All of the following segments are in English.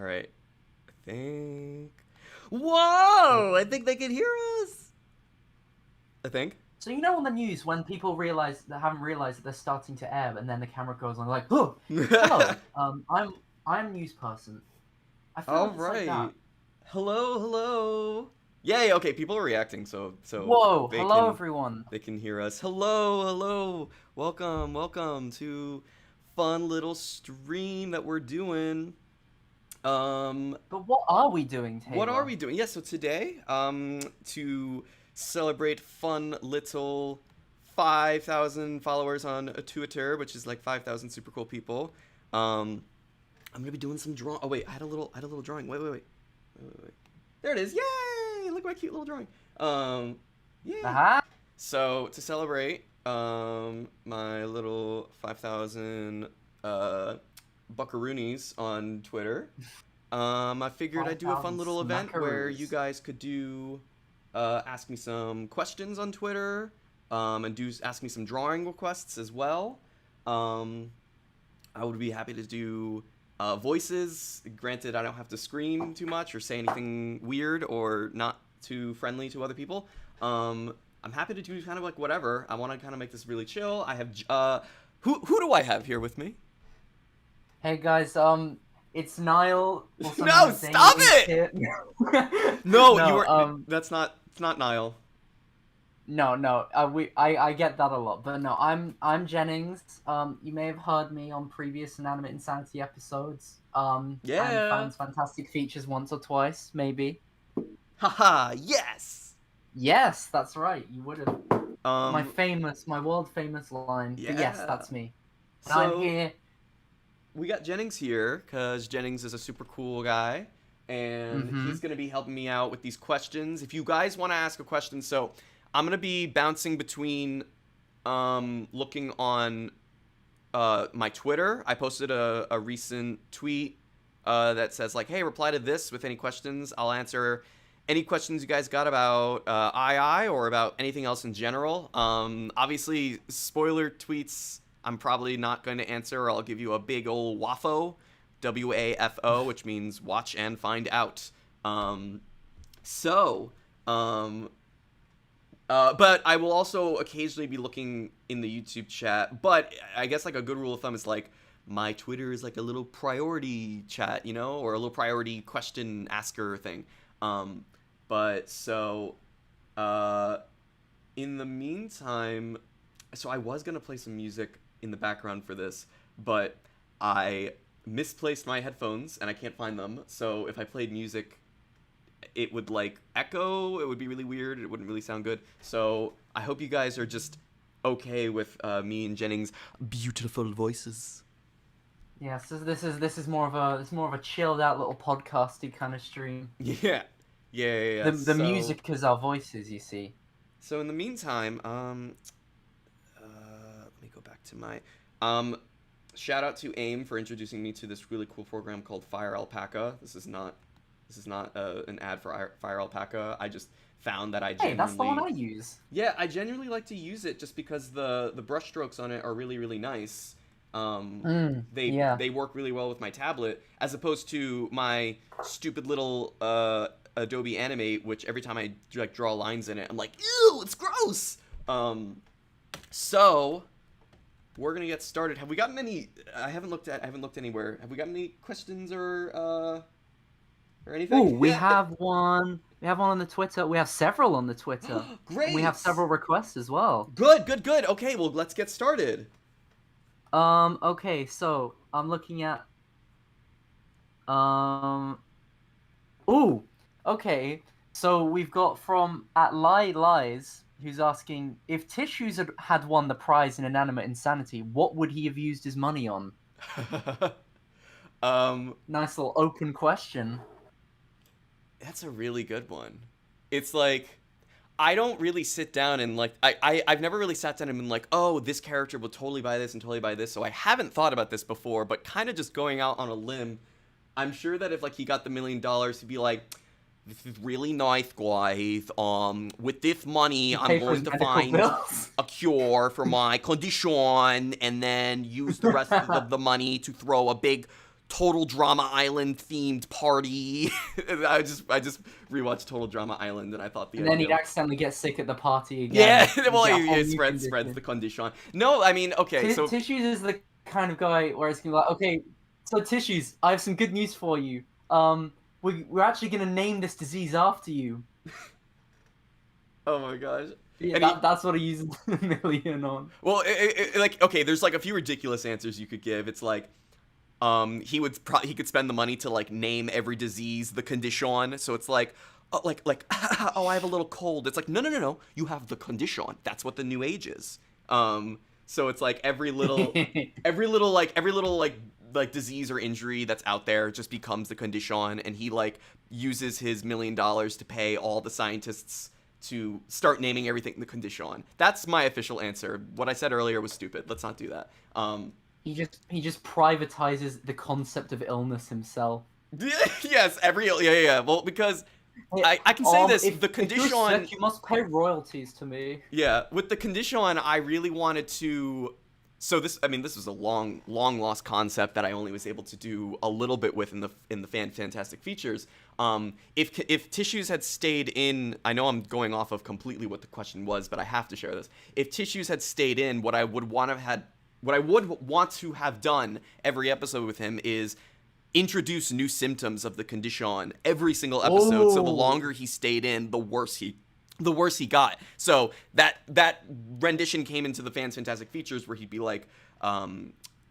All right. I think. Whoa! I think they can hear us. I think. So you know on the news when people haven't realized that they're starting to air, and then the camera goes on like, "Oh, hello, I'm a news person." I feel All like it's like that. right. Hello, hello. Yay! Okay, people are reacting, so Whoa, they hello can everyone. hear us. Hello, hello. Welcome to fun little stream that we're doing. Um, But what are we doing, what are Taylor? we doing? Yeah, so today, to celebrate fun little 5,000 followers on Twitter, which is like 5,000 super cool people. I'm gonna be doing some draw. Oh wait, I had a little drawing. Wait. There it is. Yay! Look at my cute little drawing. Yay! Aha. So to celebrate, my little 5,000 buckaroonies on Twitter. I figured I'd do a fun 5,000 little event where you smackaroos. guys could do ask me some questions on Twitter, and ask me some drawing requests as well. Um, I would be happy to do voices. Granted, I don't have to scream too much or say anything weird or not too friendly to other people. I'm happy to do kind of like whatever. I want to kind of make this really chill. I have who do I have here with me? Hey guys, it's Niall. Also known No, as stop Damien it! here. No, you No, were. That's not. It's not Niall. no. I get that a lot, but no, I'm Jennings. You may have heard me on previous Inanimate Insanity episodes. And Yeah. found fantastic features once or twice, maybe. Haha. Yes. Yes, that's right. You would have. Um. My world famous line. But yes, Yeah. that's me. And I'm So here. we got Jennings here because Jennings is a super cool guy, and Mm-hmm. he's gonna be helping me out with these questions. If you guys want to ask a question, so I'm gonna be bouncing between looking on my Twitter. I posted a recent tweet that says like, "Hey, reply to this with any questions. I'll answer any questions you guys got about II or about anything else in general." Obviously, spoiler tweets I'm probably not going to answer. Or I'll give you a big old WAFO, WAFO, which means watch and find out. So, um, but I will also occasionally be looking in the YouTube chat. But I guess like a good rule of thumb is like my Twitter is like a little priority chat, or a little priority question asker thing. But so in the meantime, so I was gonna play some music in the background for this, but I misplaced my headphones and I can't find them. So if I played music, it would like echo. It would be really weird. It wouldn't really sound good. So I hope you guys are just okay with me and Jennings' beautiful voices. Yeah, so this is more of a chilled out little podcasty kind of stream. Yeah. The music is our voices, you see. So in the meantime, let me go back to my shout out to AIM for introducing me to this really cool program called Fire Alpaca. This is not an ad for Fire Alpaca. I just found that I genuinely. Hey, that's the one I use. Yeah, I genuinely like to use it just because the brush strokes on it are really really nice. They work really well with my tablet as opposed to my stupid little Adobe Animate, which every time I like draw lines in it, I'm like, ew, it's gross. So we're gonna get started. Have we gotten any? I haven't looked anywhere. Have we gotten any questions or anything? Ooh, we have one. We have one on the Twitter. We have several on the Twitter. Great. And we have several requests as well. Good. Okay, well let's get started. Okay, so I'm looking at. Ooh. Okay. So we've got from at Lies, who's asking if Tissues had won the prize in Inanimate Insanity, what would he have used his money on? Nice little open question. That's a really good one. It's like I don't really sit down and like I've never really sat down and been like, oh, this character will totally buy this and totally buy this. So I haven't thought about this before, but kind of just going out on a limb, I'm sure that if like he got the $1 million, he'd be like, this is really nice, guys. With this money, I'm going to find a cure for my condition, and then use the rest of the money to throw a big Total Drama Island themed party. I just rewatched Total Drama Island, and I thought the And then idea. he'd accidentally get sick at the party again. Yeah, well, Get a whole it new spreads condition. the condition. No, I mean, okay, so Tissues is the kind of guy where it's gonna be like, okay, so Tissues, I have some good news for you. We're actually gonna name this disease after you. oh my gosh. Yeah, And that's what he uses a million on. well, like, okay, there's like a few ridiculous answers you could give. It's like, he could spend the money to like name every disease the condition. So it's like, oh, oh, I have a little cold. It's like, no, you have the condition. That's what the new age is. So it's like every little like disease or injury that's out there just becomes the condition, and he like uses his $1 million to pay all the scientists to start naming everything the condition. That's my official answer. What I said earlier was stupid. Let's not do that. He just privatizes the concept of illness himself. Yes, yeah. Well, because I can say this: the condition. If you're sick, you must pay royalties to me. Yeah, with the condition, I really wanted to. So this was a long lost concept that I only was able to do a little bit with in the Fantastic Features. If Tissues had stayed in, I know I'm going off of completely what the question was, but I have to share this. If Tissues had stayed in, what I would want to have done every episode with him is introduce new symptoms of the condition every single episode. So the longer he stayed in, the worse he got. So that rendition came into the Fantastic Features where he'd be like, I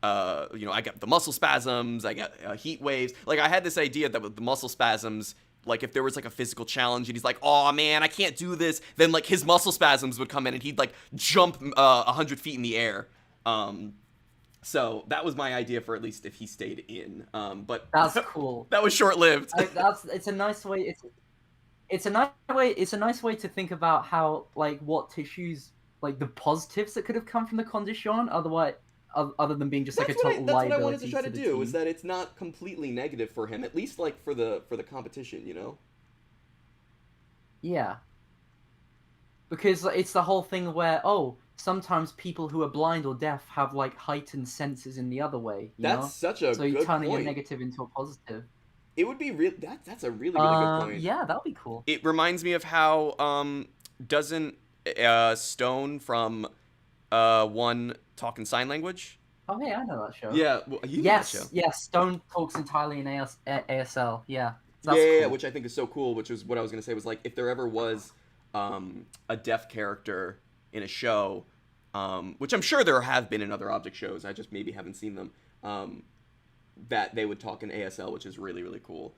got the muscle spasms, I got heat waves. Like, I had this idea that with the muscle spasms, like if there was like a physical challenge and he's like, oh man, I can't do this, then like his muscle spasms would come in and he'd like jump 100 feet in the air. So that was my idea for at least if he stayed in. But that's cool. That was short-lived. It's a nice way. It's a nice way to think about how, like, what Tissues, like the positives that could have come from the condition, other than being just like a total liability. That's what I wanted to try to do. Team. Is that it's not completely negative for him, at least like for the competition, you know? Yeah. Because it's the whole thing where sometimes people who are blind or deaf have like heightened senses in the other way. That's such a good point. So you're turning a negative into a positive. It would be real. That's a really good point. Yeah, that would be cool. It reminds me of how doesn't Stone from One talk in sign language? Oh, hey, I know that show. Yeah, well, you know that show. Yes, Stone talks entirely in ASL. Yeah. So cool. Which I think is so cool. Which is what I was gonna say was like if there ever was a deaf character in a show, which I'm sure there have been in other object shows. I just maybe haven't seen them. That they would talk in ASL, which is really cool.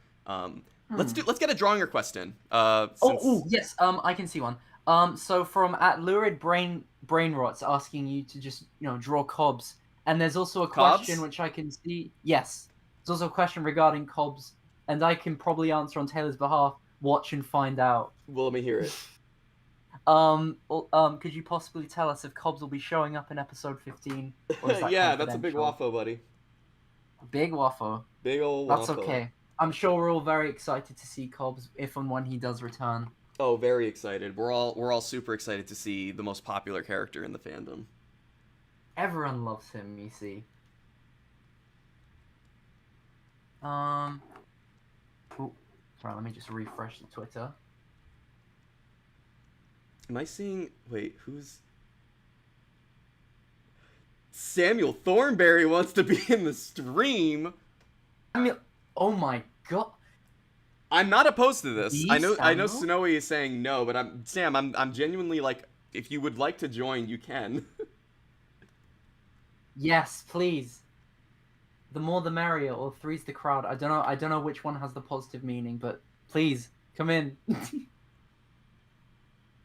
Let's get a drawing request in. Yes. I can see one. So from at Lurid Brainrots asking you to just draw Cobbs, and there's also a question which I can see. Yes, there's also a question regarding Cobbs, and I can probably answer on Taylor's behalf. Watch and find out. Well, let me hear it. Could you possibly tell us if Cobbs will be showing up in episode 15? Or is that yeah, that's a big waffle, buddy. Big waffle. Big old waffle. That's waffle. okay. I'm sure we're all very excited to see Cobbs if and when he does return. Oh, very excited. We're all super excited to see the most popular character in the fandom. Everyone loves him, you see. Sorry, let me just refresh the Twitter. Am I seeing... Wait, who's... Samuel Thornberry wants to be in the stream. Oh my god. I'm not opposed to this. I know Samuel? Snowy is saying no, but I'm genuinely like, if you would like to join, you can. Yes, please. The more the merrier, or three's the crowd. I don't know which one has the positive meaning, but please come in.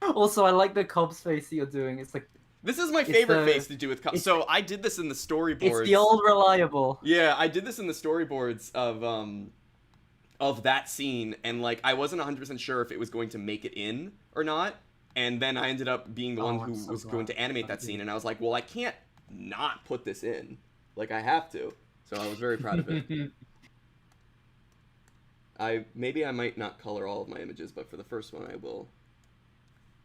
Also, I like the Cobbs face that you're doing. It's like this is my favorite face to do with Cobbs. So I did this in the storyboards. It's the old reliable. Yeah, I did this in the storyboards of that scene, and like I wasn't 100% sure if it was going to make it in or not, and then I ended up being the one who was going to animate that scene, and I was like, well, I can't not put this in, like I have to. So I was very proud of it. Maybe I might not color all of my images, but for the first one I will.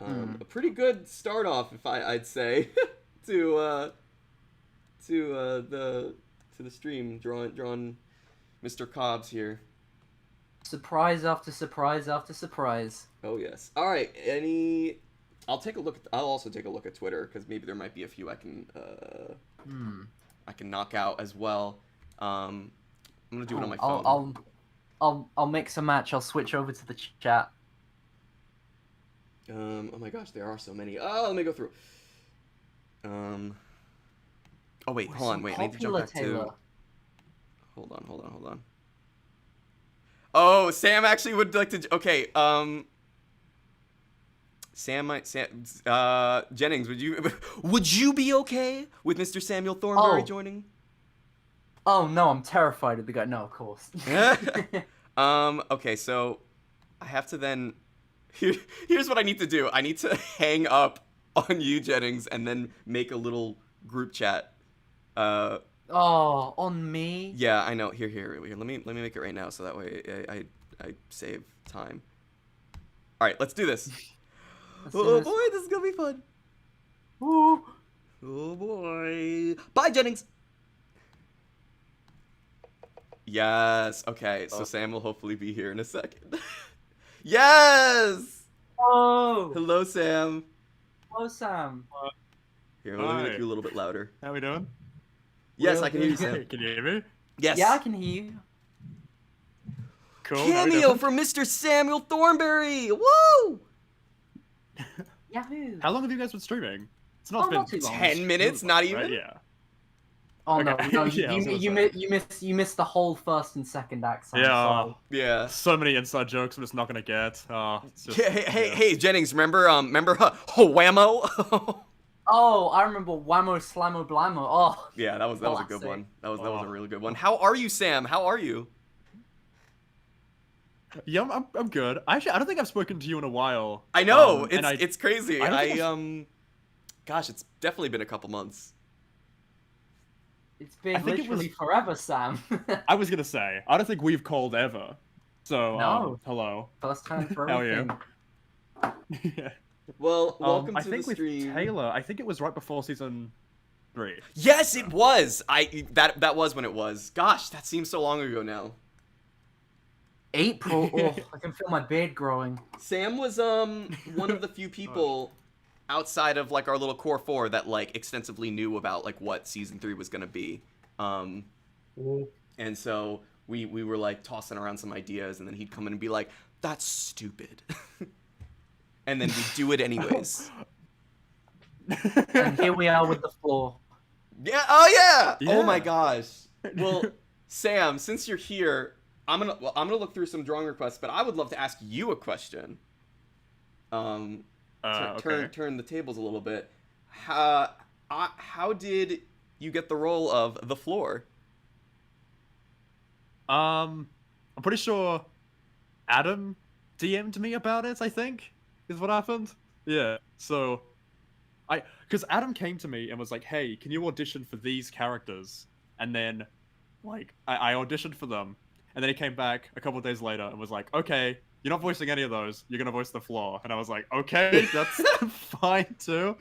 A pretty good start off, if I'd say, to the stream drawn Mr. Cobbs here. Surprise after surprise after surprise. Oh yes. All right. I'll take a look. I'll also take a look at Twitter because maybe there might be a few I can knock out as well. I'm gonna do it on my phone. I'll mix a match. I'll switch over to the chat. Oh my gosh, there are so many. Oh, let me go through. Oh wait, hold on. Wait, I need to jump back to. Hold on. Oh, Sam actually would like to. Okay. Sam, Jennings, would you be okay with Mr. Samuel Thornberry joining? Oh no, I'm terrified of the guy. No, of course. Okay, so I have to then. Here's what I need to do. I need to hang up on you, Jennings, and then make a little group chat. Oh, on me? Yeah, I know. Here. Let me make it right now, so that way I save time. All right, let's do this. Oh boy, this is gonna be fun. Ooh. Oh boy. Bye, Jennings. Yes. Okay, so Sam will hopefully be here in a second. Yes. Oh. Hello, Sam. Hello, Sam. Here, let me make you a little bit louder. How we doing? Yes, I can hear you, Sam. Can you hear me? Yes. Yeah, I can hear you. Cool. Cameo from Mr. Samuel Thornberry. Woo! Yahoo! How long have you guys been streaming? It's not been too long. 10 minutes, not even? Right, yeah. Oh Okay. no, Yeah, you missed the whole first and second act. Sam, Yeah. sorry. Yeah. So many inside jokes I'm just not gonna get. It's just, Hey, Jennings, remember Whammo? Oh, I remember Whammo Slammo Blammo. Oh. Yeah, that was a good Classic. one. That was a really good one. How are you, Sam? How are you? Yeah, I'm good. Actually, I don't think I've spoken to you in a while. I know. And It's crazy. Gosh, it's definitely been a couple months. It's been literally forever, Sam. I was gonna say, I don't think we've called ever. So, No. Hello. First time for How everything. are you? Yeah. Well, welcome I to think the with stream. Taylor, I think it was right before season 3. Yes, it was. That was when it was. Gosh, that seems so long ago now. April. Oh, I can feel my beard growing. Sam was one of the few people outside of like our little core 4 that like extensively knew about like what season 3 was gonna be. And so we were like tossing around some ideas, and then he'd come in and be like, "That's stupid," and then we'd do it anyways. And here we are with the floor. Yeah. Oh yeah. Yeah. Oh my gosh. Well, Sam, since you're here, I'm gonna look through some drawing requests, but I would love to ask you a question. Okay. Turn the tables a little bit. How did you get the role of the floor? I'm pretty sure Adam DM'd me about it, I think, is what happened. Yeah, so because Adam came to me and was like, "Hey, can you audition for these characters?" And then, like, I auditioned for them, and then he came back a couple of days later and was like, "Okay, you're not voicing any of those. You're gonna voice the floor." And I was like, "Okay, that's fine too."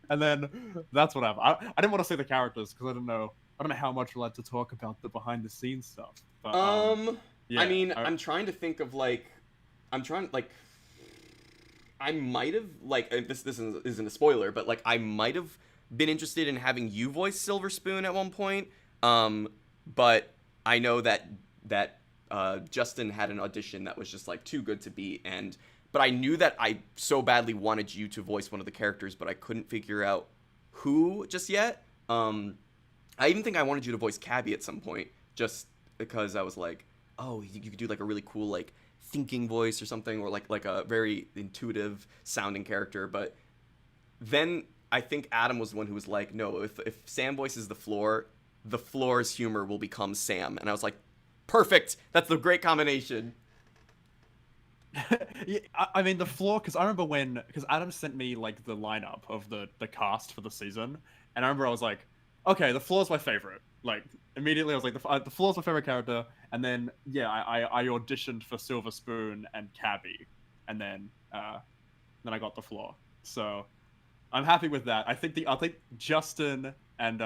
And then that's what happened. I didn't want to say the characters because I don't know how much we're allowed to talk about the behind the scenes stuff. But, yeah, I mean, I'm trying to think of like, I might have like this isn't a spoiler, but like I might have been interested in having you voice Silver Spoon at one point. But I know that Justin had an audition that was just like too good to beat, but I knew that I so badly wanted you to voice one of the characters, but I couldn't figure out who just yet. I even think I wanted you to voice Cabby at some point, just because I was like, oh, you could do like a really cool like thinking voice or something, or like a very intuitive sounding character. But then I think Adam was the one who was like, no, if Sam voices the floor's humor will become Sam, and I was like, perfect, that's the great combination. Yeah, I mean the floor, because I remember because Adam sent me like the lineup of the cast for the season, and I remember I was like, okay, the floor's my favorite. Like immediately I was like, the floor's my favorite character, and then yeah, I auditioned for Silver Spoon and Cabby, and then I got the floor. So I'm happy with that. I think Justin and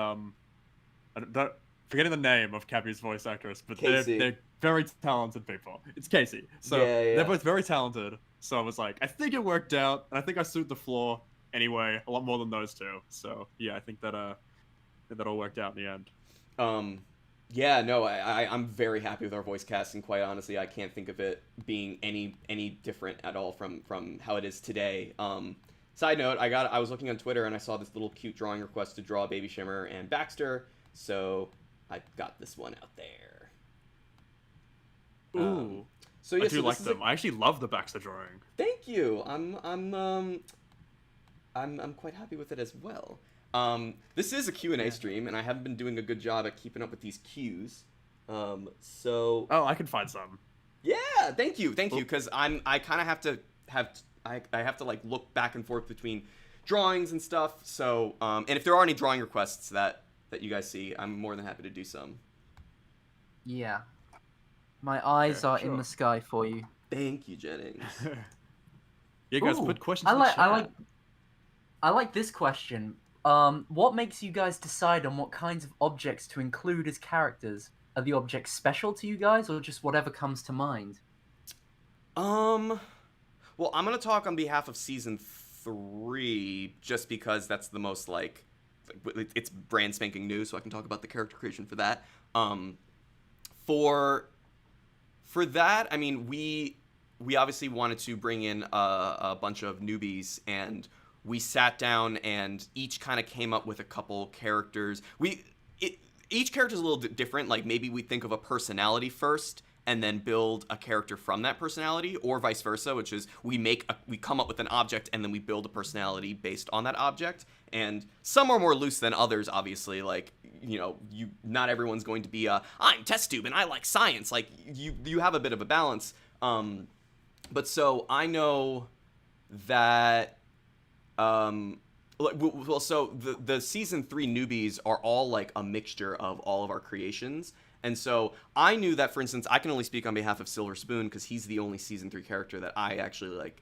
forgetting the name of Cappy's voice actress, but Casey. they're very talented people. It's Casey. So Yeah. they're both very talented. So I was like, I think it worked out, and I think I suit the floor anyway a lot more than those two. So yeah, I think that all worked out in the end. Yeah, no, I'm very happy with our voice casting. Quite honestly, I can't think of it being any different at all from how it is today. Side note, I was looking on Twitter and I saw this little cute drawing request to draw Baby Shimmer and Baxter, so I got this one out there. Ooh. So yeah, I do like them. I actually love the Baxter drawing. Thank you. I'm quite happy with it as well. This is a Q&A stream, and I haven't been doing a good job at keeping up with these cues. So... Oh, I can find some. Yeah, thank you, because I kind of have to like look back and forth between drawings and stuff. So, and if there are any drawing requests that you guys see, I'm more than happy to do some. Yeah. My eyes are in the sky for you. Thank you, Jennings. You guys Ooh, put questions in the chat. I like this question. What makes you guys decide on what kinds of objects to include as characters? Are the objects special to you guys, or just whatever comes to mind? Well, I'm gonna talk on behalf of season 3, just because that's the most like, it's brand spanking new, so I can talk about the character creation for that. For that, I mean, we obviously wanted to bring in a bunch of newbies, and we sat down and each kind of came up with a couple characters. Each character is a little different. Like, maybe we think of a personality first and then build a character from that personality, or vice versa, which is we come up with an object and then we build a personality based on that object. And some are more loose than others, obviously. Like, not everyone's going to be I'm test tube and I like science. Like, you have a bit of a balance. But so I know that so the season 3 newbies are all like a mixture of all of our creations. And so I knew that, for instance, I can only speak on behalf of Silver Spoon because he's the only season 3 character that I actually like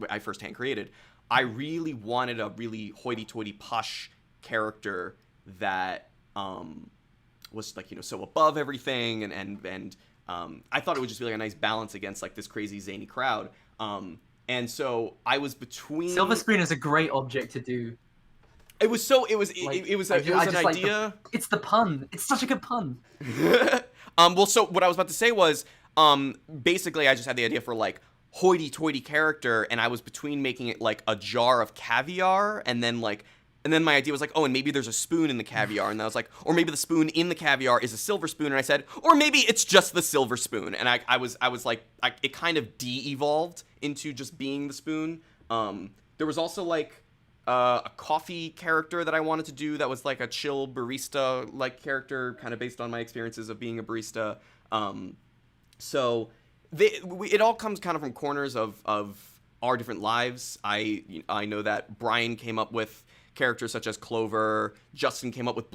I firsthand created. I really wanted a really hoity-toity posh character that was like, so above everything, and I thought it would just be like a nice balance against like this crazy zany crowd. And so I was between. Silver Spoon is a great object to do. It was an idea. It's the pun. It's such a good pun. Well, so what I was about to say was, basically I just had the idea for like hoity-toity character, and I was between making it like a jar of caviar, and then my idea was like, oh, and maybe there's a spoon in the caviar, and I was like, or maybe the spoon in the caviar is a silver spoon, and I said, or maybe it's just the silver spoon, and I was like, it kind of de-evolved into just being the spoon. There was also like a coffee character that I wanted to do that was like a chill barista like character, kind of based on my experiences of being a barista. So it all comes kind of from corners of our different lives. I know that Brian came up with characters such as Clover. Justin came up with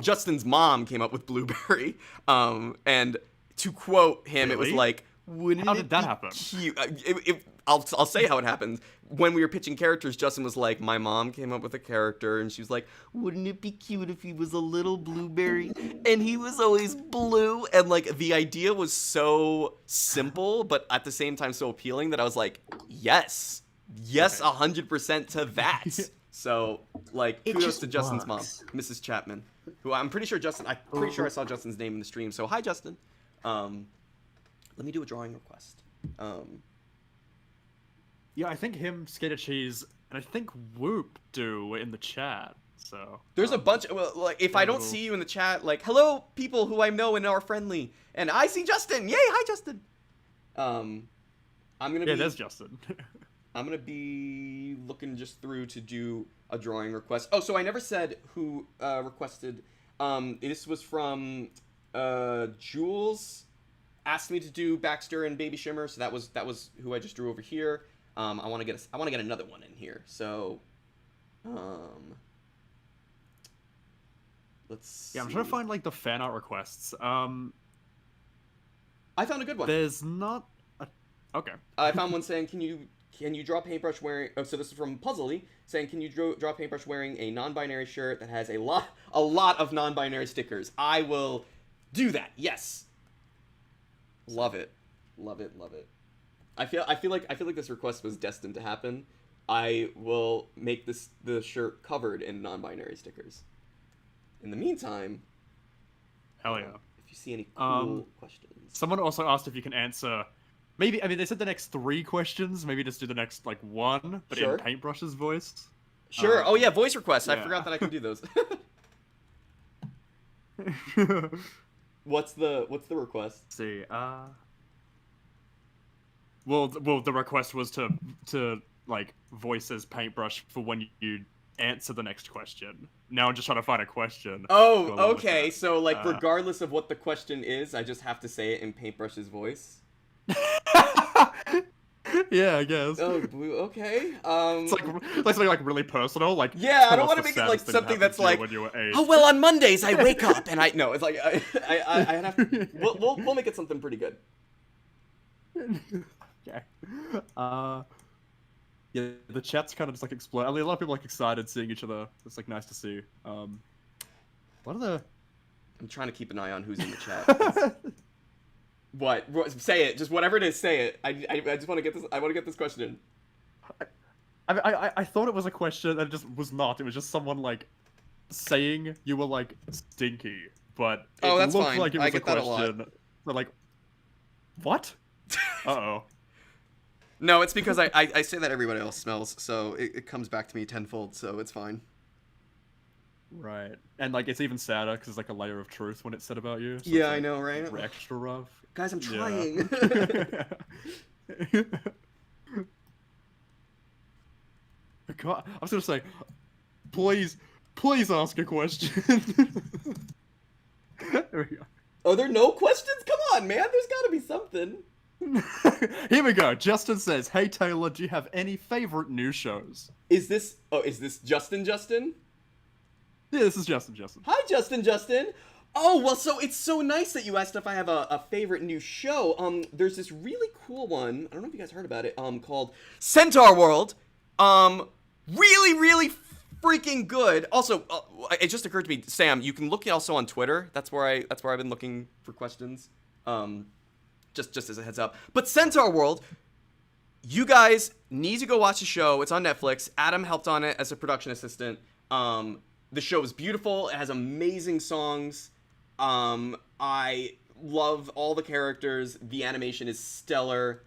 Justin's mom came up with Blueberry. And to quote him, Really? It was like, wouldn't How it did that be happen? cute? I'll say how it happened. When we were pitching characters, Justin was like, my mom came up with a character, and she was like, wouldn't it be cute if he was a little blueberry? And he was always blue. And like, the idea was so simple, but at the same time so appealing that I was like, yes, 100% to that. So, like, kudos to Justin's mom, Mrs. Chapman, who I'm pretty sure I saw Justin's name in the stream. So, hi, Justin. Let me do a drawing request. Yeah, I think him, Skater Cheese, and I think Whoop do in the chat. So there's a bunch. Like, if I don't see you in the chat, like, hello, people who I know and are friendly, and I see Justin. Yay, hi, Justin. I'm gonna. Yeah, there's Justin. I'm gonna be looking just through to do a drawing request. Oh, so I never said who requested. This was from Jules. Asked me to do Baxter and Baby Shimmer, so that was who I just drew over here. I want to get another one in here. So, let's see. Yeah, I'm trying to find like the fan art requests. I found a good one. There's not. Okay. I found one saying, "Can you can you draw paintbrush wearing? Oh, so this is from Puzzly saying, can you draw paintbrush wearing a non-binary shirt that has a lot of non-binary stickers? I will do that. Yes. Love it. Love it. Love it. I feel like this request was destined to happen. I will make the shirt covered in non-binary stickers. In the meantime, Hell yeah. if you see any cool questions. Someone also asked if you can answer. Maybe, I mean, they said the next 3 questions. Maybe just do the next, like, 1, but Sure. in Paintbrush's voice. Sure. Oh yeah, voice requests. I yeah. forgot that I can do those. What's the request? Let's see, Well, the request was to like voice as Paintbrush for when you answer the next question. Now I'm just trying to find a question. Oh, Go along with okay. that. So like, regardless of what the question is, I just have to say it in Paintbrush's voice. Yeah, I guess. Oh, okay. It's like something like really personal, like yeah. I don't what's want to the make it like saddest thing something that that's happened to you like, when you were 8? oh well, on Mondays I wake up and I no. It's like I have to. We'll make it something pretty good. Okay. Yeah, the chat's kind of just like explode. I mean, a lot of people are, like excited seeing each other. It's like nice to see. What are the? I'm trying to keep an eye on who's in the chat. What? Say it. Just whatever it is. Say it. I just want to get this. I want to get this question in. I thought it was a question, and it just was not. It was just someone like saying you were like stinky, but it Oh, that's looked fine. like it was I a get that a lot. question. But like, what? Uh-oh. No, it's because I say that everybody else smells, so it comes back to me tenfold. So it's fine. Right, and like it's even sadder because it's like a layer of truth when it's said about you. So Yeah, it's, like, I know, right? Extra rough. Guys, I'm Yeah. trying. God, I was gonna say, please ask a question. There we go. Are there no questions? Come on, man. There's got to be something. Here we go. Justin says, "Hey Taylor, do you have any favorite new shows?" Is this Justin? Yeah, this is Justin. Hi, Justin. Oh, well, so it's so nice that you asked if I have a favorite new show. There's this really cool one. I don't know if you guys heard about it. Called Centaur World. Really freaking good. Also, it just occurred to me, Sam, you can look also on Twitter. That's where I've been looking for questions. Just as a heads up. But Centaur World, you guys need to go watch the show. It's on Netflix. Adam helped on it as a production assistant. The show is beautiful. It has amazing songs. I love all the characters. The animation is stellar.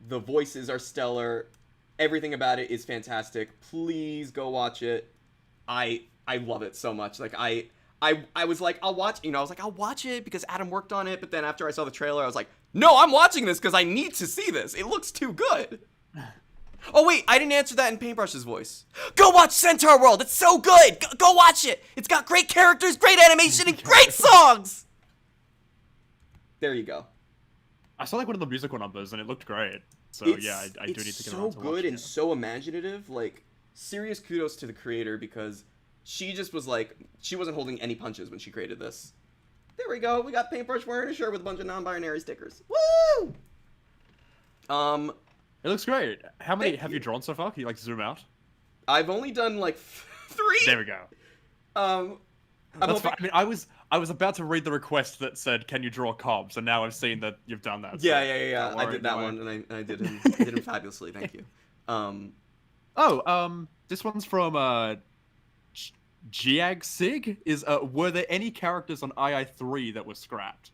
The voices are stellar. Everything about it is fantastic. Please go watch it. I love it so much. Like I was like, I'll watch, I was like, I'll watch it because Adam worked on it, but then after I saw the trailer, I was like, no, I'm watching this because I need to see this. It looks too good. Oh wait, I didn't answer that in Paintbrush's voice. Go watch Centaur World. It's so good. Go watch it. It's got great characters, great animation, and great songs. There you go. I saw like one of the musical numbers and it looked great. So yeah, I do need to get around to It's so good watching and it. so imaginative. Like, serious kudos to the creator because she just was like, she wasn't holding any punches when she created this. There we go. We got Paintbrush wearing a shirt with a bunch of non-binary stickers. Woo! It looks great. How many Thank have you. you drawn so far? Can you like zoom out? I've only done like 3. There we go. I'm That's hoping- fine. I mean, I was about to read the request that said, "Can you draw Cobb?" So now I've seen that you've done that. Yeah. Don't I worry, did that don't one, worry. and I did him fabulously. Thank you. This one's from Giag Sig. Were there any characters on II3 that were scrapped?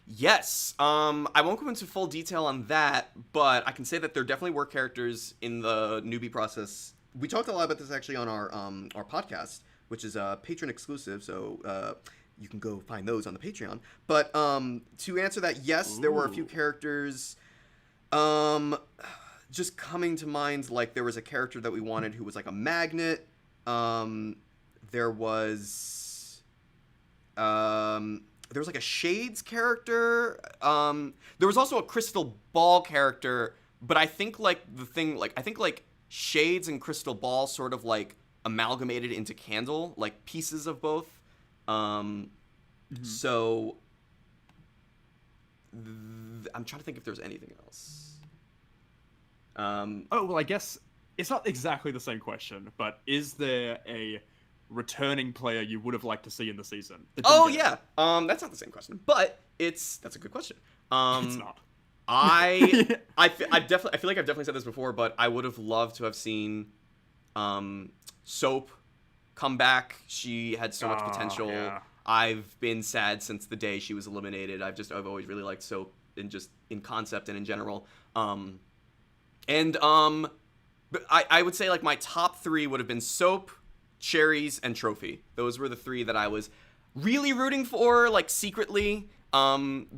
Yes. I won't go into full detail on that, but I can say that there definitely were characters in the newbie process. We talked a lot about this actually on our podcast, which is patron exclusive, so you can go find those on the Patreon. But to answer that, yes, there were a few characters. Just coming to mind, like there was a character that we wanted who was like a magnet. There was like a Shades character. There was also a Crystal Ball character, but I think like Shades and Crystal Ball sort of like amalgamated into Candle, like pieces of both. So I'm trying to think if there's anything else. Oh, well, I guess it's not exactly the same question, but is there a returning player you would have liked to see in the season? that didn't Oh get it? yeah. That's not the same question, but that's a good question. It's not. I feel like I've definitely said this before, but I would have loved to have seen Soap come back. She had so much potential. Yeah. I've been sad since the day she was eliminated. I've always really liked Soap in concept and in general. But I would say like my top 3 would have been Soap, Cherries, and Trophy. Those were the 3 that I was really rooting for, like secretly. I'm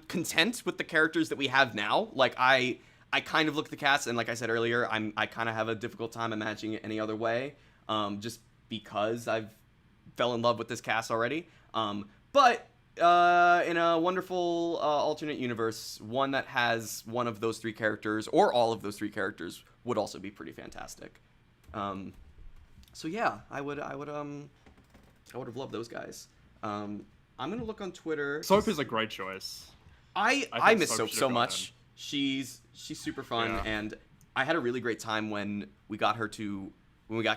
content with the characters that we have now. Like I kind of look at the cast, and like I said earlier, I kind of have a difficult time imagining it any other way, just because I've fell in love with this cast already. But in a wonderful alternate universe, one that has one of those 3 characters or all of those 3 characters would also be pretty fantastic. So yeah, I would have loved those guys. I'm gonna look on Twitter. Soap is a great choice. I think miss Soap Soap should've so gone much. She's super fun, Yeah. and I had a really great time when we got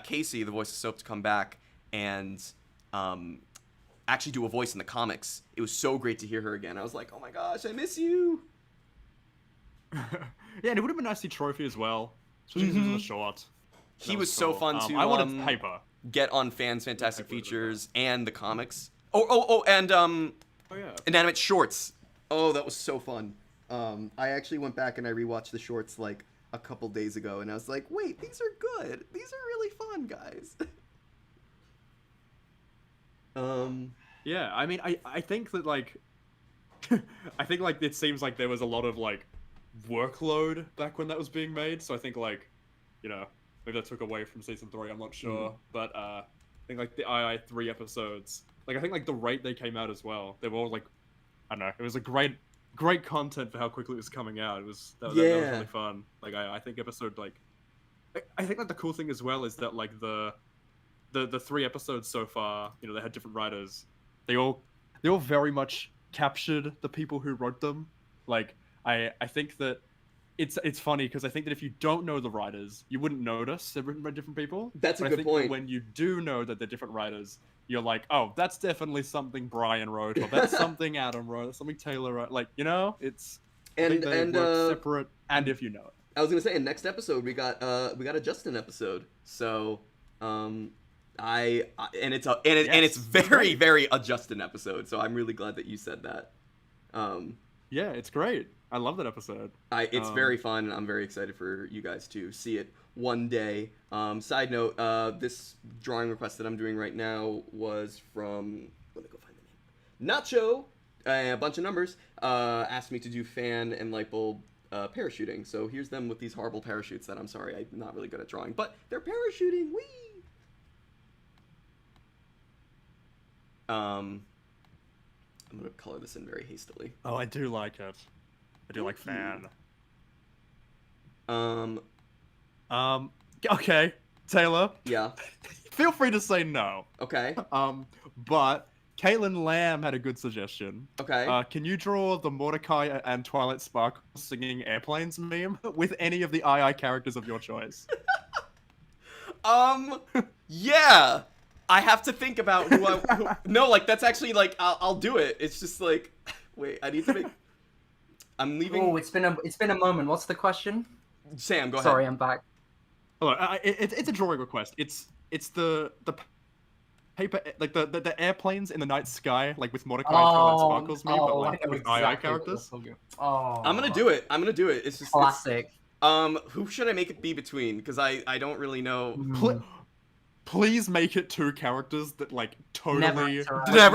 Casey, the voice of Soap, to come back and actually do a voice in the comics. It was so great to hear her again. I was like, oh my gosh, I miss you. Yeah, and it would have been nice to see Trophy as well, especially because he was short. He That was so cool. fun to I wanted Paper. get on Fans Fantastic Paper would've been Features and the comics. And Oh yeah. Inanimate Shorts. Oh, that was so fun. I actually went back and I rewatched the shorts like a couple days ago, and I was like, wait, these are good. These are really fun, guys. Yeah, I mean, I think that like, I think like it seems like there was a lot of like workload back when that was being made. So I think like, maybe that took away from season 3. I'm not sure, but I think like the II 3 episodes, like I think like the rate they came out as well, they were all like, I don't know, it was a great content for how quickly it was coming out. It was that was really fun. Like I think episode like, I think like the cool thing as well is that like the 3 episodes so far, they had different writers. They all very much captured the people who wrote them. Like I think that it's funny because I think that if you don't know the writers, you wouldn't notice they're written by different people. That's a But good I think point. that when you do know that they're different writers, you're like, oh, that's definitely something Brian wrote, or that's something Adam wrote, that's something Taylor wrote. Like, it's I think they work separate, and if you know it. I was gonna say, in next episode we got a Justin episode. So it's very very a Justin episode. So I'm really glad that you said that. Yeah, it's great. I love that episode. It's very fun, and I'm very excited for you guys to see it one day. Side note, this drawing request that I'm doing right now was from, let me go find the name, Nacho, a bunch of numbers, asked me to do fan and light bulb parachuting. So here's them with these horrible parachutes that I'm sorry, I'm not really good at drawing, but they're parachuting, whee! I'm gonna color this in very hastily. Oh, I do like it. I do like fan. Okay, Taylor. Yeah. Feel free to say no. Okay. But Caitlin Lamb had a good suggestion. Okay. Can you draw the Mordecai and Twilight Sparkle singing airplanes meme with any of the II characters of your choice? Yeah. I have to think about no, like, that's actually, like, I'll do it. It's just, like, wait, I need to make... I'm leaving... Oh, it's been a moment. What's the question? Sam, go ahead. Sorry, I'm back. Hello, it's a drawing request. It's the paper, like the airplanes in the night sky, like with Mordecai and Twilight Sparkles meme, but like with II characters. Oh, I'm gonna do it. It's just... classic. Who should I make it be between? Because I don't really know... Please make it 2 characters that like totally never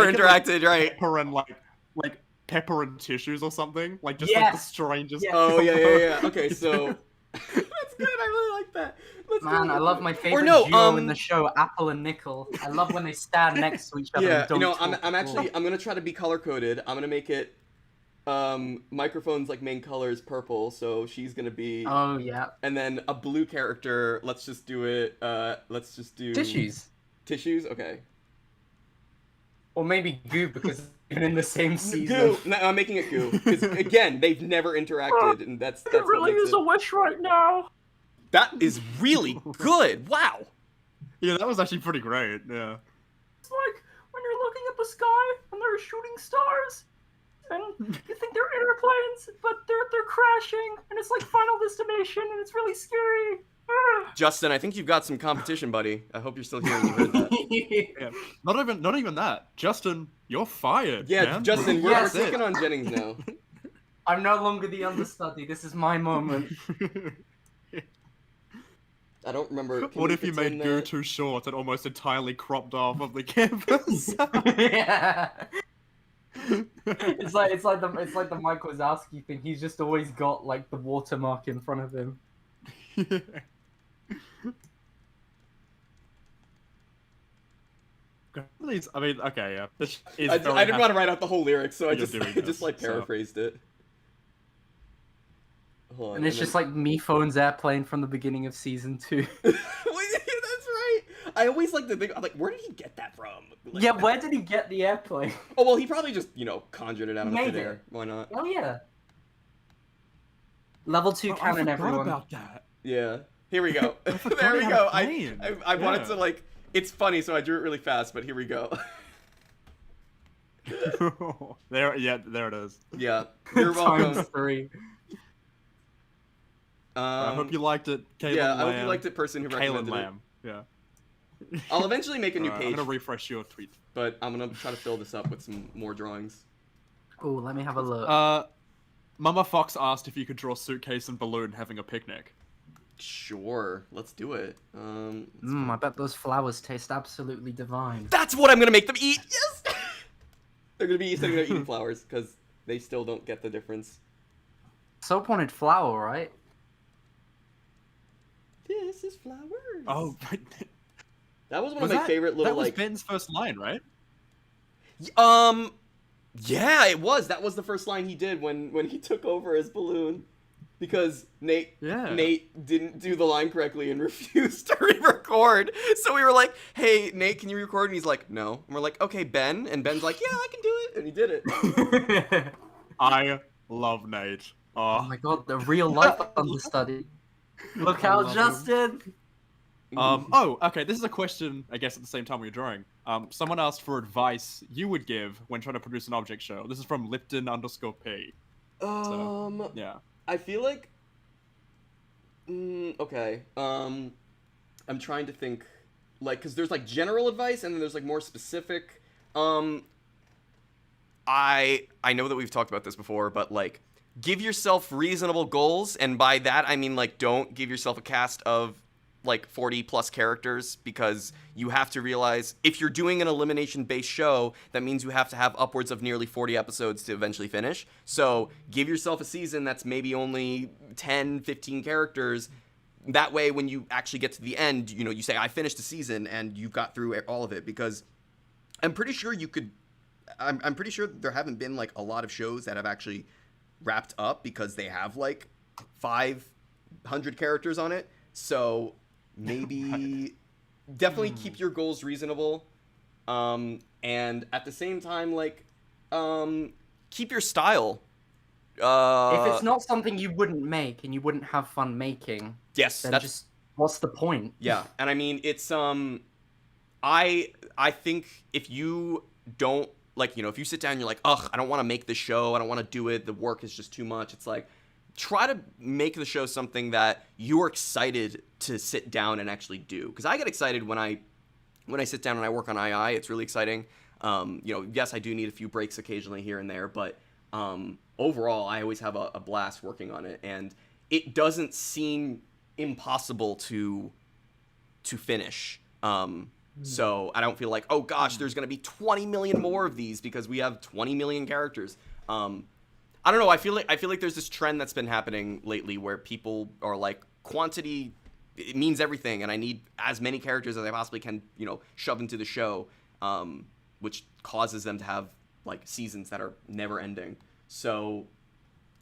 interacted, right? Pepper and like Pepper and Tissues or something, like just like the strangest. Yes. Oh yeah. Okay, so that's good. I really like that. Man, I love my favorite duo in the show, Apple and Nickel. I love when they stand next to each other. Yeah, and don't I'm gonna try to be color coded. I'm gonna make it microphone's like main color is purple, so she's gonna be. Oh yeah. And then a blue character. Let's just do it. Let's just do Tissues. Tissues. Okay. Or maybe Goo, because even in the same season. Goo. No, I'm making it Goo because again, they've never interacted, and that's It what really makes is it. a wish right now. That is really good. Wow. Yeah, that was actually pretty great. Yeah. It's like when you're looking at the sky and there are shooting stars, and you think they're airplanes, but they're crashing, and it's like Final Destination, and it's really scary. Justin, I think you've got some competition, buddy. I hope you're still here and you heard that. Yeah. Not even that. Justin, you're fired. Yeah, man. Justin, we're Yes. picking on Jennings now. I'm no longer the understudy. This is my moment. I don't remember. Can What we if you pretend made Goo that- too short and almost entirely cropped off of the campus? Yeah. It's like the Mike Wazowski thing. He's just always got like the watermark in front of him. I mean, okay, yeah. This is I very didn't happy- want to write out the whole lyric, so I You're just doing just this, like so- paraphrased it. Hold on, And it's just like me phone's airplane from the beginning of season 2. Wait, that's right. I always like to think, I'm like, where did he get that from? Like, Yeah, where did he get the airplane? Oh well, he probably just conjured it out of Made thin it. air. Why not? Oh yeah. Level 2 Oh, I canon, forgot everyone. about that. Yeah. Here we go. forgot There we how go. to play it. I wanted Yeah. to like. It's funny, so I drew it really fast, but here we go. there it is. Yeah. You're welcome. Times 3. I hope you liked it, Kaylin Yeah, Lamb. I hope you liked it, person who Kaylin recommended it. Lamb. Yeah. I'll eventually make a new Alright, page, I'm gonna refresh your tweet. but I'm gonna try to fill this up with some more drawings. Oh, let me have a look. Mama Fox asked if you could draw Suitcase and Balloon having a picnic. Sure, let's do it. I bet those flowers taste absolutely divine. That's what I'm gonna make them eat. Yes. They're gonna be sitting there eating flowers because they still don't get the difference. Soap wanted flower, right? This is flowers. Oh, right. That was one of my favorite little That was like. Ben's first line, right? Yeah, it was. That was the first line he did when he took over as Balloon, because Nate didn't do the line correctly and refused to re-record. So we were like, "Hey, Nate, can you record?" And he's like, "No." And we're like, "Okay, Ben." And Ben's like, "Yeah, I can do it," and he did it. I love Nate. Oh my god, the real life understudy. Look I out, love Justin! Oh, okay, this is a question, I guess, at the same time when you're drawing. Someone asked for advice you would give when trying to produce an object show. This is from Lipton_P. Yeah. I feel like. Okay. I'm trying to think, like, because there's like general advice and then there's like more specific. I know that we've talked about this before, but like, give yourself reasonable goals, and by that I mean like, don't give yourself a cast of like 40 plus characters, because you have to realize if you're doing an elimination based show, that means you have to have upwards of nearly 40 episodes to eventually finish. So give yourself a season that's maybe only 10, 15 characters. That way, when you actually get to the end, you say, I finished the season, and you got through all of it. Because I'm pretty sure I'm pretty sure there haven't been like a lot of shows that have actually wrapped up because they have like 500 characters on it. So maybe definitely keep your goals reasonable, and at the same time, like, keep your style. If it's not something you wouldn't make and you wouldn't have fun making, yes, then that's just what's the point? yeah. And I mean, it's I think if you don't like, if you sit down and you're like, ugh, I don't want to make this show, I don't want to do it, the work is just too much. It's like, try to make the show something that you're excited to sit down and actually do. Because I get excited when I sit down and I work on II. It's really exciting. Yes, I do need a few breaks occasionally here and there, but overall, I always have a blast working on it, and it doesn't seem impossible to finish. So I don't feel like, oh gosh, there's gonna be 20 million more of these because we have 20 million characters. I don't know. I feel like there's this trend that's been happening lately where people are like, quantity, it means everything, and I need as many characters as I possibly can, shove into the show, which causes them to have like seasons that are never ending. So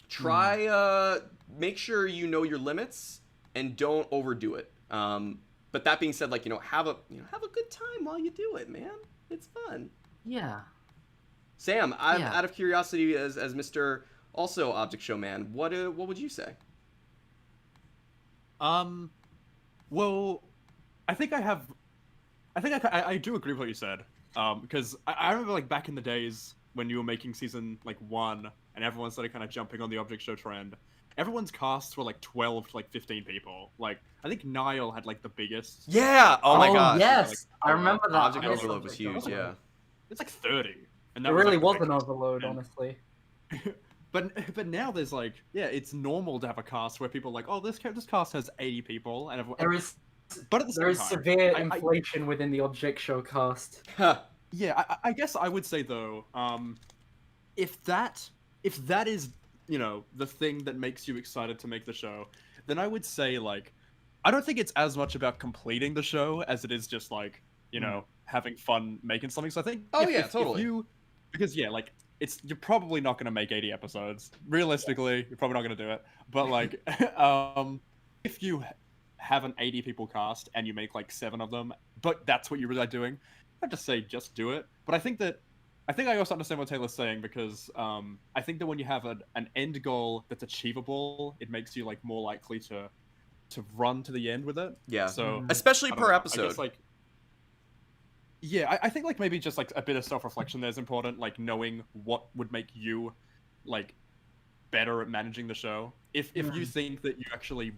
try make sure you know your limits and don't overdo it. But that being said, like, have a good time while you do it, man. It's fun. Yeah. Sam, Yeah. out of curiosity, as Mr. also Object Show Man, what would you say? Well, I think I do agree with what you said. Because I remember like back in the days when you were making season like 1 and everyone started kind of jumping on the Object Show trend. Everyone's casts were like 12 to like 15 people. Like I think Niall had like the biggest. Yeah. Oh my gosh. Yes, I remember that. Object I miss Overload was Object huge. Overload. Yeah. It's like 30, and It that really was was an like, overload, And- honestly. But now there's like it's normal to have a cast where people are like, oh, this cast has 80 people, and everyone. There is But at the there same is time, severe I- inflation within the Object Show cast. Huh. Yeah, I guess I would say though, if that is the thing that makes you excited to make the show, then I would say like, I don't think it's as much about completing the show as it is just like having fun making something. So I think Totally. Because like you're probably not going to make 80 episodes realistically. You're probably not going to do it. But like, if you have an 80 people cast and you make like 7 of them, but that's what you really are doing, I'd just say just do it. But I think I also understand what Taylor's saying because I think that when you have an end goal that's achievable, it makes you like more likely to run to the end with it. Yeah. So Especially I don't per know, I episode. guess, like, I think like maybe just like a bit of self-reflection there is important, like knowing what would make you like better at managing the show. If you think that you actually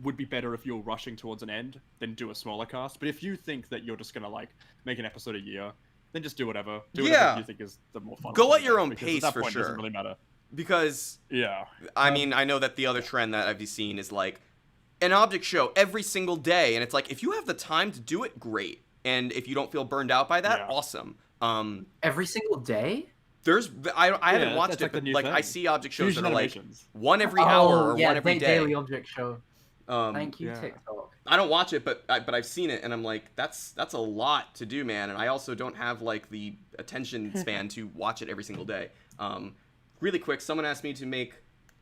would be better if you're rushing towards an end, then do a smaller cast. But if you think that you're just gonna like make an episode a year, then just do whatever. Do whatever you think is the more fun. Go thing, at your own because pace at that for point, It sure. doesn't really matter. Because Yeah. I mean, I know that the other trend that I've seen is like an object show every single day, and it's like if you have the time to do it, great. And if you don't feel burned out by that, Yeah. awesome. Every single day? I haven't Yeah, watched that's it, like the but new like I thing. see object shows Fusion that are like animations. one every hour or yeah, one every day. Daily Object Show. Um, Thank you, yeah. TikTok. I don't watch it, but I've seen it, and I'm like, that's a lot to do, man. And I also don't have like the attention span to watch it every single day. Really quick, someone asked me to make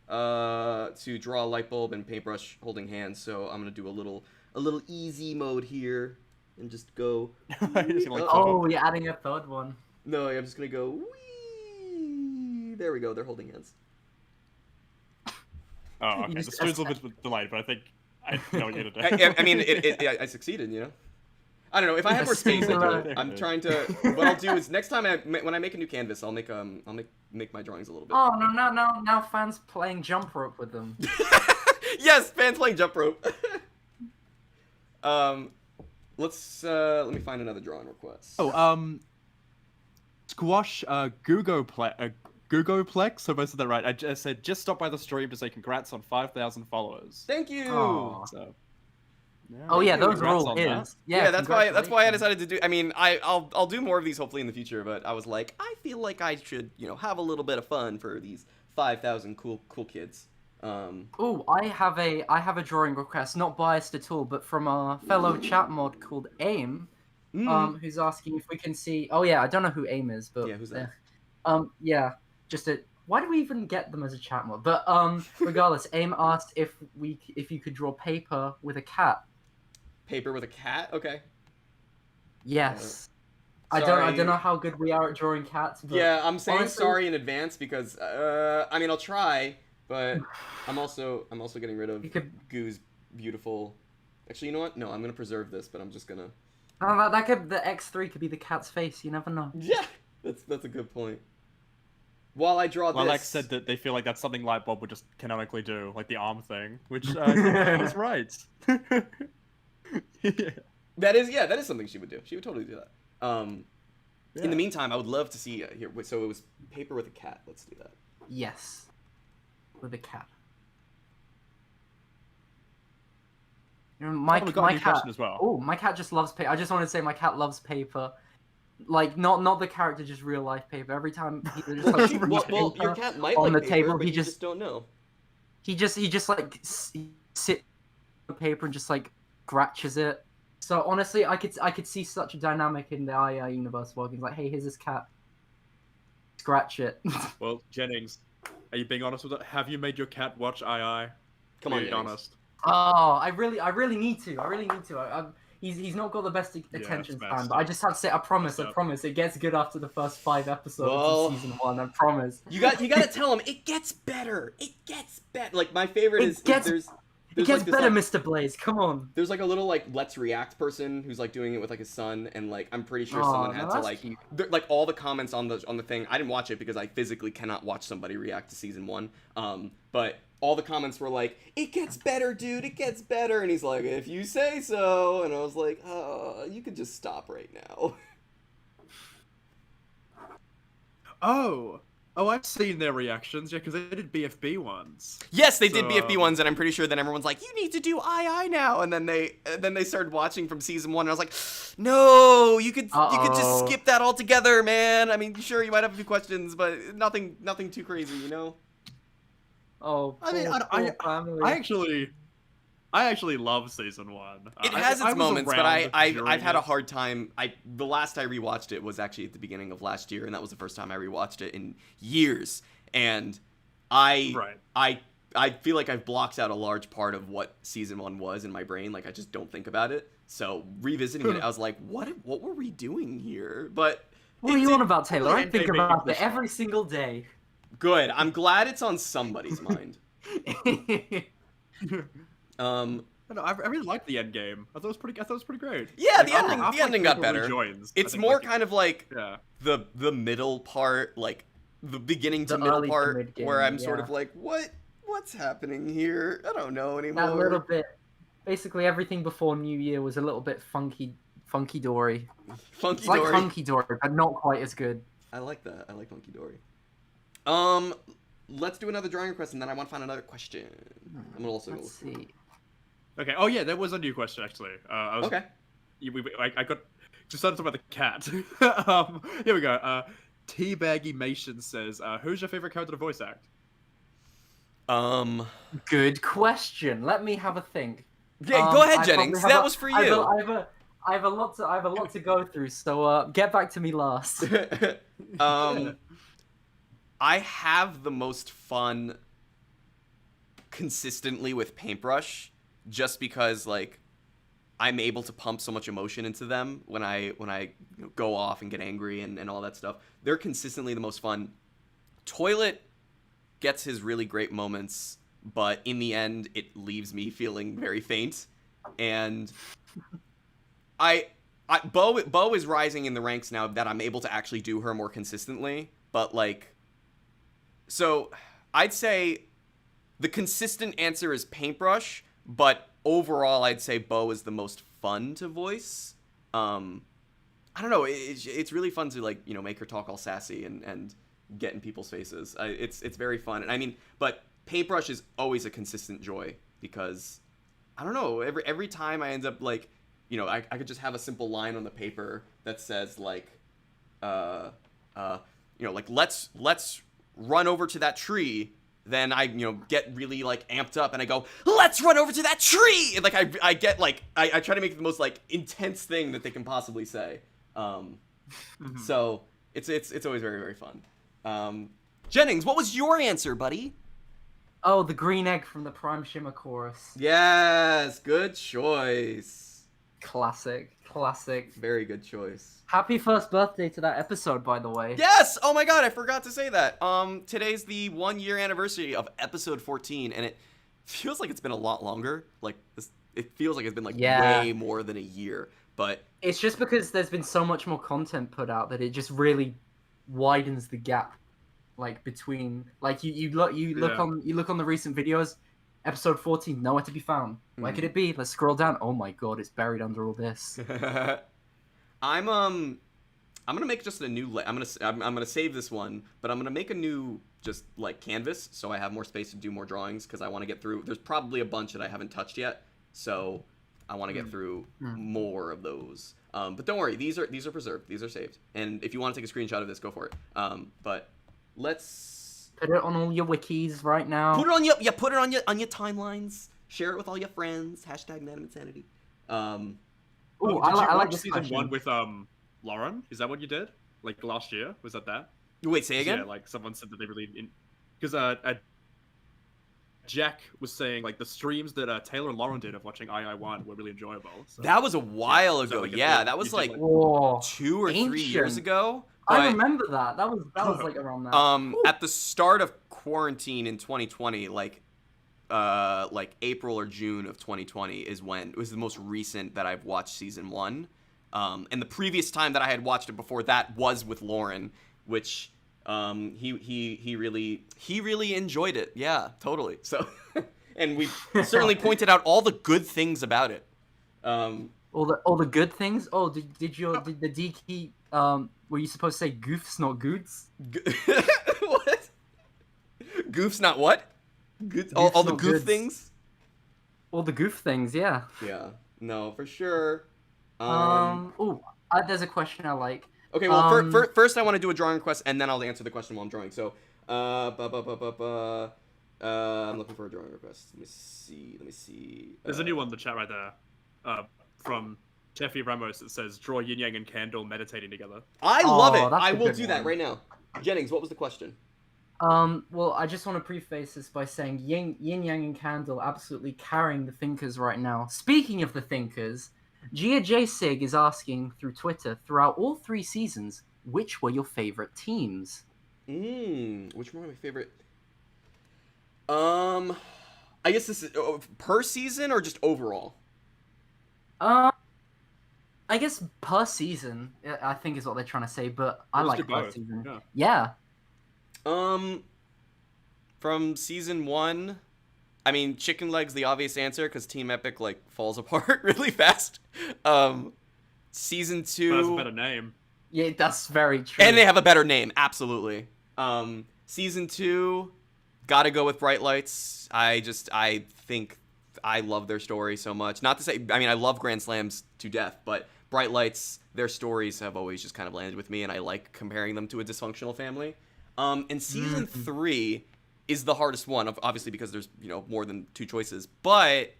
to draw a light bulb and paintbrush holding hands, so I'm gonna do a little easy mode here and just go. Just like, Oh, you're adding a third one. No, I'm just gonna go. Wee. There we go. They're holding hands. Oh, okay. You The just- student's a little bit delayed, but I think I know what you're gonna do. I mean, I succeeded, you know. I don't know if I had more space. I'd do it. I'm trying to. What I'll do is next time when I make a new canvas, I'll make my drawings a little bit. Oh, no, now fans playing jump rope with them. Yes, fans playing jump rope. Let's let me find another drawing request. Oh, Squash, Googoplex, hope I said that right. I just said, just stop by the stream to say congrats on 5,000 followers. Thank you. Aw. So, Oh yeah, those are congrats all on that. his. Yeah, that's why I congratulations. decided to do. I mean, I'll do more of these hopefully in the future, but I was like, I feel like I should have a little bit of fun for these 5,000 cool kids. Oh, I have a drawing request, not biased at all, but from our fellow chat mod called AIM, who's asking if we can see. Oh yeah, I don't know who AIM is, but Yeah, who's that? yeah, just a. Why do we even get them as a chat mod? But regardless, AIM asked if you could draw paper with a cat. Paper with a cat. Okay. Yes. Sorry. I don't know how good we are at drawing cats. But Yeah, I'm saying honestly- sorry in advance because I mean I'll try, but I'm also getting rid of You could. Goo's beautiful. Actually, you know what? No, I'm gonna preserve this, but I'm just gonna. Oh, that could the X3 could be the cat's face. You never know. Yeah, that's a good point. While I draw Well, this. Alex said that they feel like that's something Lightbulb would just canonically do, like the arm thing, which I was right. Yeah. That is something she would do. She would totally do that. In Yeah. the meantime, I would love to see here. So it was paper with a cat. Let's do that. Yes. With a cat. You know, Oh, we got a my new cat. question as well. Oh, my cat just loves paper. I just want to say my cat loves paper. Like not the character, just real life paper. Every time he just Well, like well, your paper cat might on like the paper, table, but he you just- just don't know. he just like sit on the paper and just like scratches it. So honestly, I could see such a dynamic in the II universe where he's like, hey, here's this cat. Scratch it. Well, Jennings, are you being honest with it? Have you made your cat watch II? Come on, Be Jennings. honest. Oh, I really need to. I really need to. he's not got the best attention it's span. messed But I up. just have to say, I promise, Messed up. it gets good after the first 5 episodes Well, of season 1. I promise. You got to tell him it gets better. It gets better. Like my favorite It gets there's like this, better, like, Mr. Blaze. Come on. there's like a little like Let's React person who's like doing it with like his son, and like I'm pretty sure Aw, someone no, had to that's like cute. like all the comments on the thing. I didn't watch it because I physically cannot watch somebody react to season 1. But all the comments were like, "It gets better, dude. It gets better." And he's like, "If you say so." And I was like, you could just stop right now." Oh, I've seen their reactions, yeah, because they did BFB ones. Yes, they did So, BFB ones, and I'm pretty sure that everyone's like, "You need to do II now," and then they started watching from season 1, and I was like, "No, you could just Uh-oh. skip that altogether, man. I mean, sure, you might have a few questions, but nothing too crazy, you know." Oh, I mean, poor family. I actually love season 1. It has I its was moments, but around I've during had a it. hard time. The last I rewatched it was actually at the beginning of last year, and that was the first time I rewatched it in years. And I feel like I've blocked out a large part of what season 1 was in my brain. Like I just don't think about it. So revisiting it, I was like, what were we doing here? But What are you on about, Taylor? I they think make about this it every single day. good. I'm glad it's on somebody's mind. No, I really liked the end game. I thought it was pretty great. Yeah, Like, the ending after, the ending got everyone better. rejoins, I It's think, more like, kind of like yeah. the middle part, like the beginning to The middle early to part, mid-game, where I'm sort yeah. of like, what's happening here? I don't know anymore. That little bit, basically everything before New Year was a little bit funky dory. Funky It's like Dory. hunky dory, but not quite as good. I like that. I like Funky Dory. Let's do another drawing request, and then I want to find another question. I'm gonna also Let's see. Okay. Oh yeah, there was a new question actually. Okay. I got just started talking about the cat. Here we go. Teabaggy Mation says, "Who's your favorite character to voice act?" Good question. Let me have a think. Yeah, go ahead, I Jennings. probably have That was for you. I have a lot to go through. So get back to me last. I have the most fun consistently with Paintbrush, just because like I'm able to pump so much emotion into them when I go off and get angry and all that stuff. They're consistently the most fun. Toilet gets his really great moments, but in the end it leaves me feeling very faint. And Beau is rising in the ranks now that I'm able to actually do her more consistently, but like, so I'd say the consistent answer is Paintbrush, but overall I'd say Beau is the most fun to voice. I don't know, it's really fun to like, make her talk all sassy and get in people's faces. It's very fun. And I mean, but Paintbrush is always a consistent joy because I don't know, every time I end up like, I could just have a simple line on the paper that says like, like let's run over to that tree. Then I, get really like amped up and I go, let's run over to that tree. And like I get like I try to make it the most like intense thing that they can possibly say. So it's always very, very fun. Jennings, what was your answer, buddy? Oh, the green egg from the Prime Shimmer chorus. Yes, good choice. Classic. Very good choice. Happy first birthday to that episode, by the way. Yes! Oh my god, I forgot to say that. Today's the 1-year anniversary of episode 14, and it feels like it's been a lot longer. Like, it feels like it's been like way more than a year. But it's just because there's been so much more content put out that it just really widens the gap, like between like you look on the recent videos. Episode 14, nowhere to be found. Where could it be? Let's scroll down. Oh my god, it's buried under all this. I'm gonna make just a new. I'm gonna save this one, but I'm gonna make a new just like canvas so I have more space to do more drawings because I want to get through. There's probably a bunch that I haven't touched yet, so I want to get through more of those. But don't worry, these are preserved. These are saved. And if you want to take a screenshot of this, go for it. But let's. Put it on all your wikis right now. Put it on your timelines. Share it with all your friends. # Inanimate Insanity. Ooh, I like this season question. 1 with Lauren. Is that what you did? Like last year? Was that? Wait, say again? Yeah, like someone said that they really because Jack was saying like the streams that Taylor and Lauren did of watching II1 were really enjoyable. So. That was a while so, ago. like, Yeah, you that was did, like like- Whoa. 2 or 3 years Ancient. ago. I But remember that. That was like around that. at the start of quarantine in 2020, like April or June of 2020 is when it was the most recent that I've watched season 1. And the previous time that I had watched it before that was with Lauren, which he really enjoyed it. Yeah, totally. So and we certainly pointed out all the good things about it. All the good things. Oh, did the DK were you supposed to say goofs, not goods? What? Goofs, not what? Good. All the not goof goods. things. All the goof things, yeah. Yeah. No, for sure. There's a question I like. Okay, well, first I want to do a drawing request, and then I'll answer the question while I'm drawing. So, I'm looking for a drawing request. Let me see. There's a new one in the chat right there, from Jeffy Ramos that says, "Draw yin yang and candle meditating together." I love it. that's I a will good do that one. right now. Jennings, what was the question? Well, I just want to preface this by saying Yin Yang and Candle absolutely carrying the Thinkers right now. Speaking of the Thinkers, Gia J Sig is asking through Twitter, throughout all 3 seasons, which were your favorite teams? Which one are my favorite? I guess this is per season or just overall? I guess per season, I think is what they're trying to say, but I Let's like do per both. season. Yeah. Yeah. From season 1, I mean, Chicken Leg's the obvious answer because Team Epic like falls apart really fast. Season 2, But that's a better name. Yeah, that's very true. and they have a better name, absolutely. Season 2, gotta go with Bright Lights. I think I love their story so much. Not to say, I mean, I love Grand Slams to death, but Bright Lights, their stories have always just kind of landed with me, and I like comparing them to a dysfunctional family. And season 3 is the hardest one, obviously because there's more than 2 choices, but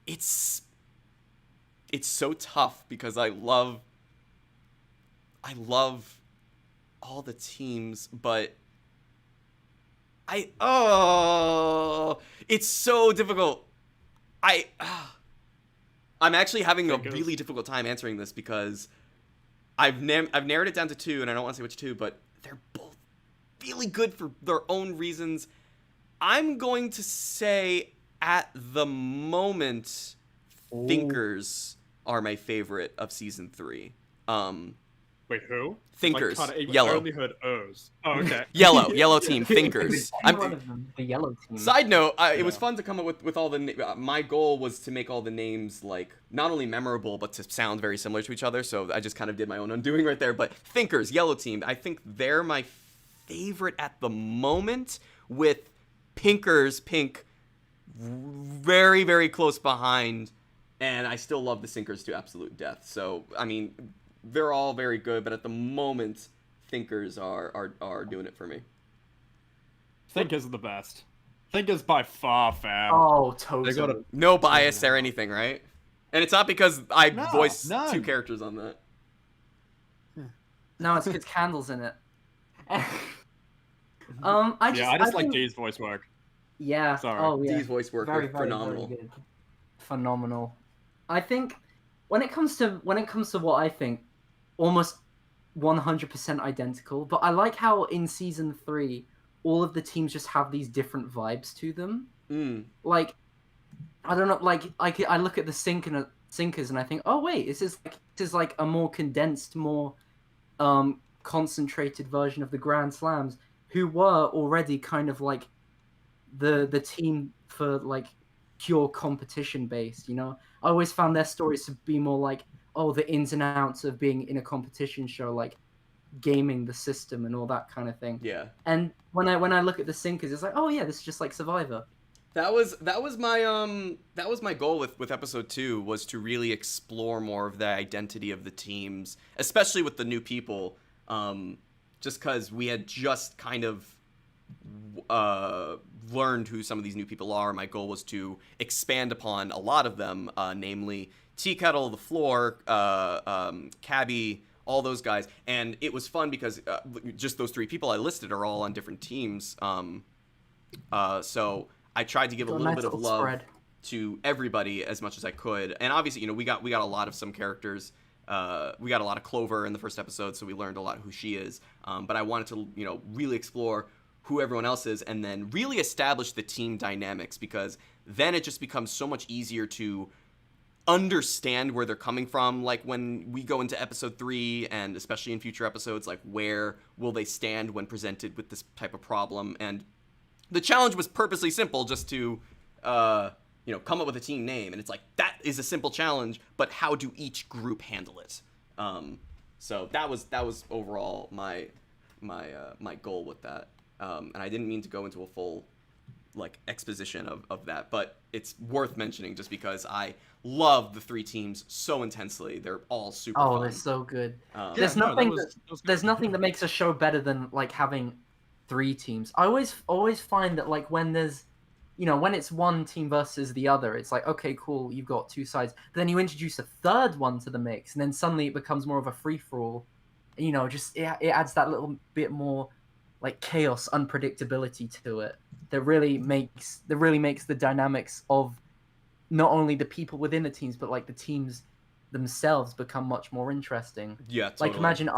it's so tough because I love all the teams, but it's so difficult. I'm actually having a really difficult time answering this because I've narrowed it down to 2, and I don't want to say which 2, but they're both really good for their own reasons. I'm going to say at the moment, Thinkers are my favorite of season 3. Wait, who? Thinkers, I yellow. only heard O's. Oh, okay. Yellow team, Thinkers. One of them, the yellow team. Side note, it was fun to come up with all the. My goal was to make all the names like not only memorable but to sound very similar to each other. So I just kind of did my own undoing right there. But Thinkers, yellow team, I think they're my favorite at the moment. With Pinkers, Pink, very very close behind, and I still love the Sinkers to absolute death. So I mean. They're all very good, but at the moment, Thinkers are doing it for me. Thinkers are the best. Thinkers by far, fam. Oh, totally. They got No bias or anything, right? And it's not because I voiced none. 2 characters on that. No, it's because Candle's in it. I I just like think- D's voice work. Yeah. Sorry. Oh, yeah. D's voice work Very, are very, phenomenal. very good. Phenomenal. I think when it comes to what I think, almost 100% identical. But I like how in season 3, all of the teams just have these different vibes to them. Like, I don't know. Like, I look at the Sinkers and I think, oh wait, this is like a more condensed, more concentrated version of the Grand Slams, who were already kind of like the team for like pure competition based. I always found their stories to be more like, oh, the ins and outs of being in a competition show, like gaming the system and all that kind of thing. Yeah. And when I look at the Sinkers, it's like, oh yeah, this is just like Survivor. That was my goal with episode 2, was to really explore more of the identity of the teams, especially with the new people. Just because we had just kind of learned who some of these new people are. My goal was to expand upon a lot of them, namely Tea Kettle, The Floor, Cabby, all those guys. And it was fun because just those 3 people I listed are all on different teams. So I tried to give a Got little nice bit of little love spread. to everybody as much as I could. And obviously, we got a lot of some characters. We got a lot of Clover in the first episode, so we learned a lot who she is. But I wanted to, really explore who everyone else is, and then really establish the team dynamics, because then it just becomes so much easier to understand where they're coming from. Like when we go into episode 3, and especially in future episodes, like where will they stand when presented with this type of problem. And the challenge was purposely simple, just to come up with a team name, and it's like, that is a simple challenge, but how do each group handle it? So that was overall my goal with that. And I didn't mean to go into a full exposition of that, but it's worth mentioning just because I love the 3 teams so intensely. They're all super fun. They're so good. Yeah, There's no, nothing. that was There's good. nothing that makes a show better than having 3 teams. I always find that when there's, when it's one team versus the other, it's like, okay, cool, you've got 2 sides. But then you introduce a third one to the mix, and then suddenly it becomes more of a free for all. Just it adds that little bit more chaos, unpredictability to it. That really makes the dynamics of not only the people within the teams, but the teams themselves become much more interesting. Yeah, totally. Imagine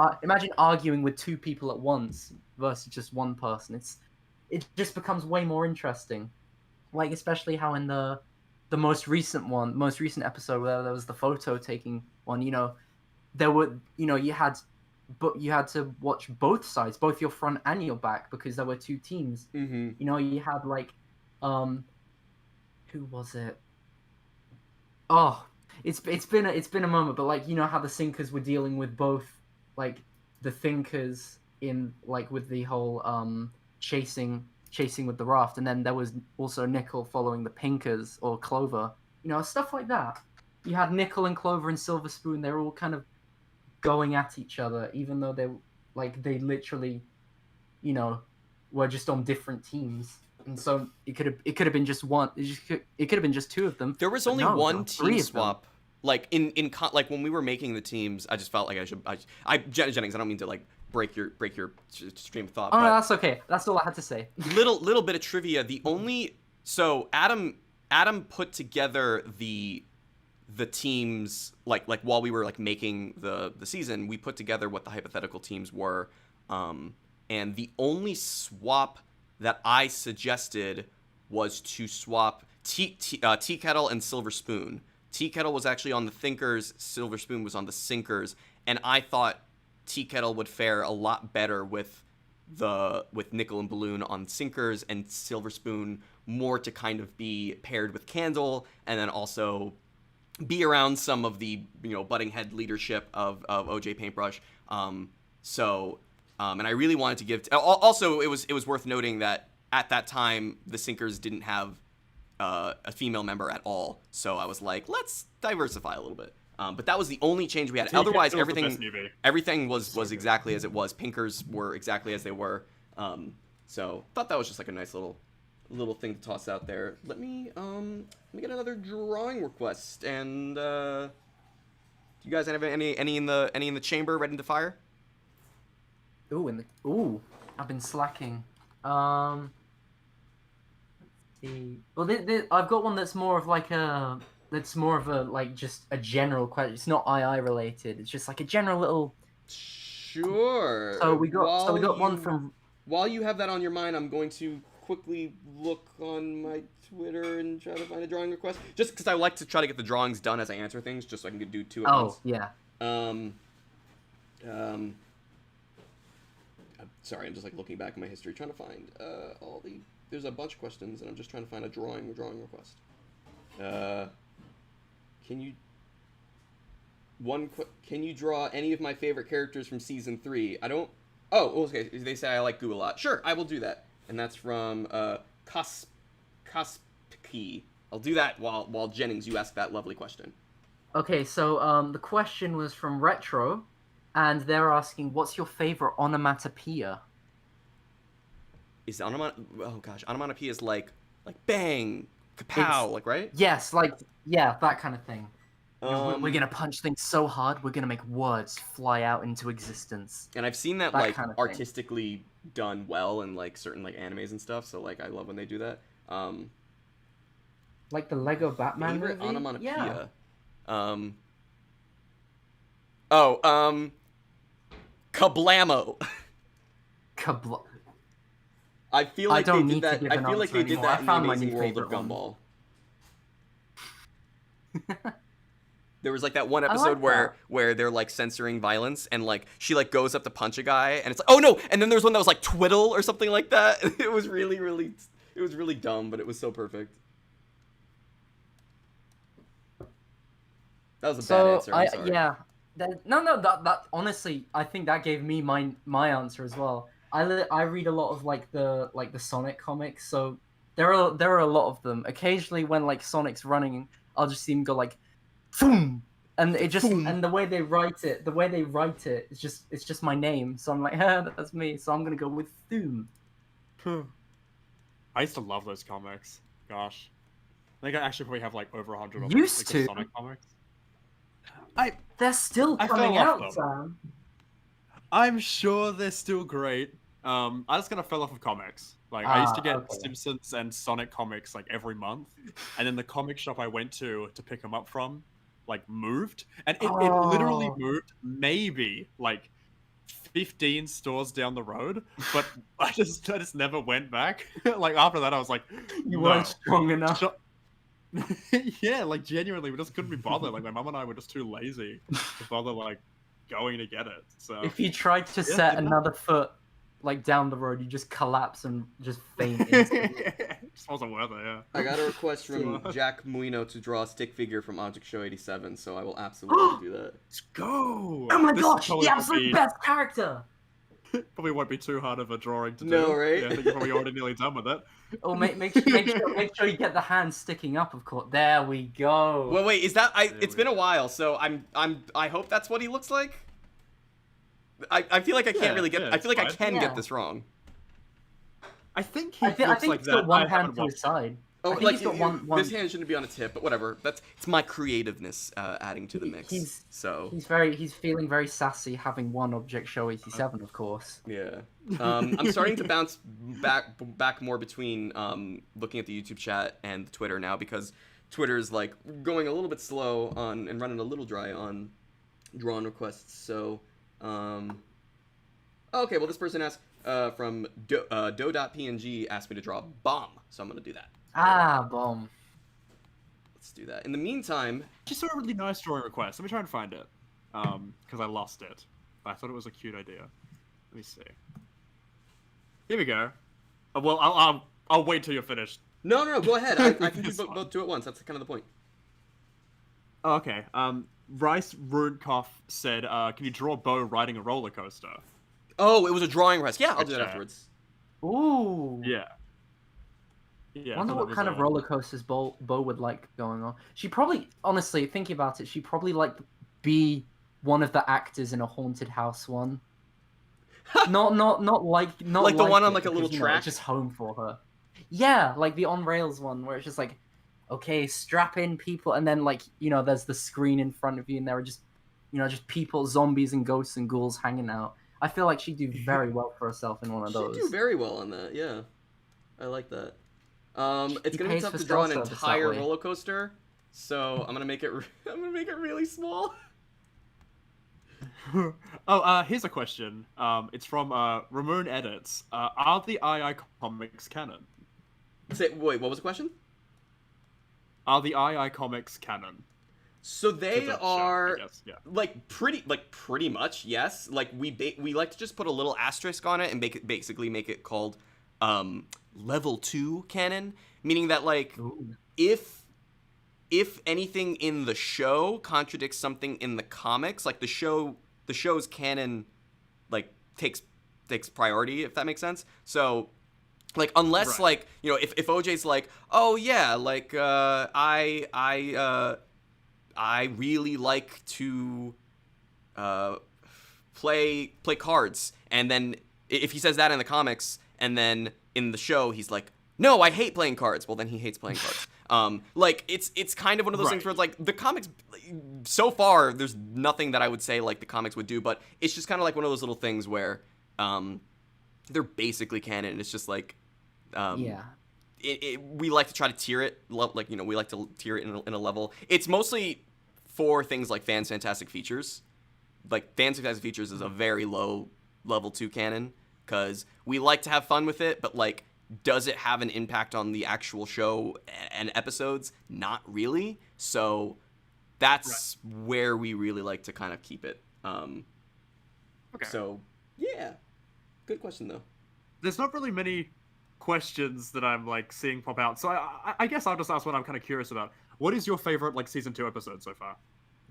arguing with 2 people at once versus just one person. It just becomes way more interesting. Especially how in the most recent episode where there was the photo taking one, there were, you had to watch both sides, both your front and your back, because there were 2 teams. Mm-hmm. You had who was it? Oh, it's been a moment, but how the Sinkers were dealing with both the Thinkers in with the whole chasing with the raft, and then there was also Nickel following the Pinkers or Clover, stuff like that. You had Nickel and Clover and Silver Spoon. They're all kind of going at each other, even though they literally, were just on different teams. And so it could have been just one. It could have been just 2 of them. There was only one team swap. When we were making the teams, I just felt like Jennings, I don't mean to break your stream of thought. Oh, no, that's okay. That's all I had to say. little bit of trivia. So Adam put together the teams while we were making the season. We put together what the hypothetical teams were, and the only swap that I suggested was to swap Tea Kettle and Silver Spoon. Tea Kettle was actually on the Thinkers, Silver Spoon was on the Sinkers, and I thought Tea Kettle would fare a lot better with Nickel and Balloon on Sinkers, and Silver Spoon more to kind of be paired with Candle, and then also be around some of the butting head leadership of OJ Paintbrush. And I really wanted to give. Also, it was worth noting that at that time the Sinkers didn't have a female member at all, so I was like, let's diversify a little bit. But that was the only change we had. Otherwise, everything was exactly as it was. Pinkers were exactly as they were. So thought that was just a nice little thing to toss out there. Let me get another drawing request. And do you guys have any in the chamber ready to fire? I've been slacking. Let's see. Well, I've got one that's more of just a general question. It's not II related. It's just a general little. Sure. So we got one from. While you have that on your mind, I'm going to quickly look on my Twitter and try to find a drawing request. Just because I like to try to get the drawings done as I answer things, just so I can do 2 at once. Oh, yeah. Sorry, I'm just looking back in my history, trying to find there's a bunch of questions, and I'm just trying to find a drawing request. Can you draw any of my favorite characters from season 3? I don't. Oh, okay. They say I like Goo a lot. Sure, I will do that. And that's from Kospki. I'll do that while Jennings, you ask that lovely question. Okay, so the question was from Retro, and they're asking, what's your favorite onomatopoeia? Is onomatopoeia is like bang, kapow, right? Yes, that kind of thing. We're gonna punch things so hard, we're gonna make words fly out into existence. And I've seen that kind of artistically done well in like certain like animes and stuff. So like I love when they do that. Like the Lego Batman Favorite movie? onomatopoeia. Yeah. Kablamo. I feel like don't they need did to that. give I an feel like answer they did anymore. that I in the found my Amazing new World of favorite one. Gumball. There was like that one I episode like where they're like censoring violence and like she like goes up to punch a guy and it's like, oh no, and then there's one that was like twiddle or something like that. It was really dumb, but it was so perfect. That was a bad answer. I'm sorry. Yeah. That honestly, I think that gave me my answer as well. I read a lot of like the Sonic comics, so there are a lot of them. Occasionally, when like Sonic's running, I'll just see him go like, boom, and it just Boom. and the way they write it, it's just my name. So I'm like, that's me. So I'm gonna go with Thoom. I used to love those comics. Gosh, I think I actually probably have like over 100 of Used like, to? the Sonic comics. They're still I coming fell off out, them. Sam. I'm sure they're still great. I just kind of fell off of comics. Like I used to get Okay. Simpsons and Sonic comics like every month, and then the comic shop I went to pick them up from, like moved, and it literally Oh. moved maybe like 15 stores down the road, but I just never went back. Like after that, I was like, You no. weren't strong enough. Yeah, like genuinely, we just couldn't be bothered. Like my mom and I were just too lazy to bother like going to get it. So If you tried to Yeah, set did not- another foot like down the road, you just collapse and just faint instantly. it just wasn't worth it. Yeah. I got a request from Jack Muino to draw a stick figure from Object Show 87, so I will absolutely do that. Let's go. Oh my This gosh, probably the won't absolute be- best character! Probably won't be too hard of a drawing to do. No, right? Yeah, I think you're probably already nearly done with it. Oh, make sure you get the hand sticking up, of course. There we go. Well, wait, is that There it's we been a while, so I hope that's what he looks like. I feel like I can't Yeah, really get. yeah, I feel like I it's can fine. get Yeah. this wrong. I think he I looks think like he's got that. one I hand haven't to his watched- side. Oh, I think like he's got one. this hand shouldn't be on its hip, but whatever. It's my creativeness adding to the mix. So He's feeling very sassy having one Object Show 87, of course. yeah, I'm starting to bounce back more between looking at the YouTube chat and Twitter now because Twitter's like going a little bit slow on and running a little dry on drawn requests. So okay, well this person asked from do.png asked me to draw a bomb, so I'm gonna do that. Bomb. Let's do that. In the meantime, Just saw a really nice drawing request. Let me try and find it. Because I lost it. But I thought it was a cute idea. Let me see. Here we go. Well, I'll wait till you're finished. no, go ahead. I can do This one. both do at once. That's kind of the point. Oh, okay. Rice Runekoff said, "Can you draw Beau riding a roller coaster?" Oh, it was a drawing rest. Yeah, I'll do that Gotcha. afterwards. Ooh. Yeah. Yeah. I wonder what kind of roller coasters Beau would like going on. She probably, honestly, thinking about it, she probably like be one of the actors in a haunted house one. not like Like the one on, it like, a little because, you know, track? it's just home for her. Yeah, like the on rails one where it's just like, okay, strap in people, and then like there's the screen in front of you, and there are just just people, zombies and ghosts and ghouls hanging out. I feel like she'd do very well for herself in one of those. She'd do very well on that. Yeah, I like that. It's She gonna be pays tough for to draw an cell service that entire way. roller coaster, so I'm gonna make it. I'm gonna make it really small. Oh, here's a question. It's from Ramon Edits. Are the Ii Comics canon? Wait, what was the question? Are the Ii Comics canon? So To they the show, are I guess, yeah. pretty much, yes. Like we like to just put a little asterisk on it and make it called level 2 canon, meaning that like Ooh. if anything in the show contradicts something in the comics, like the show's canon like takes priority, if that makes sense. So like unless Right. like if OJ's like, oh yeah, like I really like to play cards, and then if he says that in the comics and then in the show he's like, no, I hate playing cards, well then he hates playing cards. Like it's kind of one of those things where it's like the comics, so far there's nothing that I would say like the comics would do, but it's just kind of like one of those little things where they're basically canon. It's just like Yeah. We like to try to tier it, like, you know, we like to tier it in a level. It's mostly for things like Fans Fantastic Features. Like, Fans Fantastic Features is a very low level 2 canon, because we like to have fun with it, but, like, does it have an impact on the actual show and episodes? Not really. So that's where we really like to kind of keep it. Okay. So, yeah. Good question, though. There's not really many questions that I'm like seeing pop out, so I guess I'll just ask what I'm kind of curious about. What is your favorite like season 2 episode so far?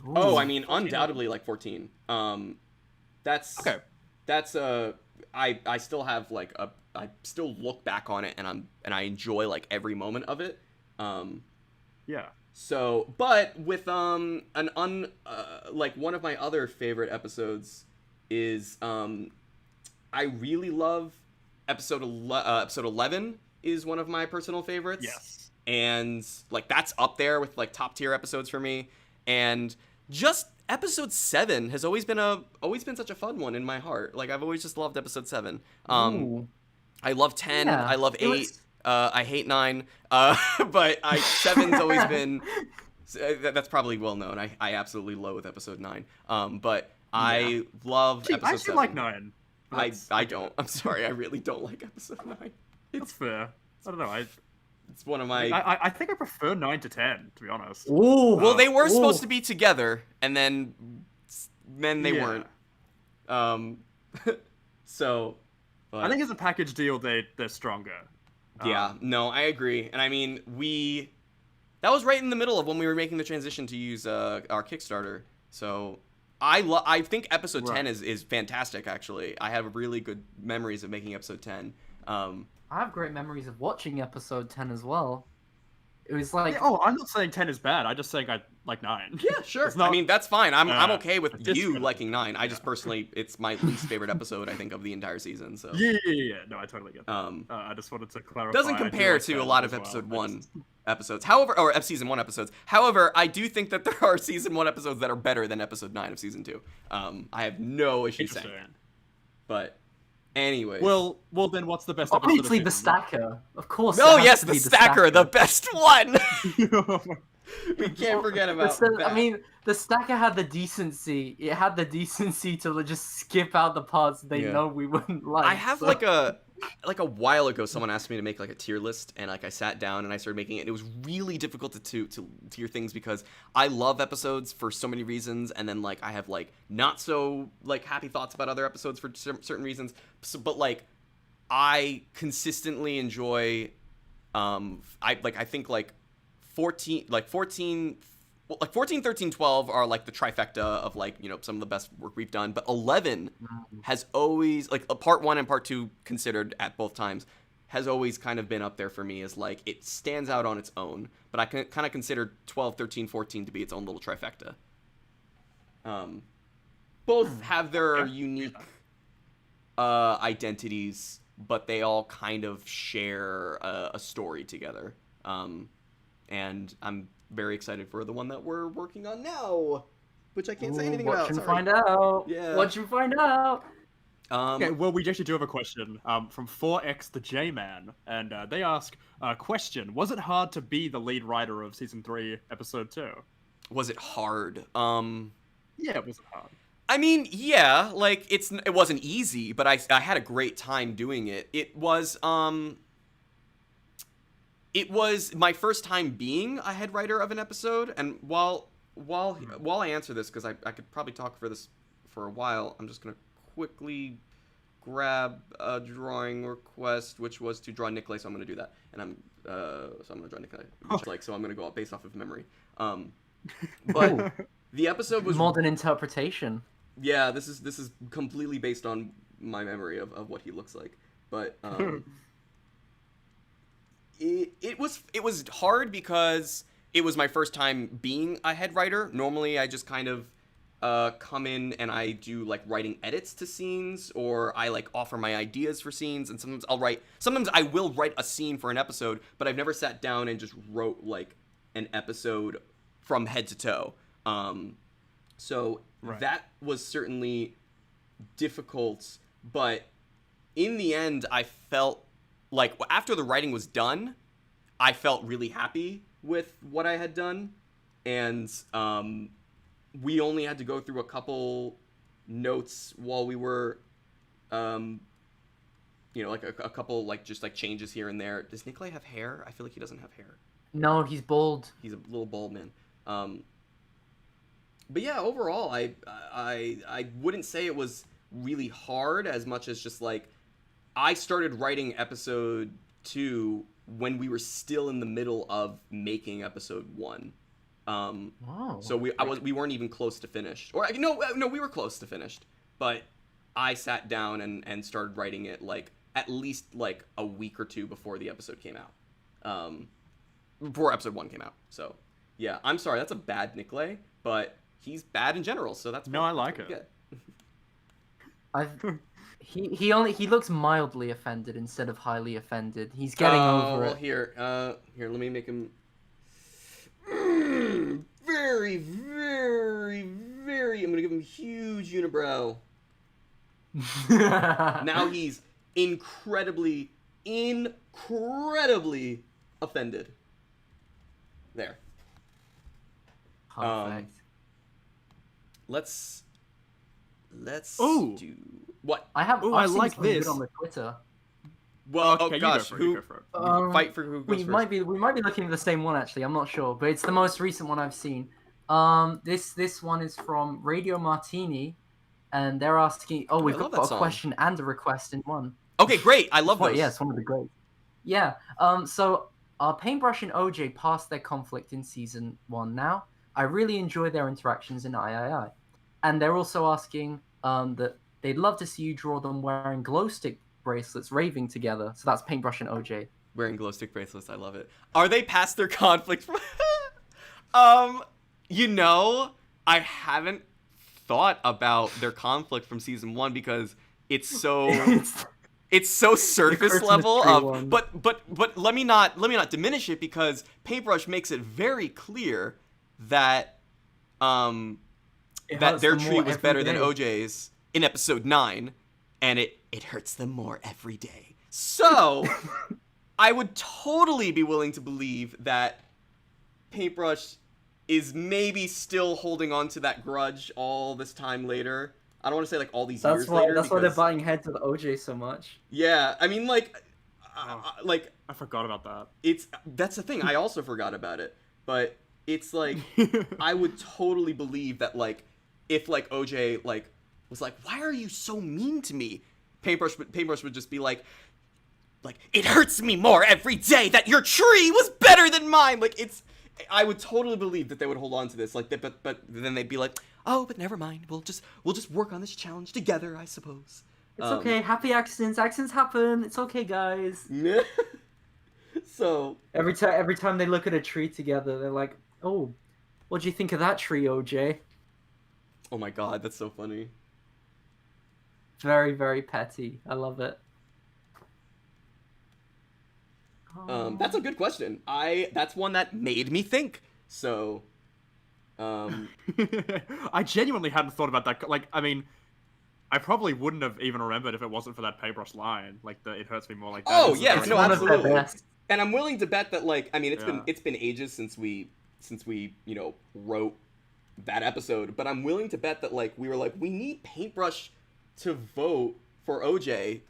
Oh, I mean, undoubtedly like 14. That's okay. That's I still have like I still look back on it and I enjoy like every moment of it. Yeah. So, but with like one of my other favorite episodes is I really love episode 11 is one of my personal favorites. Yes. And like that's up there with like top tier episodes for me. And just episode 7 has always been such a fun one in my heart. Like I've always just loved episode 7. Ooh. I love 10. Yeah, I love 8. was- I hate 9. But 7's always been. That's probably well known. I absolutely loathe episode 9. But I love Gee, episode I actually 7. like 9. I don't. I'm sorry. I really don't like episode 9. That's fair. I don't know. It's one of my. I think I prefer 9 to 10, to be honest. Ooh. Well, they were supposed to be together, and then they Yeah. weren't. So. But, I think as a package deal, they're stronger. yeah. No, I agree, and I mean that was right in the middle of when we were making the transition to use our Kickstarter. So I think episode 10 is fantastic. Actually, I have really good memories of making episode 10. I have great memories of watching episode 10 as well. It was like, Yeah, oh, I'm not saying 10 is bad. I'm just saying I like 9. Yeah, sure. It's not- I mean, that's fine. I'm okay with you discredit. liking 9. I just personally, it's my least favorite episode, I think, of the entire season. So Yeah. No, I totally get that. Um, I just wanted to clarify. doesn't I do compare like to a 10 lot of as well. episode I 1 just- episodes. However, or season 1 episodes. However, I do think that there are season 1 episodes that are better than episode 9 of season 2. I have no issue saying Interesting. that. But anyways. Well, then what's the best episode? obviously the of season stacker. Of course. Oh it has yes, to the be stacker, the best one. one? We can't forget about The- that. I mean, the stacker had the decency. It had the decency to just skip out the parts they Yeah. know we wouldn't like. I have so- like a while ago someone asked me to make like a tier list, and like I sat down and I started making it, and it was really difficult to tier things because I love episodes for so many reasons, and then like I have like not so like happy thoughts about other episodes for certain reasons. So, but like I consistently enjoy I think like 14 well, like 14, 13, 12 are like the trifecta of like, you know, some of the best work we've done, but 11 has always like part 1 and part 2 considered at both times has always kind of been up there for me as like it stands out on its own, but I can kind of consider 12, 13, 14 to be its own little trifecta. Both have their unique identities, but they all kind of share a story together. And I'm very excited for the one that we're working on now, which I can't say anything about. Watch and Sorry. find out. Yeah. Watch and find out. Okay, well, we actually do have a question from 4X the J-Man, and they ask, question, was it hard to be the lead writer of Season 3, Episode 2? Was it hard? Yeah, it wasn't hard. I mean, yeah, like it wasn't easy, but I had a great time doing it. It was my first time being a head writer of an episode, and while I answer this, because I could probably talk for this for a while, I'm just gonna quickly grab a drawing request, which was to draw Nikolai, so I'm gonna do that, and I'm gonna draw Nikolai, so I'm gonna go based off of memory. But the episode was Modern interpretation. yeah, this is completely based on my memory of what he looks like, but it was hard because it was my first time being a head writer. Normally, I just kind of come in and I do like writing edits to scenes, or I like offer my ideas for scenes, and sometimes I will write a scene for an episode, but I've never sat down and just wrote like an episode from head to toe. So Right. that was certainly difficult, but in the end, I felt like after the writing was done, I felt really happy with what I had done, and we only had to go through a couple notes while we were, like a couple like just like changes here and there. Does Nikolai have hair? I feel like he doesn't have hair. No, he's bald. He's a little bald man. But yeah, overall, I wouldn't say it was really hard as much as just like I started writing episode 2 when we were still in the middle of making episode 1. Wow. So we weren't even close to finished. Or no, we were close to finished. But I sat down and started writing it like at least like a week or 2 before the episode came out. Before episode 1 came out. So yeah, I'm sorry, that's a bad Nikolai, but he's bad in general. So that's No, I like it. Good. He looks mildly offended instead of highly offended. He's getting over well, it. Here, let me make him very, very, very. I'm gonna give him huge unibrow. Now he's incredibly offended. There. Perfect. Let's Ooh. do what? I've I seen like something good this. on the Twitter. Well, Okay, oh you gosh, go for it, you go for it. fight for who goes We first. might be looking at the same one actually. I'm not sure, but it's the most recent one I've seen. This one is from Radio Martini, and they're asking. Oh, we've I love got that a song. question and a request in one. Okay, great. I love Well, those. yeah, it's one of the great. Yeah. So Paintbrush and OJ passed their conflict in season 1 now. I really enjoy their interactions in III. And they're also asking that they'd love to see you draw them wearing glow stick bracelets raving together. So that's Paintbrush and OJ. Wearing glow stick bracelets, I love it. Are they past their conflict? I haven't thought about their conflict from season 1 because it's so it's so surface Christmas level tree of one. but let me not diminish it because Paintbrush makes it very clear that It that hurts their them tree more was every better than day. OJ's in episode 9, and it hurts them more every day. So I would totally be willing to believe that Paintbrush is maybe still holding on to that grudge all this time later. I don't want to say like all these years later. That's why they're because- butting heads with OJ so much. Yeah, I mean like I forgot about that. that's the thing. I also forgot about it, but it's like I would totally believe that like if like OJ like was like, why are you so mean to me? Paintbrush would just be like it hurts me more every day that your tree was better than mine. Like I would totally believe that they would hold on to this. Like but then they'd be like, oh, but never mind. We'll just work on this challenge together, I suppose. It's okay. Happy accidents. Accidents happen. It's okay, guys. So Every time they look at a tree together, they're like, "Oh, what do you think of that tree, OJ?" oh my god, that's so funny. Very, very petty. I love it. That's a good question. That's one that made me think. So, I genuinely hadn't thought about that. Like, I mean, I probably wouldn't have even remembered if it wasn't for that Paintbrush line. Like, it hurts me more like that. Oh, It's yeah, very no, one of absolutely. their best. and I'm willing to bet that like I mean Yeah. it's been ages since we wrote that episode, but I'm willing to bet that like we were like we need Paintbrush to vote for OJ,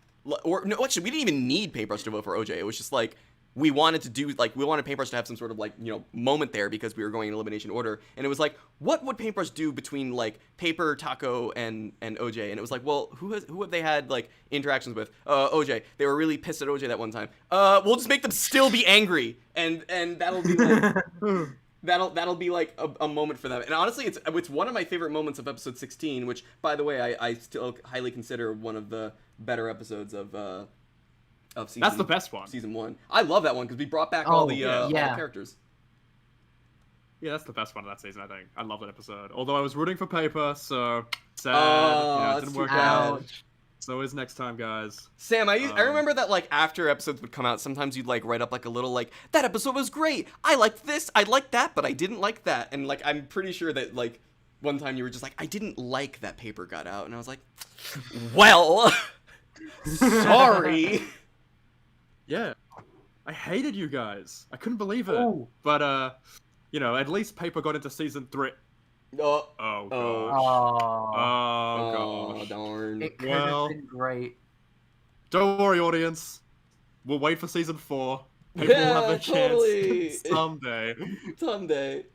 or no, actually we didn't even need Paintbrush to vote for OJ. It was just like we wanted Paintbrush to have some sort of like moment there because we were going in elimination order, and it was like what would Paintbrush do between like Paper, Taco, and OJ, and it was like well who have they had like interactions with? OJ. They were really pissed at OJ that one time. We'll just make them still be angry, and that'll be like. That'll be like a moment for them. And honestly, it's one of my favorite moments of episode 16, which, by the way, I still highly consider one of the better episodes of season. That's the best one. Season 1. I love that one because we brought back all the characters. Yeah, that's the best one of that season, I think. I love that episode. Although I was rooting for Paper, so sad. Oh, it didn't work that's out. too So is next time, guys. Sam, I remember that like after episodes would come out, sometimes you'd like write up like a little like that episode was great. I liked this, I liked that, but I didn't like that. And like I'm pretty sure that like one time you were just like I didn't like that Paper got out, and I was like, well, Sorry. Yeah, I hated you guys. I couldn't believe it. Ooh. But you know, at least paper got into season 3. Oh. Oh Oh. gosh. Oh, Oh Oh, gosh. darn. it could Well. have been great. Don't worry, audience. We'll wait for season 4. People will have their totally. chance someday. Someday.